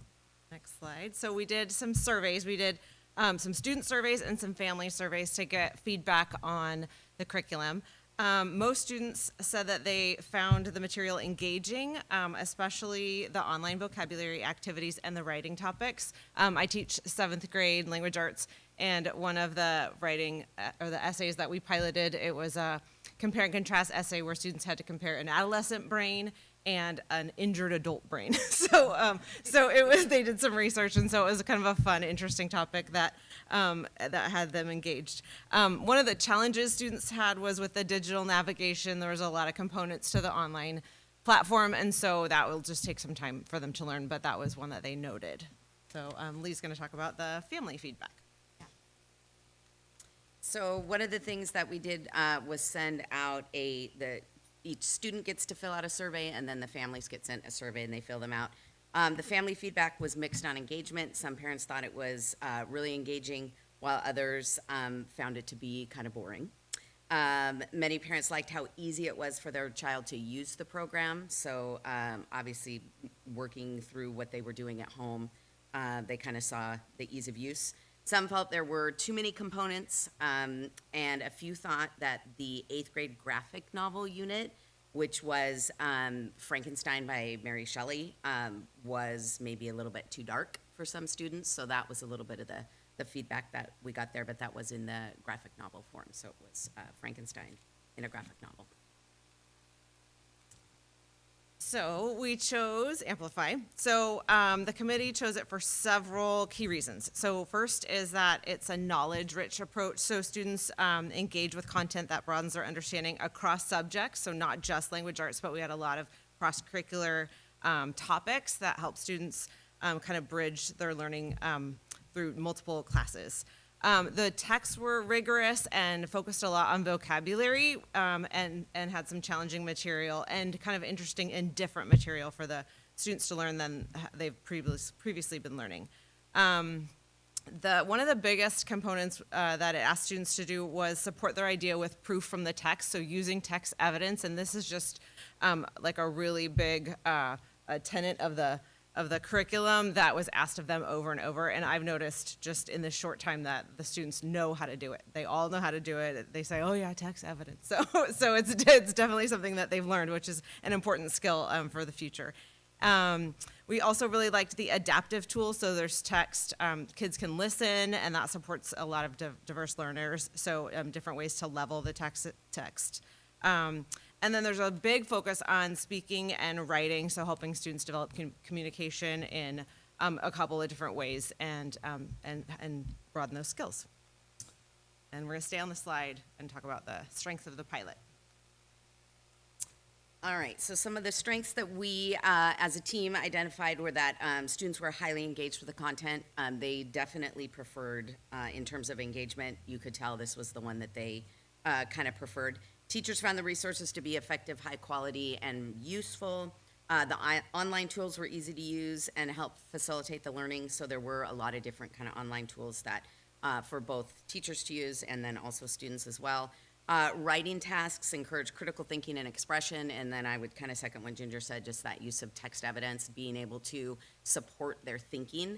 next slide. So we did some surveys. We did some student surveys and some family surveys to get feedback on the curriculum. Most students said that they found the material engaging, especially the online vocabulary activities and the writing topics. I teach 7th grade language arts, and one of the writing or the essays that we piloted, it was a compare and contrast essay where students had to compare an adolescent brain and an injured adult brain. So it was, they did some research, and so it was kind of a fun, interesting topic that had them engaged. One of the challenges students had was with the digital navigation. There was a lot of components to the online platform, and so that will just take some time for them to learn, but that was one that they noted. So Lee's going to talk about the family feedback. So one of the things that we did was send out each student gets to fill out a survey, and then the families get sent a survey and they fill them out. The family feedback was mixed on engagement. Some parents thought it was really engaging, while others found it to be kind of boring. Many parents liked how easy it was for their child to use the program. So obviously working through what they were doing at home, they kind of saw the ease of use. Some felt there were too many components, and a few thought that the 8th grade graphic novel unit, which was Frankenstein by Mary Shelley, was maybe a little bit too dark for some students. So that was a little bit of the feedback that we got there, but that was in the graphic novel form. So it was Frankenstein in a graphic novel. So we chose Amplify. So the committee chose it for several key reasons. So first is that it's a knowledge-rich approach, so students engage with content that broadens their understanding across subjects, so not just language arts, but we had a lot of cross-curricular topics that help students kind of bridge their learning through multiple classes. The texts were rigorous and focused a lot on vocabulary and had some challenging material and kind of interesting and different material for the students to learn than they've previously been learning. One of the biggest components that it asked students to do was support their idea with proof from the text, so using text evidence, and this is just like a really big tenet of the curriculum that was asked of them over and over, and I've noticed just in this short time that the students know how to do it. They all know how to do it. They say, oh yeah, text evidence. So it's definitely something that they've learned, which is an important skill for the future. We also really liked the adaptive tool, so there's text, kids can listen, and that supports a lot of diverse learners, so different ways to level the text. And then there's a big focus on speaking and writing, so helping students develop communication in a couple of different ways and broaden those skills. And we're going to stay on the slide and talk about the strengths of the pilot. All right, so some of the strengths that we as a team identified were that students were highly engaged with the content. They definitely preferred, in terms of engagement, you could tell this was the one that they kind of preferred. Teachers found the resources to be effective, high quality, and useful. The online tools were easy to use and helped facilitate the learning, so there were a lot of different kind of online tools that for both teachers to use and then also students as well. Writing tasks encourage critical thinking and expression, and then I would kind of second what Ginger said, just that use of text evidence, being able to support their thinking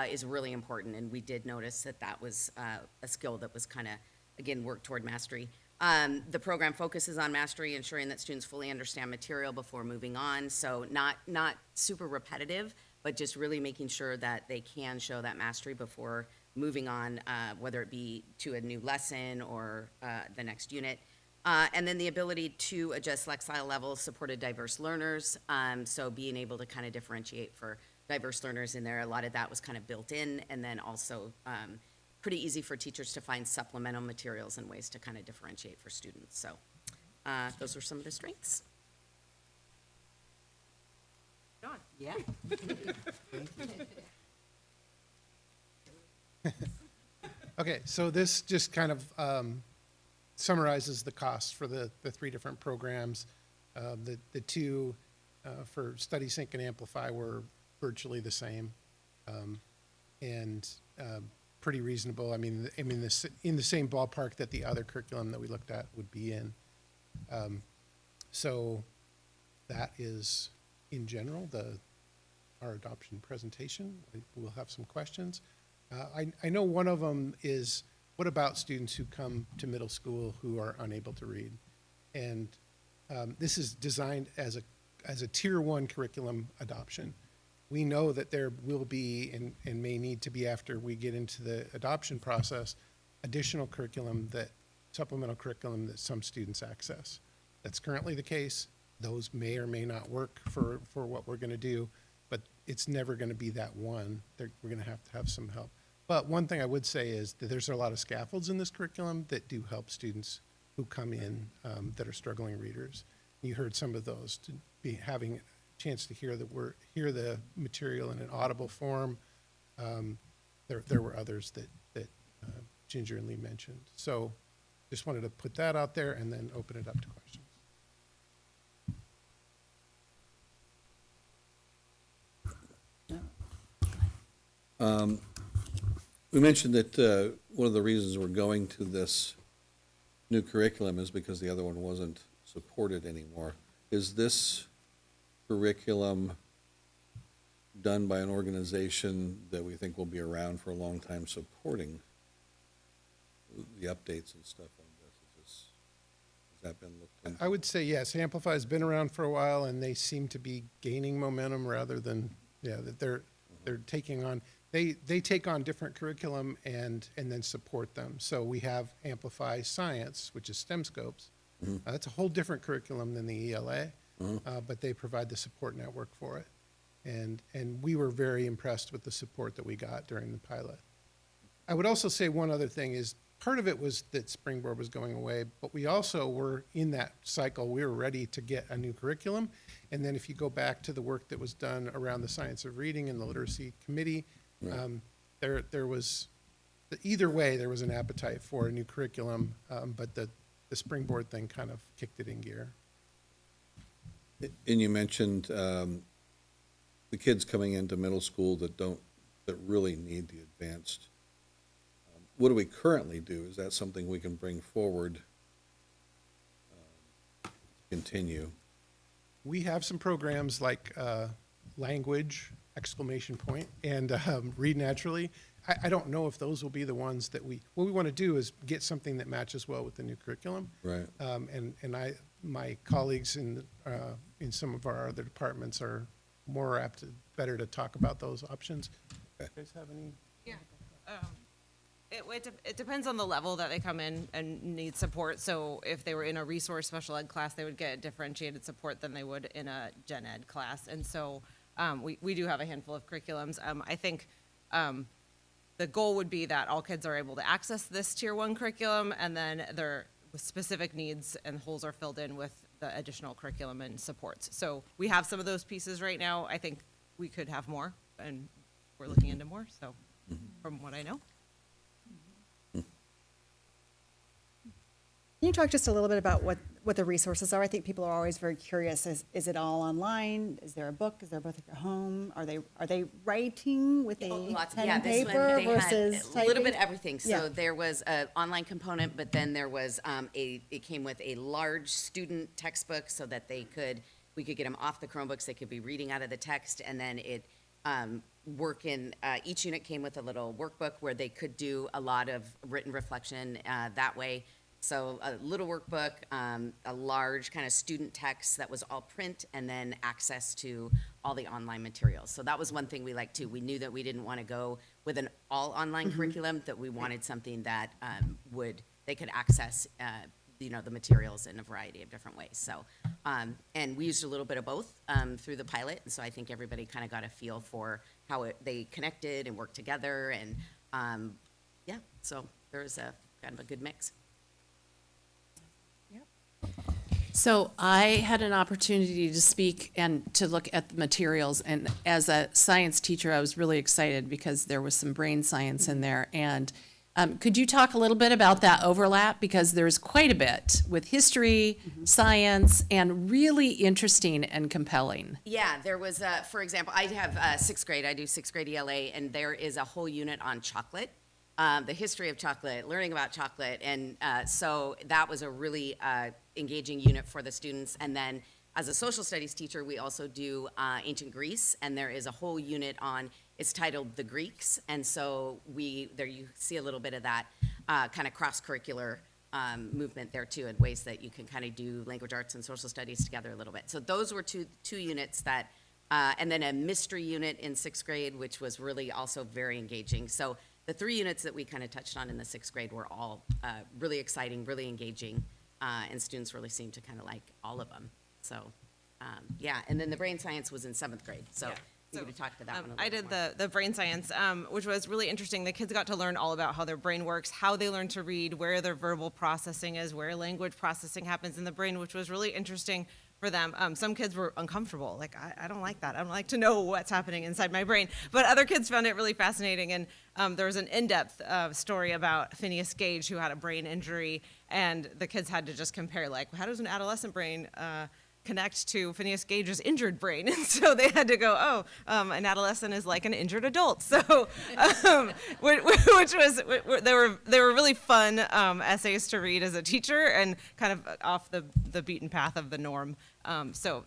is really important, and we did notice that that was a skill that was kind of, again, worked toward mastery. The program focuses on mastery, ensuring that students fully understand material before moving on. So not super repetitive, but just really making sure that they can show that mastery before moving on, whether it be to a new lesson or the next unit. And then the ability to adjust lexile levels supported diverse learners. So being able to kind of differentiate for diverse learners in there, a lot of that was kind of built in, and then also pretty easy for teachers to find supplemental materials and ways to kind of differentiate for students. So those were some of the strengths. John. Yeah. Okay, so this just kind of summarizes the costs for the three different programs. The two for Study Sync and Amplify were virtually the same, and pretty reasonable. I mean, this in the same ballpark that the other curriculum that we looked at would be in. So that is, in general, our adoption presentation. We'll have some questions. I know one of them is, what about students who come to middle school who are unable to read? And this is designed as a tier 1 curriculum adoption. We know that there will be and may need to be, after we get into the adoption process, additional curriculum, supplemental curriculum that some students access. That's currently the case. those may or may not work for what we're going to do, but it's never going to be that one. We're going to have some help. But one thing I would say is that there's a lot of scaffolds in this curriculum that do help students who come in that are struggling readers. You heard some of those, to be having a chance to hear the material in an audible form. There were others that Ginger and Lee mentioned. So just wanted to put that out there and then open it up to questions. We mentioned that one of the reasons we're going to this new curriculum is because the other one wasn't supported anymore. Is this curriculum done by an organization that we think will be around for a long time supporting the updates and stuff on this? Has that been looked into? I would say yes. Amplify's been around for a while, and they seem to be gaining momentum rather than, that they're taking on. They take on different curriculum and then support them. So we have Amplify Science, which is STEM Scopes. That's a whole different curriculum than the ELA, but they provide the support network for it. And we were very impressed with the support that we got during the pilot. I would also say one other thing is, part of it was that Springboard was going away, but we also were in that cycle. We were ready to get a new curriculum. And then if you go back to the work that was done around the Science of Reading and the Literacy Committee, there was, either way, there was an appetite for a new curriculum, but the Springboard thing kind of kicked it in gear. And you mentioned the kids coming into middle school that really need the advanced. What do we currently do? Is that something we can bring forward, continue? We have some programs like language, exclamation point, and read naturally. I don't know if those will be the ones that what we want to do is get something that matches well with the new curriculum. Right. My colleagues in some of our other departments are more better to talk about those options. Okay. You guys have any? Yeah. It depends on the level that they come in and need support. So if they were in a resource special ed class, they would get differentiated support than they would in a gen ed class. And so we do have a handful of curriculums. I think the goal would be that all kids are able to access this tier 1 curriculum, and then their specific needs and holes are filled in with the additional curriculum and supports. So we have some of those pieces right now. I think we could have more, and we're looking into more, so from what I know. Can you talk just a little bit about what the resources are? I think people are always very curious. Is it all online? Is there a book? Is there a book at home? Are they writing with a pen and this paper one, they versus had a little bit typing? of everything. So Yeah. there was an online component, but then there was it came with a large student textbook so that we could get them off the Chromebooks. They could be reading out of the text, and then each unit came with a little workbook where they could do a lot of written reflection that way. So a little workbook, a large kind of student text that was all print, and then access to all the online materials. So that was one thing we liked too. We knew that we didn't want to go with an all online curriculum, that we wanted something that they could access the materials in a variety of different ways. So, and we used a little bit of both through the pilot, and so I think everybody kind of got a feel for how they connected and worked together, and so there was a kind of a good mix. So I had an opportunity to speak and to look at the materials, and as a science teacher, I was really excited because there was some brain science in there. And could you talk a little bit about that overlap? Because there's quite a bit with history, science, and really interesting and compelling. Yeah, there was, for example, I have sixth grade. I do sixth grade ELA, and there is a whole unit on chocolate. The history of chocolate, learning about chocolate, and so that was a really engaging unit for the students. And then as a social studies teacher, we also do ancient Greece, and there is a whole unit on, it's titled The Greeks, and so there you see a little bit of that kind of cross-curricular movement there too, in ways that you can kind of do language arts and social studies together a little bit. So those were two units that, and then a mystery unit in sixth grade, which was really also very engaging. So the 3 units that we kind of touched on in the sixth grade were all really exciting, really engaging, and students really seemed to kind of like all of them. So Yeah, and then the brain science was in 7th grade, so you could talk to that one a little I did more. the brain science, which was really interesting. The kids got to learn all about how their brain works, how they learn to read, where their verbal processing is, where language processing happens in the brain, which was really interesting for them. Some kids were uncomfortable, like, I don't like that. I don't like to know what's happening inside my brain. But other kids found it really fascinating. And there was an in-depth story about Phineas Gage, who had a brain injury, and the kids had to just compare, like, how does an adolescent brain connect to Phineas Gage's injured brain? And so they had to go, an adolescent is like an injured adult. So, which was, they were really fun essays to read as a teacher and kind of off the beaten path of the norm. So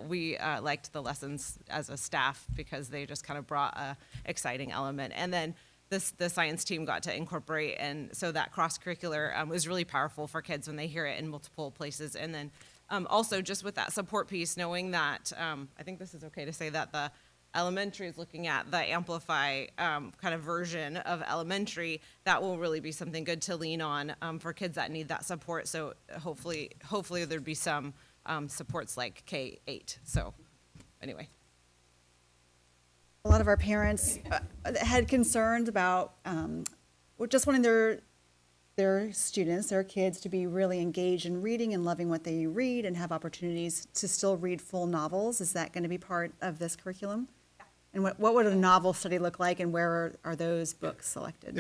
we liked the lessons as a staff because they just kind of brought a exciting element. And then the science team got to incorporate, and so that cross-curricular was really powerful for kids when they hear it in multiple places. And then also just with that support piece, knowing that, I think this is okay to say that the elementary is looking at the Amplify kind of version of elementary, that will really be something good to lean on for kids that need that support. So hopefully there'd be some supports like K-8. So anyway. A lot of our parents had concerns about just wanting their students, their kids, to be really engaged in reading and loving what they read and have opportunities to still read full novels. Is that going to be part of this curriculum? And what would a novel study look like, and where are those books selected?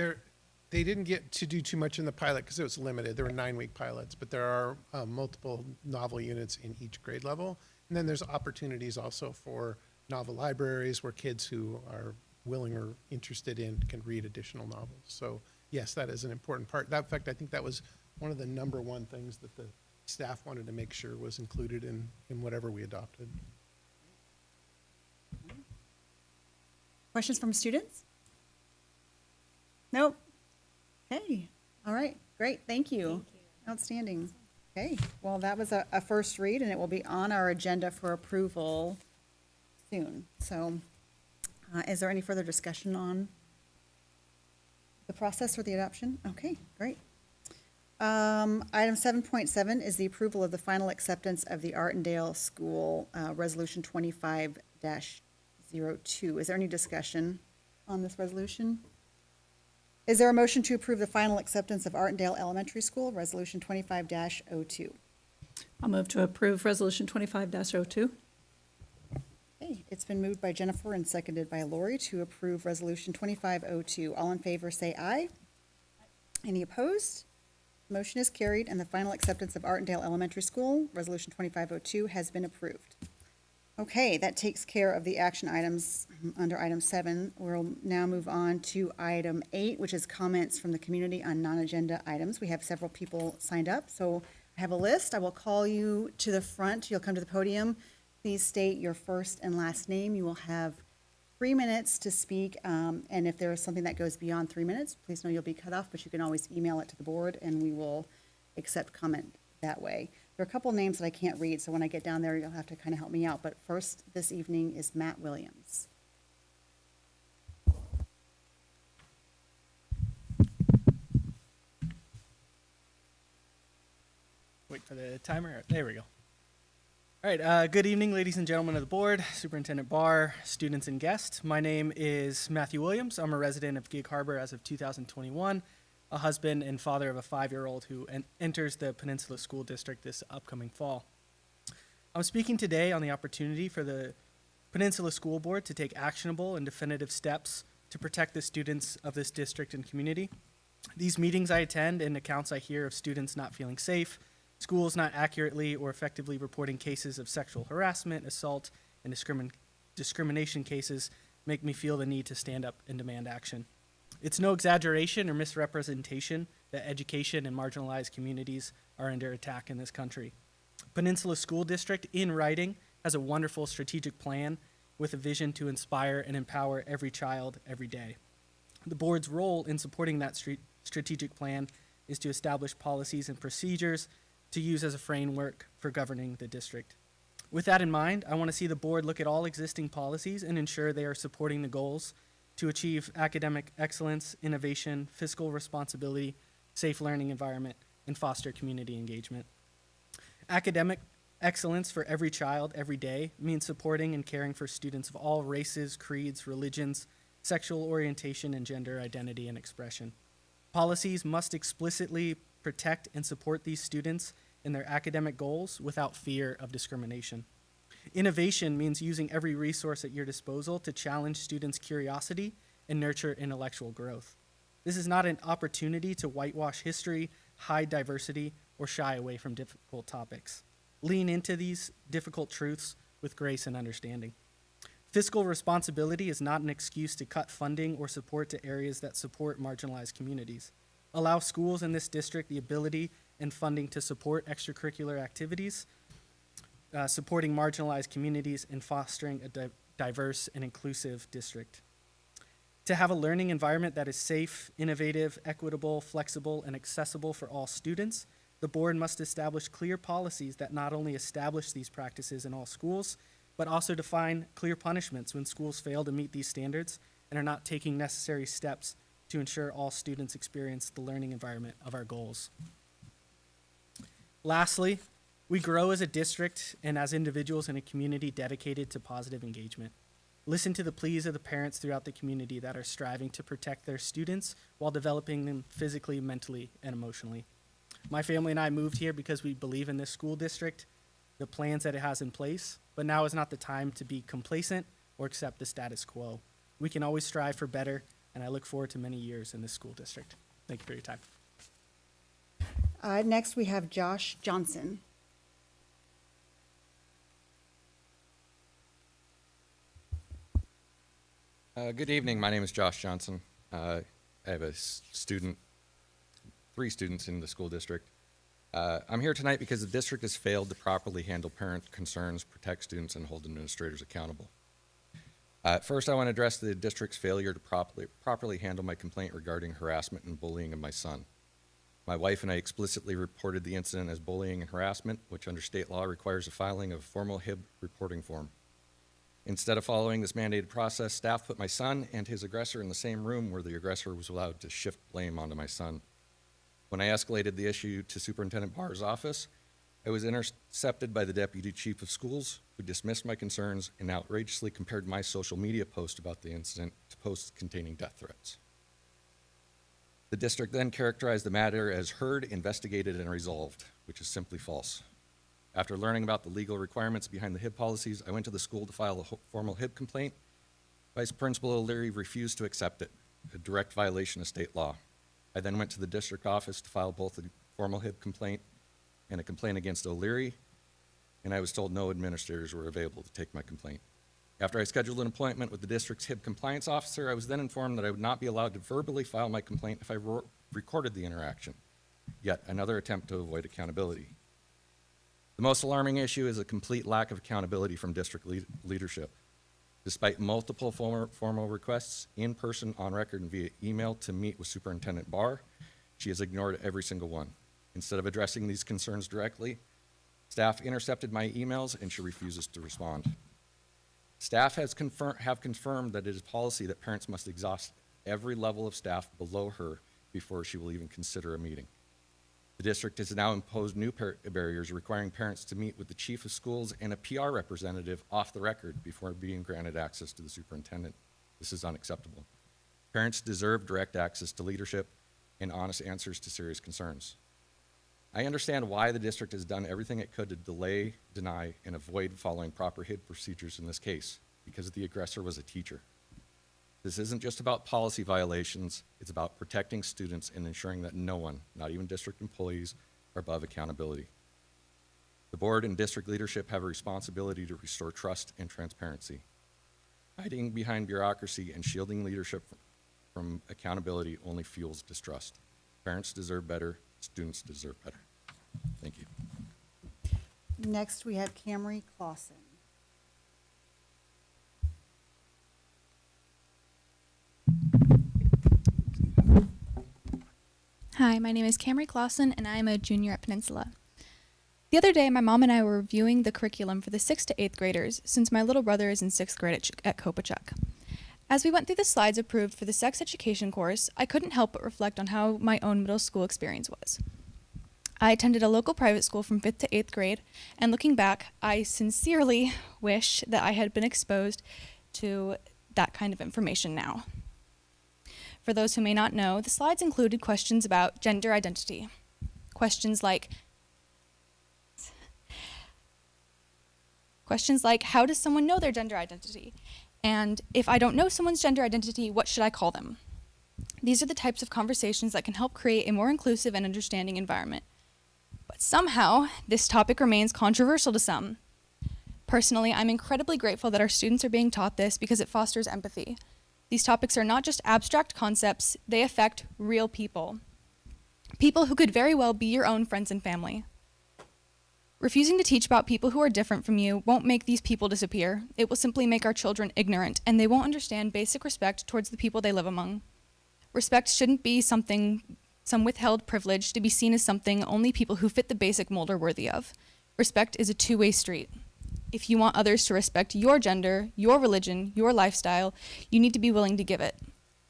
They didn't get to do too much in the pilot because it was limited. There were 9-week pilots, but there are multiple novel units in each grade level. And then there's opportunities also for novel libraries where kids who are willing or interested in can read additional novels. So yes, that is an important part. In fact, I think that was one of the number one things that the staff wanted to make sure was included in whatever we adopted. Questions from students? Nope. Okay. All right. Great. Thank you. Outstanding. Okay. Well, that was a first read, and it will be on our agenda for approval soon. So is there any further discussion on the process or the adoption? Okay, great. Item 7.7 is the approval of the final acceptance of the Artendale School Resolution 25-02. Is there any discussion on this resolution? Is there a motion to approve the final acceptance of Artendale Elementary School Resolution 25-02? I'll move to approve Resolution 25-02. Okay, it's been moved by Jennifer and seconded by Lori to approve Resolution 2502. All in favor say aye. Any opposed? Motion is carried, and the final acceptance of Artendale Elementary School, Resolution 2502, has been approved. Okay, that takes care of the action items under item 7. We'll now move on to item 8, which is comments from the community on non-agenda items. We have several people signed up, so I have a list. I will call you to the front. You'll come to the podium. Please state your first and last name. You will have 3 minutes to speak, and if there is something that goes beyond 3 minutes, please know you'll be cut off, but you can always email it to the board, and we will accept comment that way. There are a couple names that I can't read, so when I get down there, you'll have to kind of help me out. But first this evening is Matt Williams. Wait for the timer. There we go. All right, good evening, ladies and gentlemen of the board, Superintendent Barr, students and guests. My name is Matthew Williams. I'm a resident of Gig Harbor as of 2021, a husband and father of a 5-year-old who enters the Peninsula School District this upcoming fall. I'm speaking today on the opportunity for the Peninsula School Board to take actionable and definitive steps to protect the students of this district and community. These meetings I attend and accounts I hear of students not feeling safe, schools not accurately or effectively reporting cases of sexual harassment, assault, and discrimination cases make me feel the need to stand up and demand action. It's no exaggeration or misrepresentation that education and marginalized communities are under attack in this country. Peninsula School District, in writing, has a wonderful strategic plan with a vision to inspire and empower every child every day. The board's role in supporting that strategic plan is to establish policies and procedures to use as a framework for governing the district. With that in mind, I want to see the board look at all existing policies and ensure they are supporting the goals to achieve academic excellence, innovation, fiscal responsibility, safe learning environment, and foster community engagement. Academic Excellence for every child, every day, means supporting and caring for students of all races, creeds, religions, sexual orientation, and gender identity and expression. Policies must explicitly protect and support these students in their academic goals without fear of discrimination. Innovation means using every resource at your disposal to challenge students' curiosity and nurture intellectual growth. This is not an opportunity to whitewash history, hide diversity, or shy away from difficult topics. Lean into these difficult truths with grace and understanding. Fiscal responsibility is not an excuse to cut funding or support to areas that support marginalized communities. Allow schools in this district the ability and funding to support extracurricular activities, supporting marginalized communities, and fostering a diverse and inclusive district. To have a learning environment that is safe, innovative, equitable, flexible, and accessible for all students, the board must establish clear policies that not only establish these practices in all schools, but also define clear punishments when schools fail to meet these standards and are not taking necessary steps to ensure all students experience the learning environment of our goals. Lastly, we grow as a district and as individuals in a community dedicated to positive engagement. Listen to the pleas of the parents throughout the community that are striving to protect their students while developing them physically, mentally, and emotionally. My family and I moved here because we believe in this school district, the plans that it has in place, but now is not the time to be complacent or accept the status quo. We can always strive for better, and I look forward to many years in this school district. Thank you for your time. Next, we have Josh Johnson. Good evening. My name is Josh Johnson. I have a three students in the school district. I'm here tonight because the district has failed to properly handle parent concerns, protect students, and hold administrators accountable. First, I want to address the district's failure to properly handle my complaint regarding harassment and bullying of my son. My wife and I explicitly reported the incident as bullying and harassment, which under state law requires the filing of a formal HIB reporting form. Instead of following this mandated process, staff put my son and his aggressor in the same room where the aggressor was allowed to shift blame onto my son. When I escalated the issue to Superintendent Barr's office, I was intercepted by the Deputy Chief of Schools, who dismissed my concerns and outrageously compared my social media post about the incident to posts containing death threats. The district then characterized the matter as heard, investigated, and resolved, which is simply false. After learning about the legal requirements behind the HIB policies, I went to the school to file a formal HIB complaint. Vice Principal O'Leary refused to accept it, a direct violation of state law. I then went to the district office to file both a formal HIB complaint and a complaint against O'Leary, and I was told no administrators were available to take my complaint. After I scheduled an appointment with the district's HIB compliance officer, I was then informed that I would not be allowed to verbally file my complaint if I recorded the interaction. Yet another attempt to avoid accountability. The most alarming issue is a complete lack of accountability from district leadership. Despite multiple formal requests, in person, on record, and via email to meet with Superintendent Barr, she has ignored every single one. Instead of addressing these concerns directly, staff intercepted my emails and she refuses to respond. Staff have confirmed that it is policy that parents must exhaust every level of staff below her before she will even consider a meeting. The district has now imposed new barriers requiring parents to meet with the chief of schools and a PR representative off the record before being granted access to the superintendent. This is unacceptable. Parents deserve direct access to leadership and honest answers to serious concerns. I understand why the district has done everything it could to delay, deny, and avoid following proper HIB procedures in this case, because the aggressor was a teacher. This isn't just about policy violations, it's about protecting students and ensuring that no one, not even district employees, are above accountability. The board and district leadership have a responsibility to restore trust and transparency. Hiding behind bureaucracy and shielding leadership from accountability only fuels distrust. Parents deserve better, students deserve better. Thank you. Next, we have Camry Clausen. Hi, my name is Camry Clausen, and I am a junior at Peninsula. The other day, my mom and I were reviewing the curriculum for the 6th to 8th graders, since my little brother is in 6th grade at Kopachuk. As we went through the slides approved for the sex education course, I couldn't help but reflect on how my own middle school experience was. I attended a local private school from 5th to 8th grade, and looking back, I sincerely wish that I had been exposed to that kind of information now. For those who may not know, the slides included questions about gender identity. Questions like, how does someone know their gender identity? And if I don't know someone's gender identity, what should I call them? These are the types of conversations that can help create a more inclusive and understanding environment. But somehow, this topic remains controversial to some. Personally, I'm incredibly grateful that our students are being taught this because it fosters empathy. These topics are not just abstract concepts, they affect real people. People who could very well be your own friends and family. Refusing to teach about people who are different from you won't make these people disappear. It will simply make our children ignorant, and they won't understand basic respect towards the people they live among. Respect shouldn't be some withheld privilege to be seen as something only people who fit the basic mold are worthy of. Respect is a two-way street. If you want others to respect your gender, your religion, your lifestyle, you need to be willing to give it.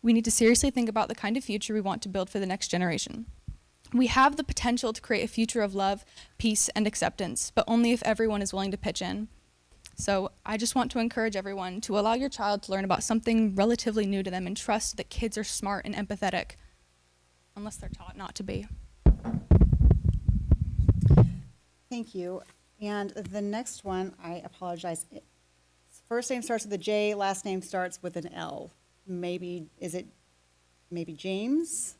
We need to seriously think about the kind of future we want to build for the next generation. We have the potential to create a future of love, peace, and acceptance, but only if everyone is willing to pitch in. So I just want to encourage everyone to allow your child to learn about something relatively new to them and trust that kids are smart and empathetic, unless they're taught not to be. Thank you. And the next one, I apologize. First name starts with a J, last name starts with an L. Maybe James?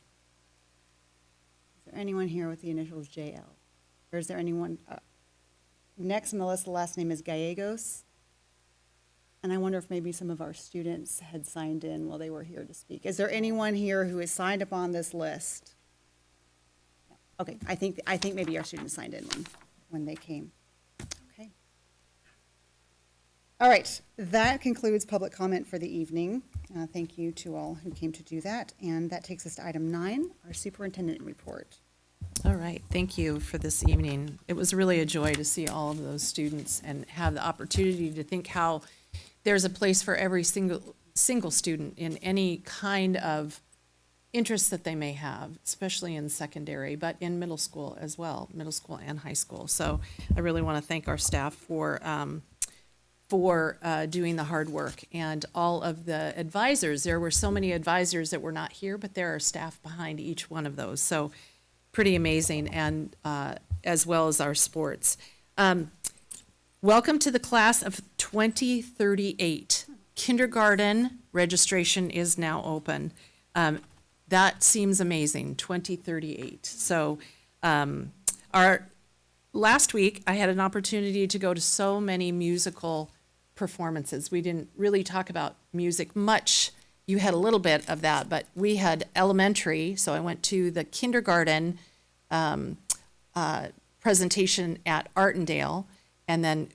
Is there anyone here with the initials JL? Or is there anyone, next on the list, the last name is Gallegos. And I wonder if maybe some of our students had signed in while they were here to speak. Is there anyone here who is signed up on this list? No. Okay, I think maybe our students signed in when they came. Okay. All right, that concludes public comment for the evening. Thank you to all who came to do that. And that takes us to item 9, our superintendent report. All right, thank you for this evening. It was really a joy to see all of those students and have the opportunity to think how there's a place for every single student in any kind of interest that they may have, especially in secondary, but in middle school as well, middle school and high school. So I really want to thank our staff for doing the hard work, and all of the advisors. There were so many advisors that were not here, but there are staff behind each one of those. So pretty amazing, and as well as our sports. Welcome to the class of 2038. Kindergarten registration is now open. That seems amazing, 2038. So last week, I had an opportunity to go to so many musical performances. We didn't really talk about music much. You had a little bit of that, but we had elementary, so I went to the kindergarten presentation at Artendale, and then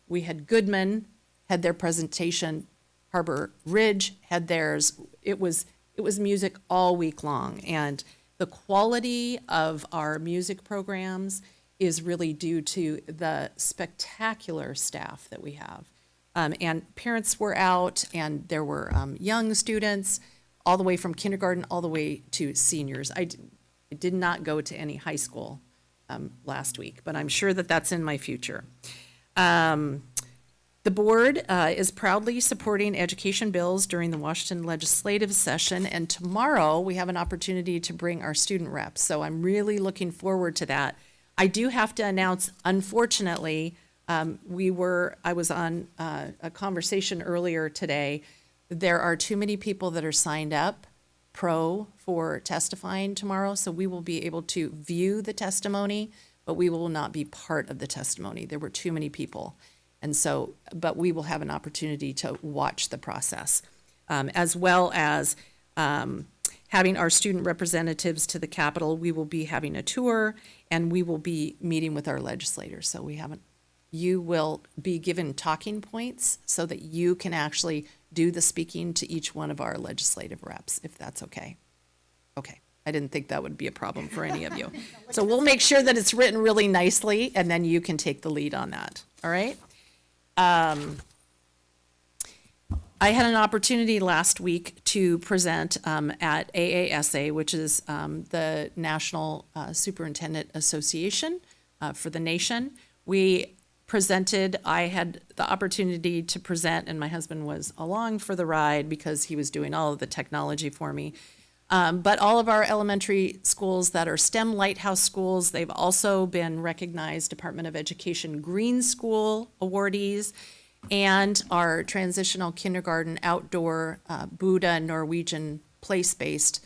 we had Goodman had their presentation, Harbor Ridge had theirs. It was music all week long, and the quality of our music programs is really due to the spectacular staff that we have. And parents were out, and there were young students, all the way from kindergarten all the way to seniors. I did not go to any high school last week, but I'm sure that that's in my future. The board is proudly supporting education bills during the Washington legislative session, and tomorrow we have an opportunity to bring our student reps, so I'm really looking forward to that. I do have to announce, unfortunately, I was on a conversation earlier today. There are too many people that are signed up for testifying tomorrow, so we will be able to view the testimony, but we will not be part of the testimony. There were too many people. And so, but we will have an opportunity to watch the process, as well as having our student representatives to the Capitol. We will be having a tour, and we will be meeting with our legislators. So you will be given talking points so that you can actually do the speaking to each one of our legislative reps, if that's okay. Okay, I didn't think that would be a problem for any of you. So we'll make sure that it's written really nicely, and then you can take the lead on that, all right? I I had an opportunity last week to present at AASA, which is the National Superintendent Association for the nation. We presented, I had the opportunity to present, and my husband was along for the ride because he was doing all of the technology for me. But all of our elementary schools that are STEM Lighthouse schools, they've also been recognized Department of Education Green School awardees, and our transitional kindergarten outdoor Buddha Norwegian place-based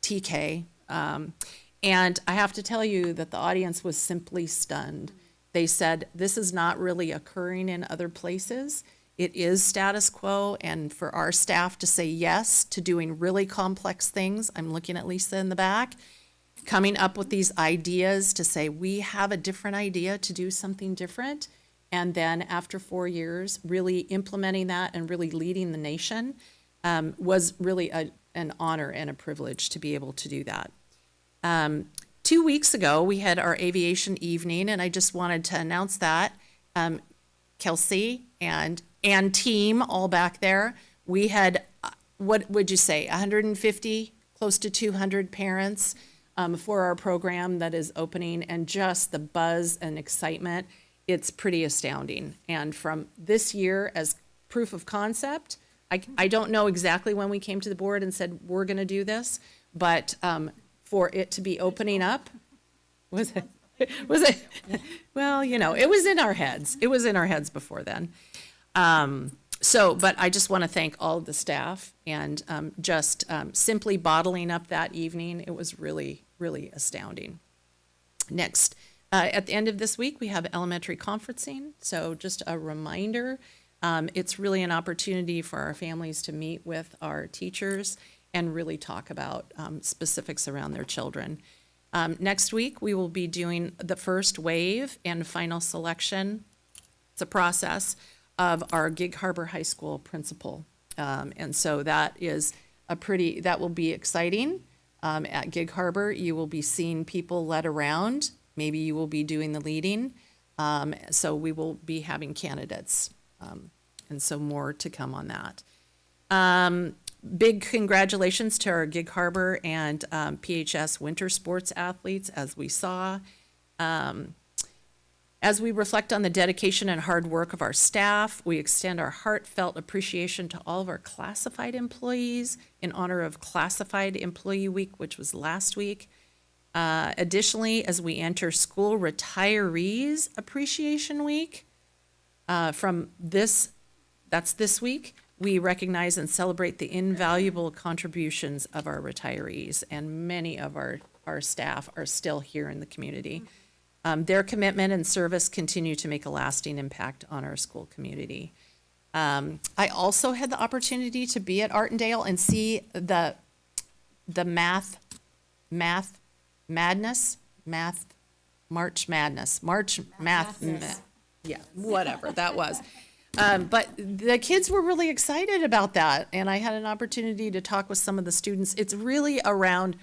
TK. And I have to tell you that the audience was simply stunned. They said, this is not really occurring in other places. It is status quo, and for our staff to say yes to doing really complex things, I'm looking at Lisa in the back, coming up with these ideas to say, we have a different idea to do something different, and then after 4 years, really implementing that and really leading the nation was really an honor and a privilege to be able to do that. 2 weeks ago, we had our aviation evening, and I just wanted to announce that. Kelsey and team all back there. We had, what would you say, 150, close to 200 parents for our program that is opening, and just the buzz and excitement, it's pretty astounding. And from this year as proof of concept, I don't know exactly when we came to the board and said, we're gonna do this, but for it to be opening up, was it? Well, you know, it was in our heads. It was in our heads before then. But I just want to thank all of the staff and just simply bottling up that evening. It was really, really astounding. Next, at the end of this week, we have elementary conferencing. So just a reminder, it's really an opportunity for our families to meet with our teachers and really talk about specifics around their children. Next week, we will be doing the first wave and final selection. It's a process of our Gig Harbor High School principal. And so that is that will be exciting. At Gig Harbor, you will be seeing people led around. Maybe you will be doing the leading. So we will be having candidates. And so more to come on that. Big congratulations to our Gig Harbor and PHS winter sports athletes, as we saw. As we reflect on the dedication and hard work of our staff, we extend our heartfelt appreciation to all of our classified employees in honor of Classified Employee Week, which was last week. Additionally, as we enter School Retirees Appreciation Week, that's this week, we recognize and celebrate the invaluable contributions of our retirees, and many of our staff are still here in the community. Their commitment and service continue to make a lasting impact on our school community. I also had the opportunity to be at Artendale and see the March Madness, yeah, whatever that was. But the kids were really excited about that, and I had an opportunity to talk with some of the students. It's really around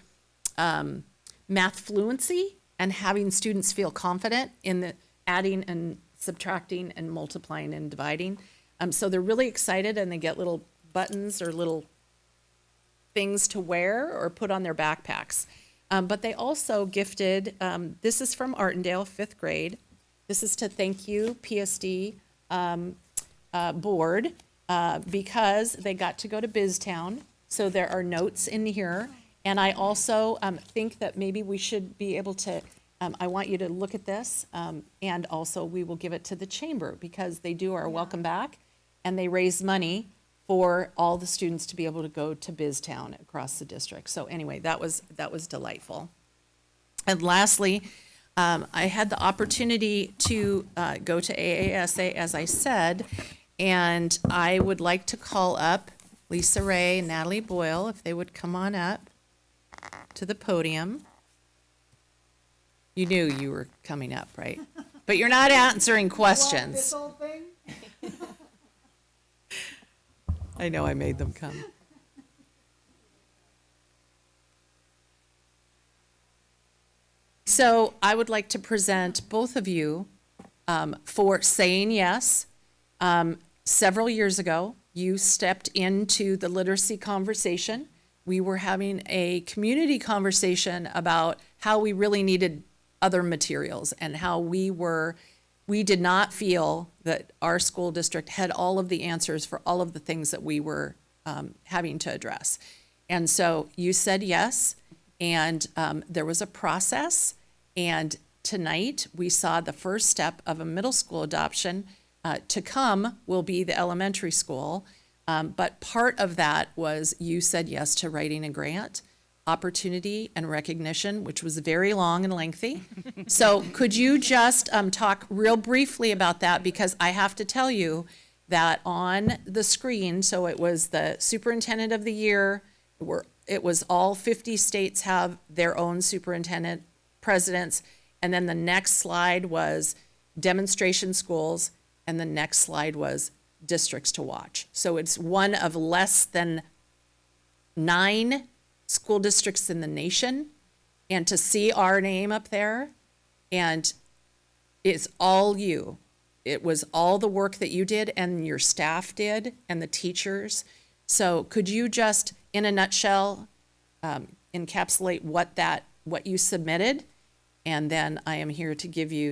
math fluency and having students feel confident in the adding and subtracting and multiplying and dividing. So they're really excited, and they get little buttons or little things to wear or put on their backpacks. But they also gifted, this is from Artendale, 5th grade. This is to thank you, PSD board, because they got to go to BizTown. So there are notes in here. And I also think that maybe we should be able to, I want you to look at this, and also we will give it to the chamber, because they do our welcome back, and they raise money for all the students to be able to go to BizTown across the district. So anyway, that was delightful. And lastly, I had the opportunity to go to AASA, as I said, and I would like to call up Lisa Ray and Natalie Boyle, if they would come on up to the podium. You knew you were coming up, right? But you're not answering questions. This whole thing? I know I made them come. So I would like to present both of you for saying yes. Several years ago, you stepped into the literacy conversation. We were having a community conversation about how we really needed other materials and how we did not feel that our school district had all of the answers for all of the things that we were having to address. And so you said yes, and there was a process, and tonight we saw the first step of a middle school adoption. To come will be the elementary school, but part of that was you said yes to writing a grant, opportunity and recognition, which was very long and lengthy. So could you just talk real briefly about that? Because I have to tell you that on the screen, so it was the Superintendent of the Year, it was all 50 states have their own superintendent presidents, and then the next slide was demonstration schools, and the next slide was districts to watch. So it's one of less than 9 school districts in the nation, and to see our name up there, and it's all you. It was all the work that you did and your staff did and the teachers. So could you just, in a nutshell, encapsulate what you submitted? And then I am here to give you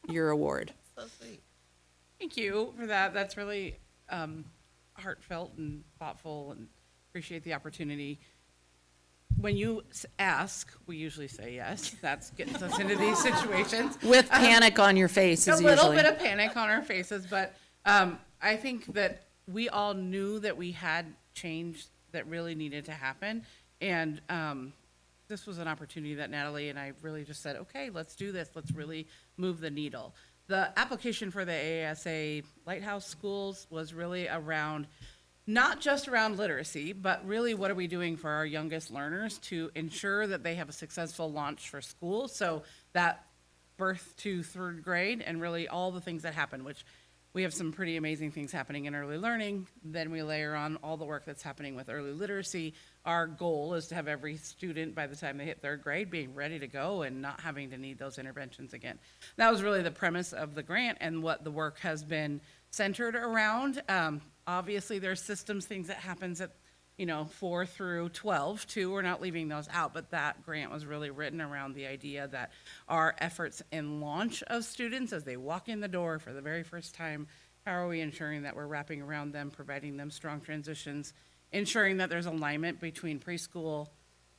your award. So sweet. Thank you for that. That's really heartfelt and thoughtful, and appreciate the opportunity. When you ask, we usually say yes. That's gets us into these situations. With panic on your face, a little bit of panic on our faces, but I think that we all knew that we had change that really needed to happen, and this was an opportunity that Natalie and I really just said, okay, let's do this. Let's really move the needle. The application for the AASA Lighthouse Schools was really around, not just around literacy, but really what are we doing for our youngest learners to ensure that they have a successful launch for school. So that birth to 3rd grade and really all the things that happen, which we have some pretty amazing things happening in early learning. Then we layer on all the work that's happening with early literacy. Our goal is to have every student, by the time they hit 3rd grade, being ready to go and not having to need those interventions again. That was really the premise of the grant and what the work has been centered around. Obviously, there's systems, things that happens at 4 through 12 too. We're not leaving those out, but that grant was really written around the idea that our efforts in launch of students as they walk in the door for the very first time, how are we ensuring that we're wrapping around them, providing them strong transitions, ensuring that there's alignment between preschool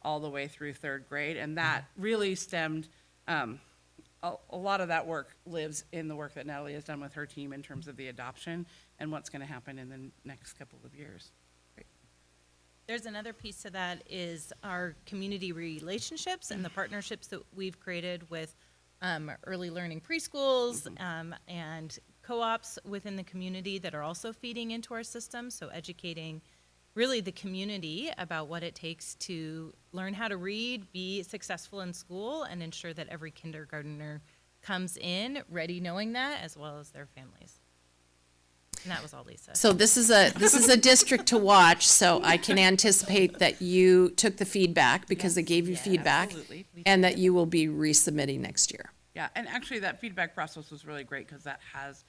all the way through 3rd grade. And that really stemmed, a lot of that work lives in the work that Natalie has done with her team in terms of the adoption and what's going to happen in the next couple of years. There's another piece to that is our community relationships and the partnerships that we've created with early learning preschools and co-ops within the community that are also feeding into our system. So educating really the community about what it takes to learn how to read, be successful in school, and ensure that every kindergartner comes in ready knowing that, as well as their families. And that was all Lisa. So this is a district to watch, so I can anticipate that you took the feedback because they gave you feedback, absolutely. and that you will be resubmitting next year. Yeah, and actually that feedback process was really great because that has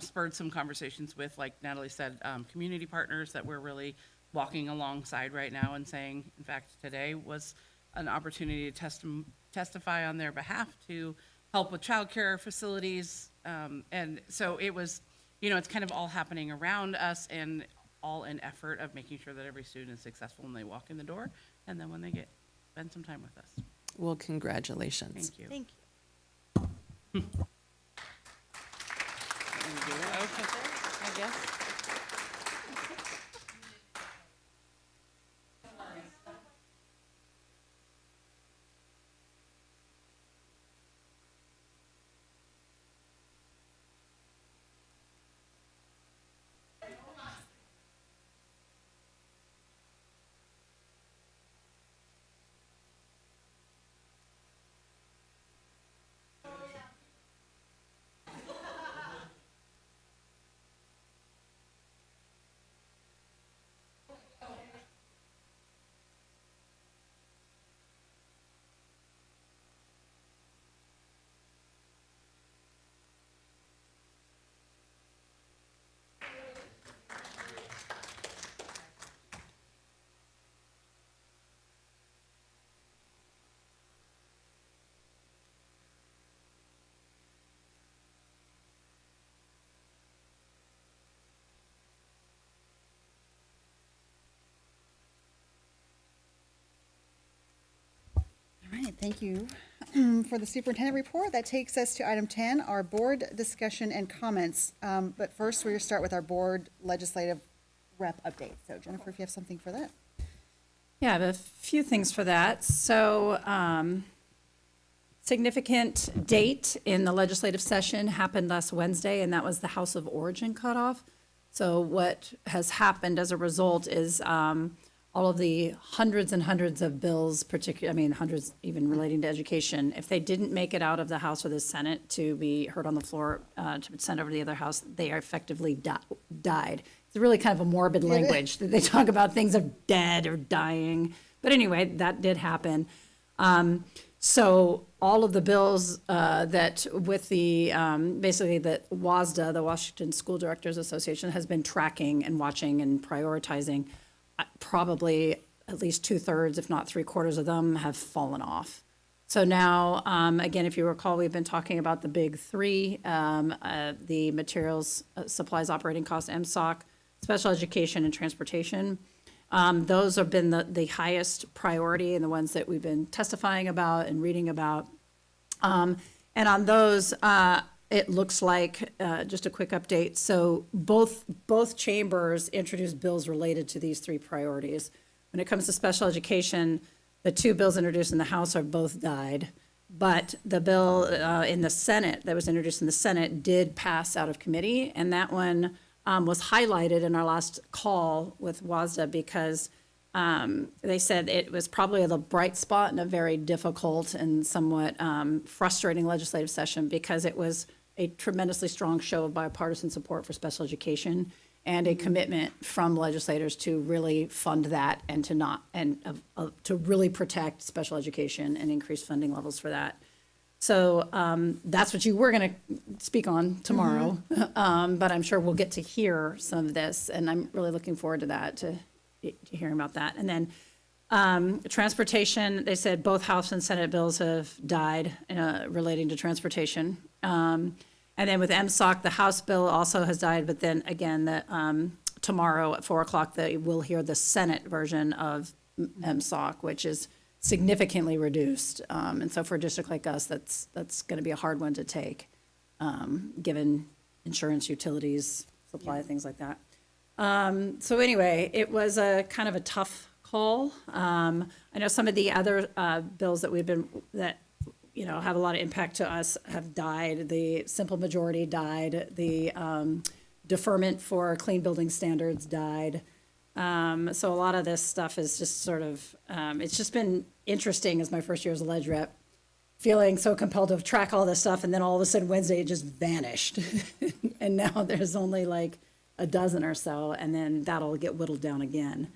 spurred some conversations with, like Natalie said, community partners that we're really walking alongside right now and saying, in fact, today was an opportunity to testify on their behalf to help with childcare facilities. And so it was, it's kind of all happening around us and all in effort of making sure that every student is successful when they walk in the door and then when they spend some time with us. Well, congratulations. Thank you. Thank you. Okay, I guess. Thank you for the superintendent report. That takes us to item 10, our board discussion and comments. But first, we're going to start with our board legislative rep update. So Jennifer, if you have something for that. Yeah, I have a few things for that. So, significant date in the legislative session happened last Wednesday, and that was the House of Origin cutoff. So what has happened as a result is all of the hundreds and hundreds of bills, hundreds even relating to education, if they didn't make it out of the House or the Senate to be heard on the floor, to be sent over to the other house, they are effectively died. It's really kind of a morbid language that they talk about things of dead or dying. But anyway, that did happen. So all of the bills that with the, basically that WASDA, the Washington School Directors Association, has been tracking and watching and prioritizing, probably at least 2/3, if not 3/4 of them have fallen off. So now, again, if you recall, we've been talking about the big three, the materials, supplies, operating costs, MSOC, special education, and transportation. Those have been the highest priority and the ones that we've been testifying about and reading about. And on those, it looks like, just a quick update, so both chambers introduced bills related to these three priorities. When it comes to special education, the two bills introduced in the House are both died, but the bill in the Senate, that was introduced in the Senate, did pass out of committee, and that one was highlighted in our last call with WASDA because they said it was probably the bright spot in a very difficult and somewhat frustrating legislative session because it was a tremendously strong show of bipartisan support for special education and a commitment from legislators to really fund that and to not, and to really protect special education and increase funding levels for that. So that's what you were going to speak on tomorrow, but I'm sure we'll get to hear some of this, and I'm really looking forward to that, to hearing about that. And then transportation, they said both House and Senate bills have died relating to transportation. And then with MSOC, the House bill also has died, but then again, tomorrow at 4 o'clock, we'll hear the Senate version of MSOC, which is significantly reduced. And so for a district like us, that's going to be a hard one to take, given insurance, utilities, supply, things like that. So anyway, it was a kind of a tough call. I know some of the other bills that have a lot of impact to us have died. The simple majority died. The deferment for clean building standards died. So a lot of this stuff is just sort of, it's just been interesting as my first year as a ledge rep, feeling so compelled to track all this stuff, and then all of a sudden Wednesday it just vanished. And now there's only like a dozen or so, and then that'll get whittled down again.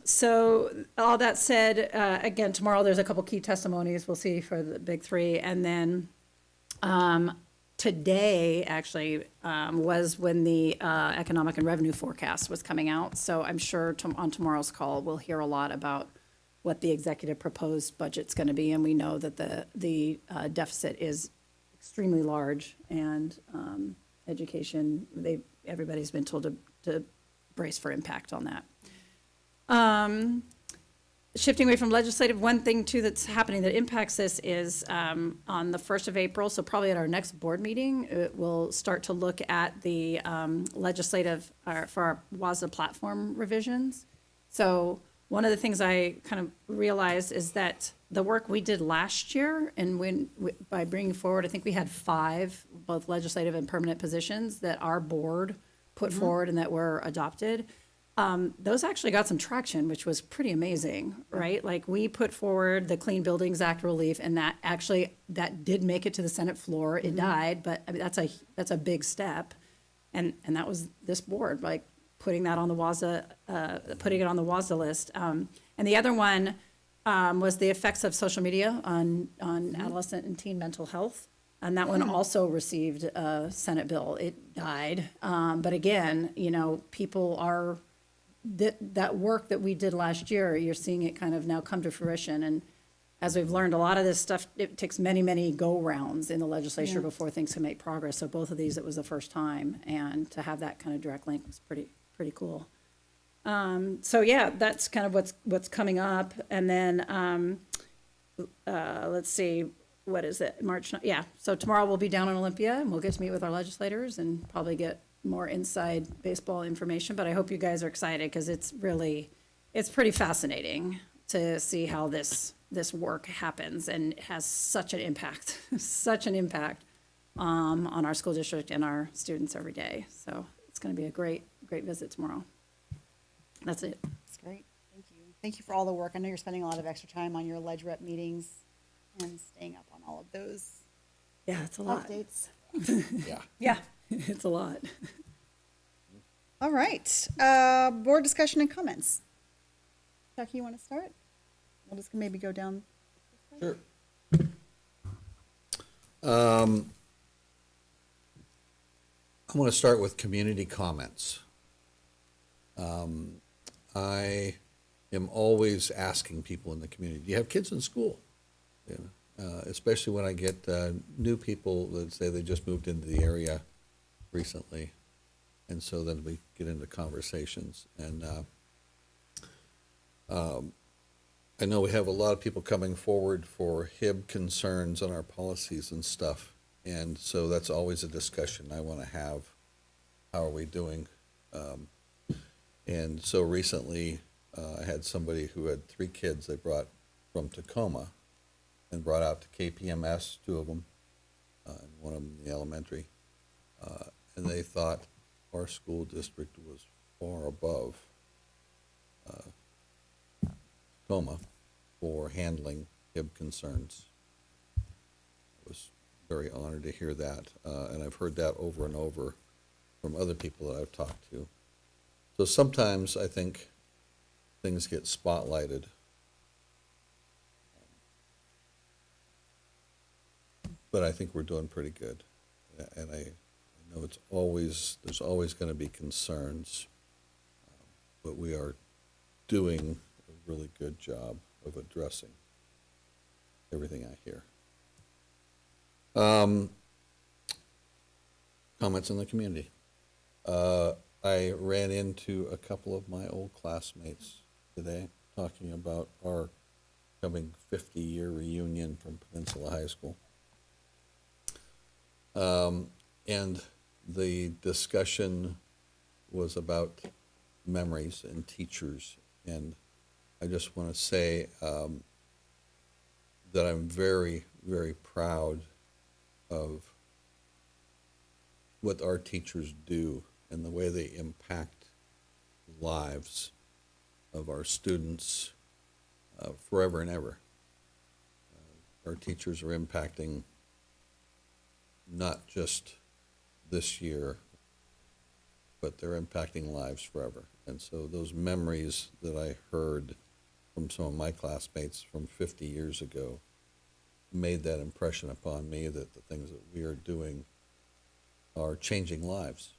So all that said, again, tomorrow there's a couple key testimonies we'll see for the big three. And then today actually was when the economic and revenue forecast was coming out. So I'm sure on tomorrow's call, we'll hear a lot about what the executive proposed budget's going to be. And we know that the deficit is extremely large, and education, everybody's been told to brace for impact on that. Shifting away from legislative, one thing too that's happening that impacts this is on the 1st of April, so probably at our next board meeting, we'll start to look at the legislative for our WASDA platform revisions. So one of the things I kind of realized is that the work we did last year, and by bringing forward, I think we had 5, both legislative and permanent positions that our board put forward and that were adopted. Those actually got some traction, which was pretty amazing, right? Like we put forward the Clean Buildings Act relief, and that did make it to the Senate floor. It died, but I mean, that's a big step, and that was this board, like putting that on the WASDA, putting it on the WASDA list. And the other one was the effects of social media on adolescent and teen mental health. And that one also received a Senate bill. It died. But again, people are, that work that we did last year, you're seeing it kind of now come to fruition. And as we've learned, a lot of this stuff, it takes many, many go-rounds in the legislature before things can make progress. So both of these, it was the first time. And to have that kind of direct link was pretty cool. So yeah, that's kind of what's coming up. And then, let's see, what is it, yeah. So tomorrow we'll be down in Olympia and we'll get to meet with our legislators and probably get more inside baseball information. But I hope you guys are excited because it's pretty fascinating to see how this work happens, and it has such an impact, on our school district and our students every day. So it's going to be a great visit tomorrow. That's it. That's great. Thank you. Thank you for all the work. I know you're spending a lot of extra time on your ledge rep meetings and staying up on all of those. Yeah, it's a lot. Updates. Yeah. Yeah, it's a lot. All right. Board discussion and comments. Jackie, you want to start? We'll just maybe go down. Sure. I want to start with community comments. I am always asking people in the community, do you have kids in school? Especially when I get new people that say they just moved into the area recently. And so then we get into conversations. And I know we have a lot of people coming forward for HIB concerns on our policies and stuff. And so that's always a discussion I want to have. How are we doing? And so recently, I had somebody who had 3 kids they brought from Tacoma and brought out to KPMS, 2 of them, and one of them in the elementary. And they thought our school district was far above Tacoma for handling HIB concerns. I was very honored to hear that, and I've heard that over and over from other people that I've talked to. So sometimes I think things get spotlighted. But I think we're doing pretty good. And I know there's always going to be concerns, but we are doing a really good job of addressing everything I hear. Comments in the community. I ran into a couple of my old classmates today talking about our coming 50-year reunion from Peninsula High School. And the discussion was about memories and teachers. And I just want to say that I'm very, very proud of what our teachers do and the way they impact lives of our students forever and ever. Our teachers are impacting not just this year, but they're impacting lives forever. And so those memories that I heard from some of my classmates from 50 years ago made that impression upon me that the things that we are doing are changing lives.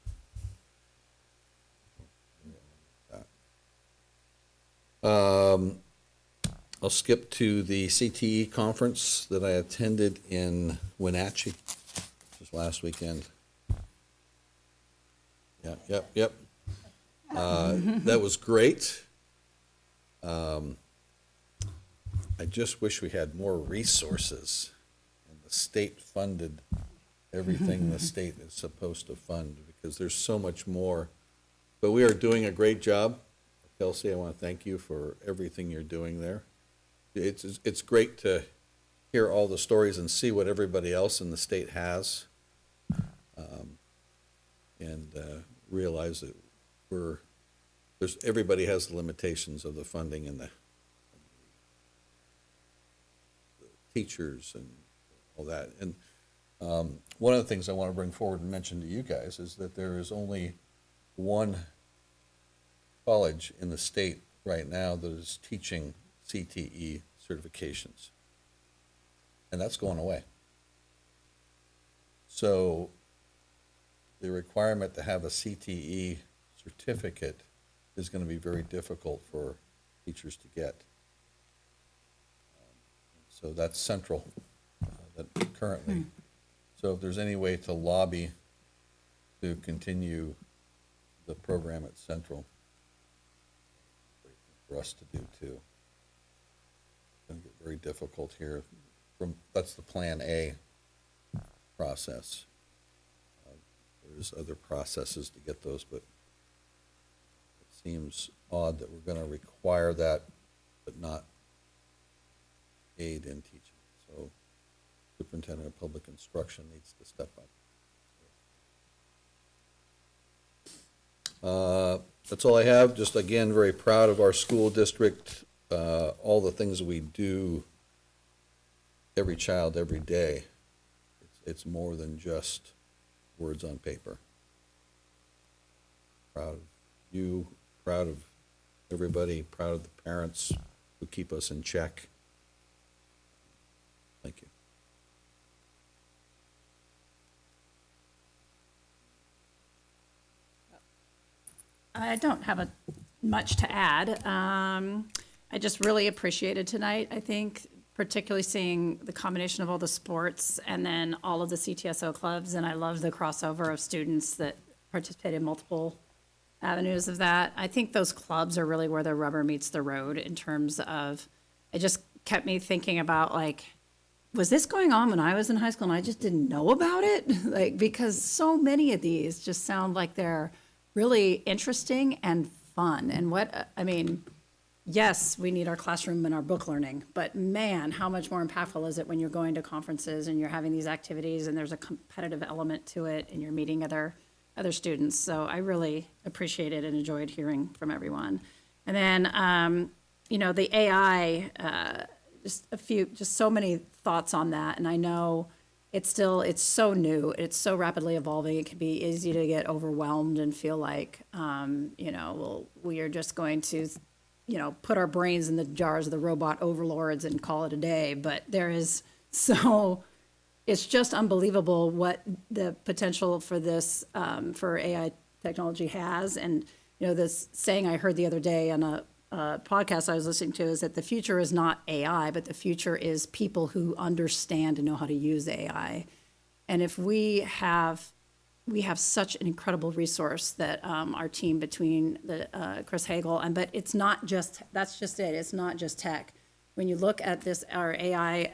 I'll skip to the CTE conference that I attended in Wenatchee just last weekend. Yep. That was great. I just wish we had more resources and the state funded everything the state is supposed to fund, because there's so much more. But we are doing a great job. Kelsey, I want to thank you for everything you're doing there. It's great to hear all the stories and see what everybody else in the state has, and realize that everybody has the limitations of the funding and the teachers and all that. And one of the things I want to bring forward and mention to you guys is that there is only one college in the state right now that is teaching CTE certifications, and that's going away. So the requirement to have a CTE certificate is going to be very difficult for teachers to get. So that's Central that currently. So if there's any way to lobby to continue the program at Central, for us to do too. It's going to get very difficult here. That's the Plan A process. There's other processes to get those, but it seems odd that we're going to require that, but not aid in teaching. So Superintendent of Public Instruction needs to step up. That's all I have. Just again, very proud of our school district, all the things we do, every child, every day. It's more than just words on paper. Proud of you, proud of everybody, proud of the parents who keep us in check. Thank you. I don't have much to add. I just really appreciated tonight. I think particularly seeing the combination of all the sports and then all of the CTSO clubs, and I love the crossover of students that participate in multiple avenues of that. I think those clubs are really where the rubber meets the road in terms of, it just kept me thinking about, like, was this going on when I was in high school and I just didn't know about it? Like, because so many of these just sound like they're really interesting and fun. And yes, we need our classroom and our book learning, but man, how much more impactful is it when you're going to conferences and you're having these activities and there's a competitive element to it and you're meeting other students. So I really appreciated and enjoyed hearing from everyone. And then, the AI, just so many thoughts on that. And I know it's so new, it's so rapidly evolving. It can be easy to get overwhelmed and feel like, we are just going to, put our brains in the jars of the robot overlords and call it a day. But it's just unbelievable what the potential for this, for AI technology has. And, this saying I heard the other day on a podcast I was listening to is that the future is not AI, but the future is people who understand and know how to use AI. And if we have such an incredible resource that our team between Chris Hagel, but it's not just, that's just it. It's not just tech. When you look at our AI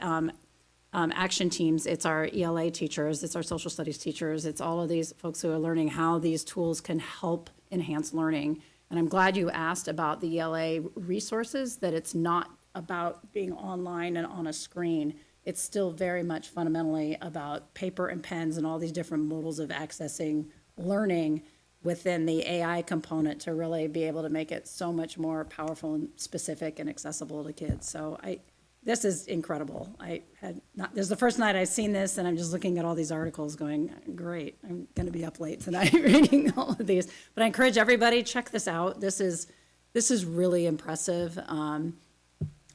action teams, it's our ELA teachers, it's our social studies teachers, it's all of these folks who are learning how these tools can help enhance learning. And I'm glad you asked about the ELA resources, that it's not about being online and on a screen. It's still very much fundamentally about paper and pens and all these different modals of accessing learning within the AI component to really be able to make it so much more powerful and specific and accessible to kids. So this is incredible. This is the first night I've seen this, and I'm just looking at all these articles going, great, I'm going to be up late tonight reading all of these. But I encourage everybody, check this out. This is really impressive.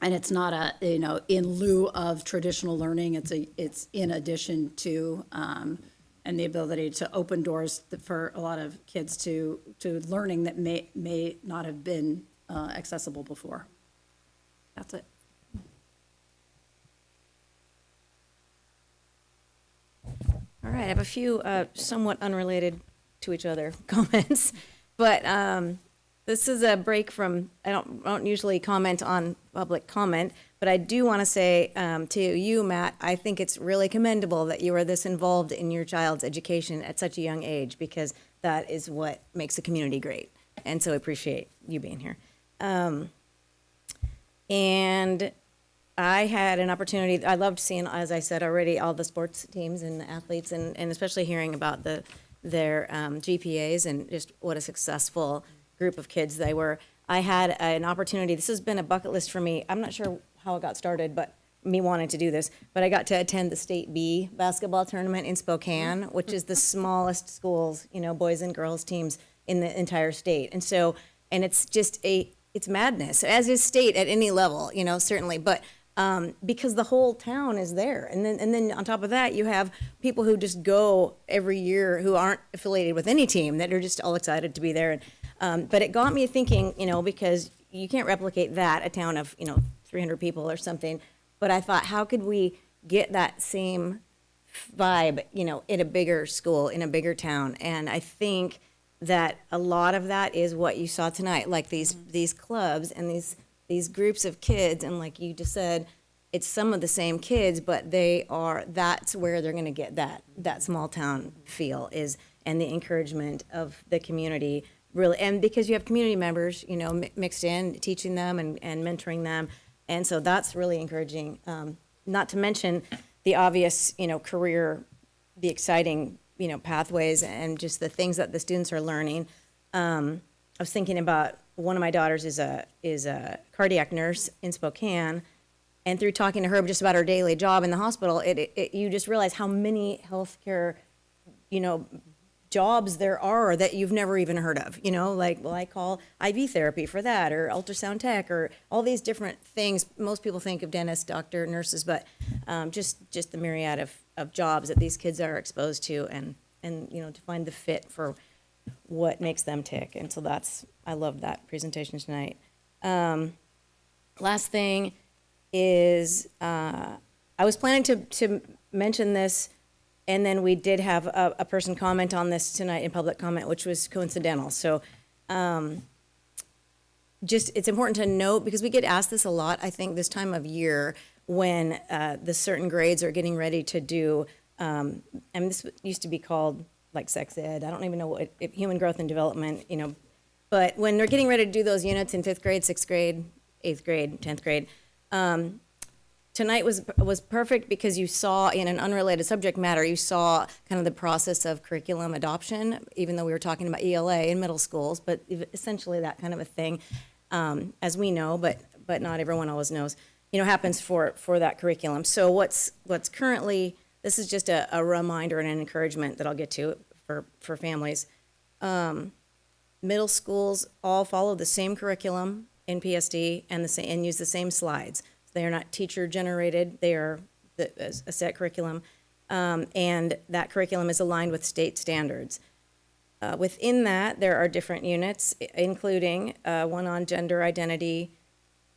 And it's not in lieu of traditional learning. It's in addition to, and the ability to open doors for a lot of kids to learning that may not have been accessible before. That's it. All right, I have a few somewhat unrelated to each other comments, but this is a break from, I don't usually comment on public comment, but I do want to say to you, Matt, I think it's really commendable that you are this involved in your child's education at such a young age, because that is what makes a community great. And so I appreciate you being here. And I had an opportunity, I loved seeing, as I said already, all the sports teams and the athletes, and especially hearing about their GPAs and just what a successful group of kids they were. I had an opportunity, this has been a bucket list for me. I'm not sure how it got started, but me wanting to do this, but I got to attend the State B basketball tournament in Spokane, which is the smallest schools, boys and girls teams in the entire state. And so, and it's just it's madness, as is state at any level, certainly, but because the whole town is there. And then on top of that, you have people who just go every year who aren't affiliated with any team, that are just all excited to be there. And, but it got me thinking, because you can't replicate that, a town of, 300 people or something. But I thought, how could we get that same vibe, in a bigger school, in a bigger town? And I think that a lot of that is what you saw tonight, like these clubs and these groups of kids, and like you just said, it's some of the same kids, but that's where they're going to get that small town feel and the encouragement of the community, really, and because you have community members, mixed in, teaching them and mentoring them, and so that's really encouraging. Not to mention the obvious, career, the exciting, pathways and just the things that the students are learning. I was thinking about one of my daughters is a cardiac nurse in Spokane, and through talking to her just about her daily job in the hospital, you just realize how many healthcare, jobs there are that you've never even heard of. I call IV therapy for that, or ultrasound tech, or all these different things. Most people think of dentists, doctor, nurses, but just the myriad of jobs that these kids are exposed to, and to find the fit for what makes them tick. And so I love that presentation tonight. Last thing is, I was planning to mention this, and then we did have a person comment on this tonight in public comment, which was coincidental. So it's important to note, because we get asked this a lot, I think, this time of year when the certain grades are getting ready to do, this used to be called like sex ed. I don't even know what, human growth and development, but when they're getting ready to do those units in 5th grade, 6th grade, 8th grade, 10th grade, tonight was perfect because you saw, in an unrelated subject matter, you saw kind of the process of curriculum adoption, even though we were talking about ELA in middle schools, but essentially that kind of a thing, as we know, but not everyone always knows, happens for that curriculum. So what's currently, this is just a reminder and an encouragement that I'll get to for families. Middle schools all follow the same curriculum in PSD and use the same slides. They are not teacher-generated. They are a set curriculum, and that curriculum is aligned with state standards. Within that, there are different units, including one on gender identity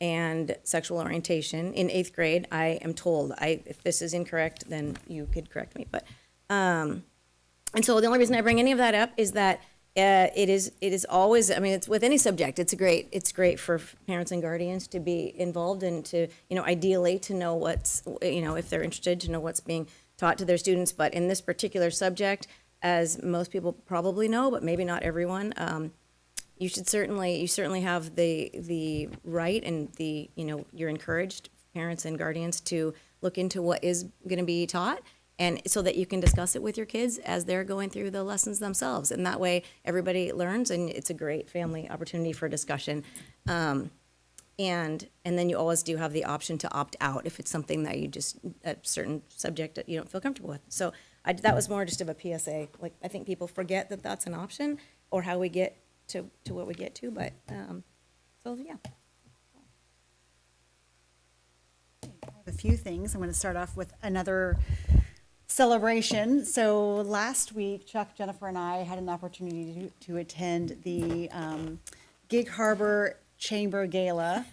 and sexual orientation. In 8th grade, I am told, if this is incorrect, then you could correct me. But and so the only reason I bring any of that up is that it is always, it's with any subject, it's great for parents and guardians to be involved and to, ideally to know what's, if they're interested, to know what's being taught to their students. But in this particular subject, as most people probably know, but maybe not everyone, you certainly have the right, and you're encouraged, parents and guardians, to look into what is going to be taught, and so that you can discuss it with your kids as they're going through the lessons themselves. And that way, everybody learns, and it's a great family opportunity for discussion. And then you always do have the option to opt out if it's something that a certain subject that you don't feel comfortable with. So that was more just of a PSA. Like, I think people forget that that's an option, or how we get to what we get to, but, so yeah. A few things. I'm going to start off with another celebration. So last week, Chuck, Jennifer, and I had an opportunity to attend the Gig Harbor Chamber Gala,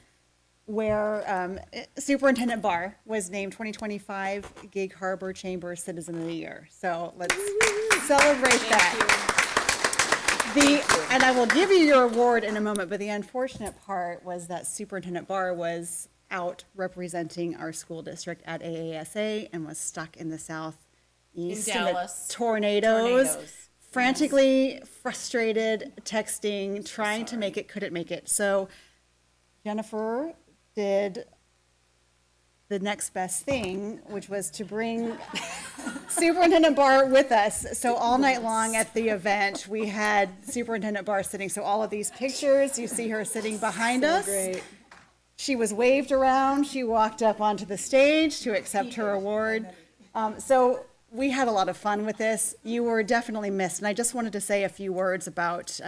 where Superintendent Barr was named 2025 Gig Harbor Chamber Citizen of the Year. So let's celebrate that. And I will give you your award in a moment, but the unfortunate part was that Superintendent Barr was out representing our school district at AASA and was stuck in the southeast In Dallas. Tornadoes. Frantically frustrated, texting, trying to make it, couldn't make it. So Jennifer did the next best thing, which was to bring Superintendent Barr with us. So all night long at the event, we had Superintendent Barr sitting. So all of these pictures, you see her sitting behind us. Great. She was waved around. She walked up onto the stage to accept her award. So we had a lot of fun with this. You were definitely missed. And I just wanted to say a few words about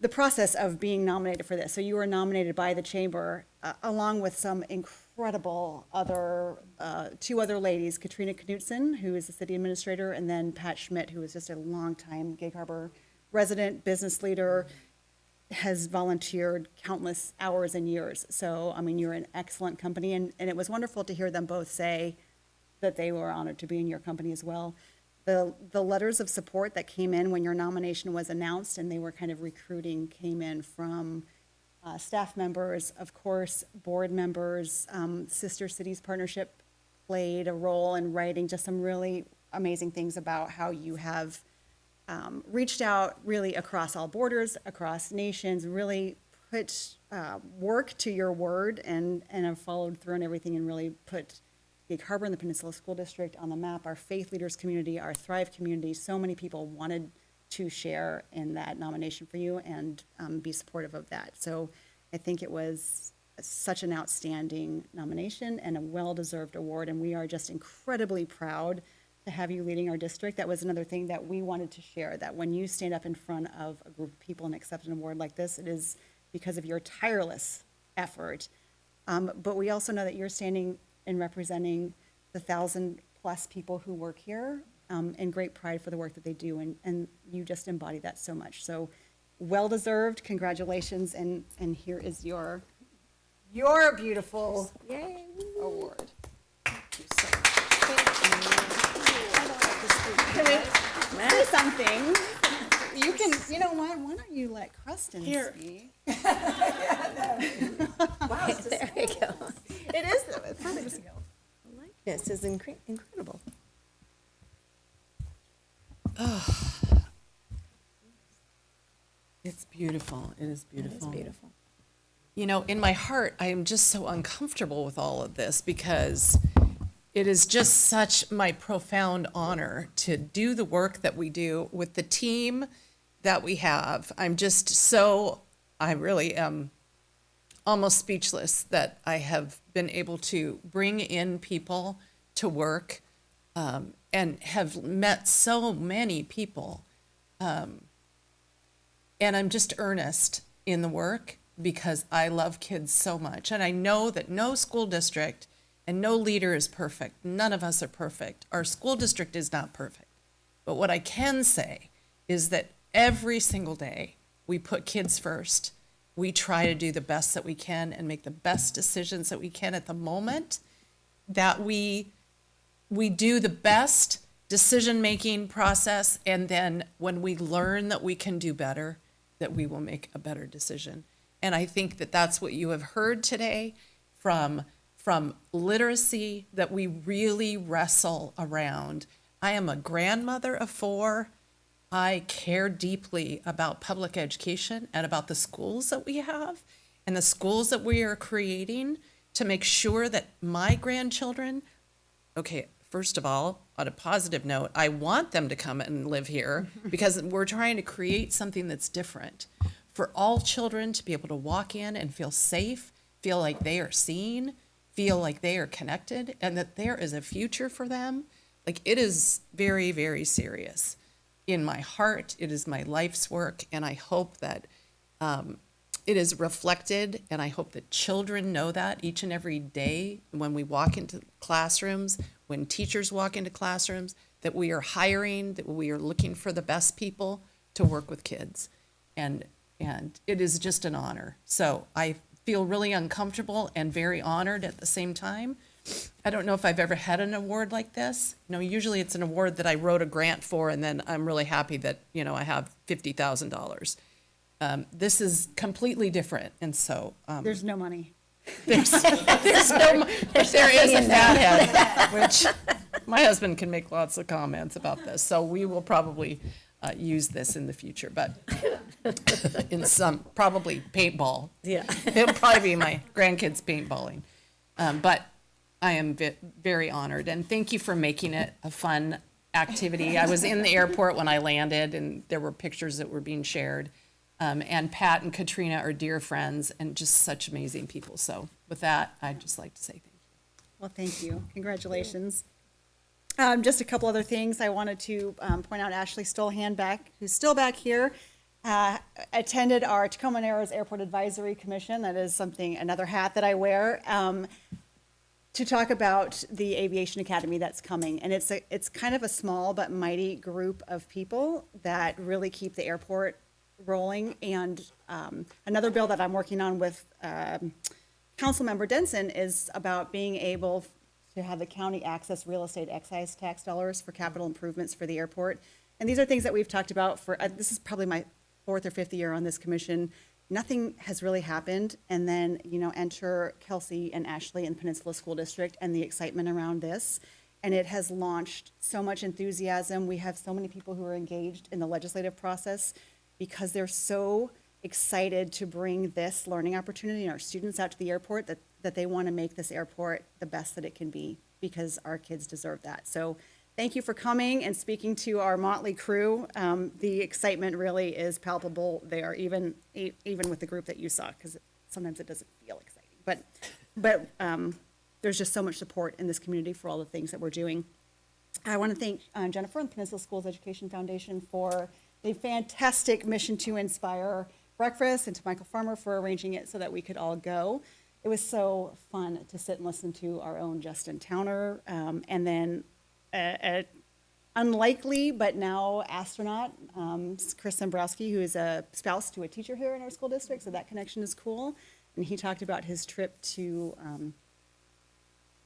the process of being nominated for this. So you were nominated by the Chamber, along with some incredible two other ladies, Katrina Knutson, who is the city administrator, and then Pat Schmidt, who is just a longtime Gig Harbor resident, business leader, has volunteered countless hours and years. So, you're in excellent company, and it was wonderful to hear them both say that they were honored to be in your company as well. the letters of support that came in when your nomination was announced and they were kind of recruiting came in from staff members, of course, board members. Sister Cities Partnership played a role in writing just some really amazing things about how you have reached out really across all borders, across nations, really put work to your word and have followed through on everything and really put Gig Harbor and the Peninsula School District on the map, our faith leaders community, our Thrive community. So many people wanted to share in that nomination for you and be supportive of that. So I think it was such an outstanding nomination and a well-deserved award, and we are just incredibly proud to have you leading our district. That was another thing that we wanted to share, that when you stand up in front of a group of people and accept an award like this, it is because of your tireless effort. But we also know that you're standing and representing the 1,000+ people who work here, and great pride for the work that they do, and you just embody that so much. So well-deserved, congratulations, and here is your beautiful award. Thank you so much. Can we do something? You can, you know what, why don't you let Cruston speak? Wow, there we go. It is, it's perfect to go. This is incredible. It's beautiful. It is beautiful. It is beautiful. You know, in my heart, I am just so uncomfortable with all of this because it is just such my profound honor to do the work that we do with the team that we have. I really am almost speechless that I have been able to bring in people to work and have met so many people. And I'm just earnest in the work because I love kids so much. And I know that no school district and no leader is perfect. None of us are perfect. Our school district is not perfect. But what I can say is that every single day we put kids first. We try to do the best that we can and make the best decisions that we can at the moment, that we do the best decision-making process, and then when we learn that we can do better, that we will make a better decision. And I think that that's what you have heard today from literacy, that we really wrestle around. I am a grandmother of 4. I care deeply about public education and about the schools that we have and the schools that we are creating to make sure that my grandchildren, okay, first of all, on a positive note, I want them to come and live here because we're trying to create something that's different for all children to be able to walk in and feel safe, feel like they are seen, feel like they are connected, and that there is a future for them. Like, it is very, very serious. In my heart, it is my life's work, and I hope that it is reflected, and I hope that children know that each and every day when we walk into classrooms, when teachers walk into classrooms, that we are hiring, that we are looking for the best people to work with kids. And it is just an honor. So I feel really uncomfortable and very honored at the same time. I don't know if I've ever had an award like this. You know, usually it's an award that I wrote a grant for, and then I'm really happy that, you know, I have $50,000. This is completely different, and so There's no money. there's no money, but there is a fathead, which my husband can make lots of comments about this. So we will probably use this in the future, but in some probably paintball. Yeah, it'll probably be my grandkids paintballing, but. I am very honored, and thank you for making it a fun activity. I was in the airport when I landed, and there were pictures that were being shared. And Pat and Katrina are dear friends and just such amazing people. So with that, I'd just like to say thank you. Well, thank you. Congratulations. Just a couple other things I wanted to point out. Ashley Stolhan, who's still back here, attended our Tacoma Narrows Airport Advisory Commission. That is another hat that I wear. To talk about the Aviation Academy that's coming. And it's kind of a small but mighty group of people that really keep the airport rolling. And another bill that I'm working on with Councilmember Denson is about being able to have the county access real estate excise tax dollars for capital improvements for the airport. And these are things that we've talked about for, this is probably my 4th or 5th year on this commission. Nothing has really happened. And then, enter Kelsey and Ashley in Peninsula School District and the excitement around this. And it has launched so much enthusiasm. We have so many people who are engaged in the legislative process because they're so excited to bring this learning opportunity and our students out to the airport that they want to make this airport the best that it can be because our kids deserve that. So thank you for coming and speaking to our motley crew. The excitement really is palpable there, even with the group that you saw, because sometimes it doesn't feel exciting. But there's just so much support in this community for all the things that we're doing. I want to thank Jennifer and the Peninsula Schools Education Foundation for the fantastic Mission to Inspire breakfast, and to Michael Farmer for arranging it so that we could all go. It was so fun to sit and listen to our own Justin Towner, and then a unlikely but now astronaut, Chris Zembrowski, who is a spouse to a teacher here in our school district, so that connection is cool. And he talked about his trip to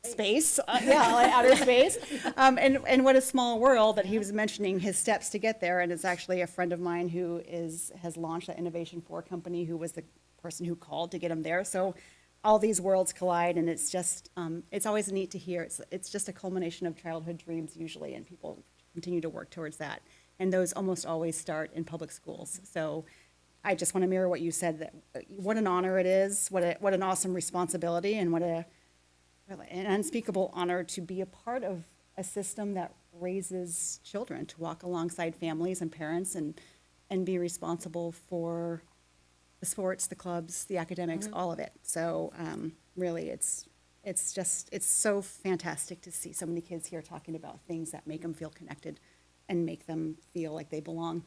space, outer space, and what a small world that he was mentioning his steps to get there. And it's actually a friend of mine who has launched that Innovation 4 company, who was the person who called to get him there. So all these worlds collide, and it's just, it's always neat to hear. It's just a culmination of childhood dreams usually, and people continue to work towards that. And those almost always start in public schools. So I just want to mirror what you said, that what an honor it is, what an awesome responsibility, and what an unspeakable honor to be a part of a system that raises children, to walk alongside families and parents and be responsible for the sports, the clubs, the academics, all of it. So really, it's so fantastic to see so many kids here talking about things that make them feel connected and make them feel like they belong.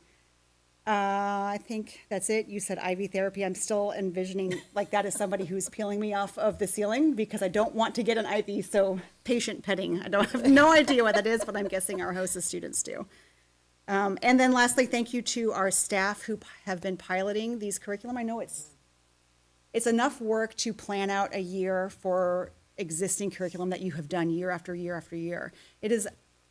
I think that's it. You said IV therapy. I'm still envisioning like that as somebody who's peeling me off of the ceiling because I don't want to get an IV. So patient petting. I have no idea what that is, but I'm guessing our hostess students do. And then lastly, thank you to our staff who have been piloting these curriculum. I know it's enough work to plan out a year for existing curriculum that you have done year after year after year. It is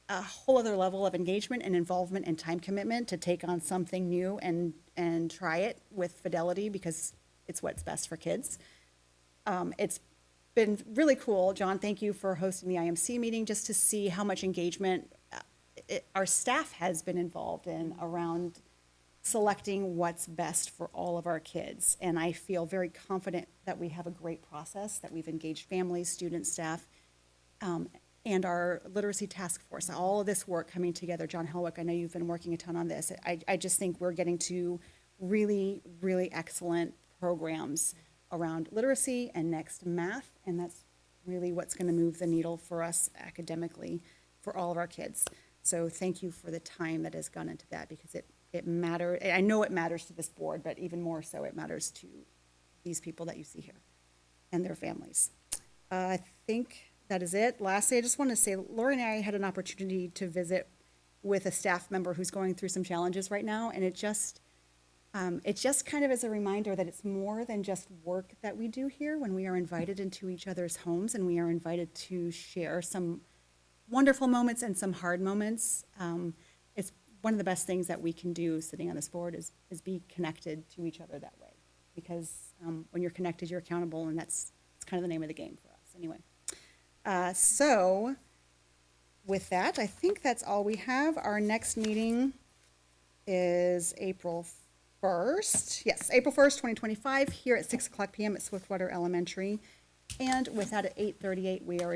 a whole other level of engagement and involvement and time commitment to take on something new and try it with fidelity because it's what's best for kids. It's been really cool. John, thank you for hosting the IMC meeting just to see how much engagement our staff has been involved in around selecting what's best for all of our kids. And I feel very confident that we have a great process, that we've engaged families, students, staff, and our literacy task force, all of this work coming together. John Helwick, I know you've been working a ton on this. I just think we're getting to really, really excellent programs around literacy and next math, and that's really what's going to move the needle for us academically for all of our kids. So thank you for the time that has gone into that because it matters. I know it matters to this board, but even more so it matters to these people that you see here and their families. I think that is it. Lastly, I just want to say, Lori and I had an opportunity to visit with a staff member who's going through some challenges right now, and it just kind of is a reminder that it's more than just work that we do here when we are invited into each other's homes and we are invited to share some wonderful moments and some hard moments. It's one of the best things that we can do sitting on this board is be connected to each other that way, because when you're connected, you're accountable, and it's kind of the name of the game for us anyway. So with that, I think that's all we have. Our next meeting is April 1st. Yes, April 1st, 2025, here at 6:00 p.m. at Swiftwater Elementary. And with that, at 8:38, we are adjourned.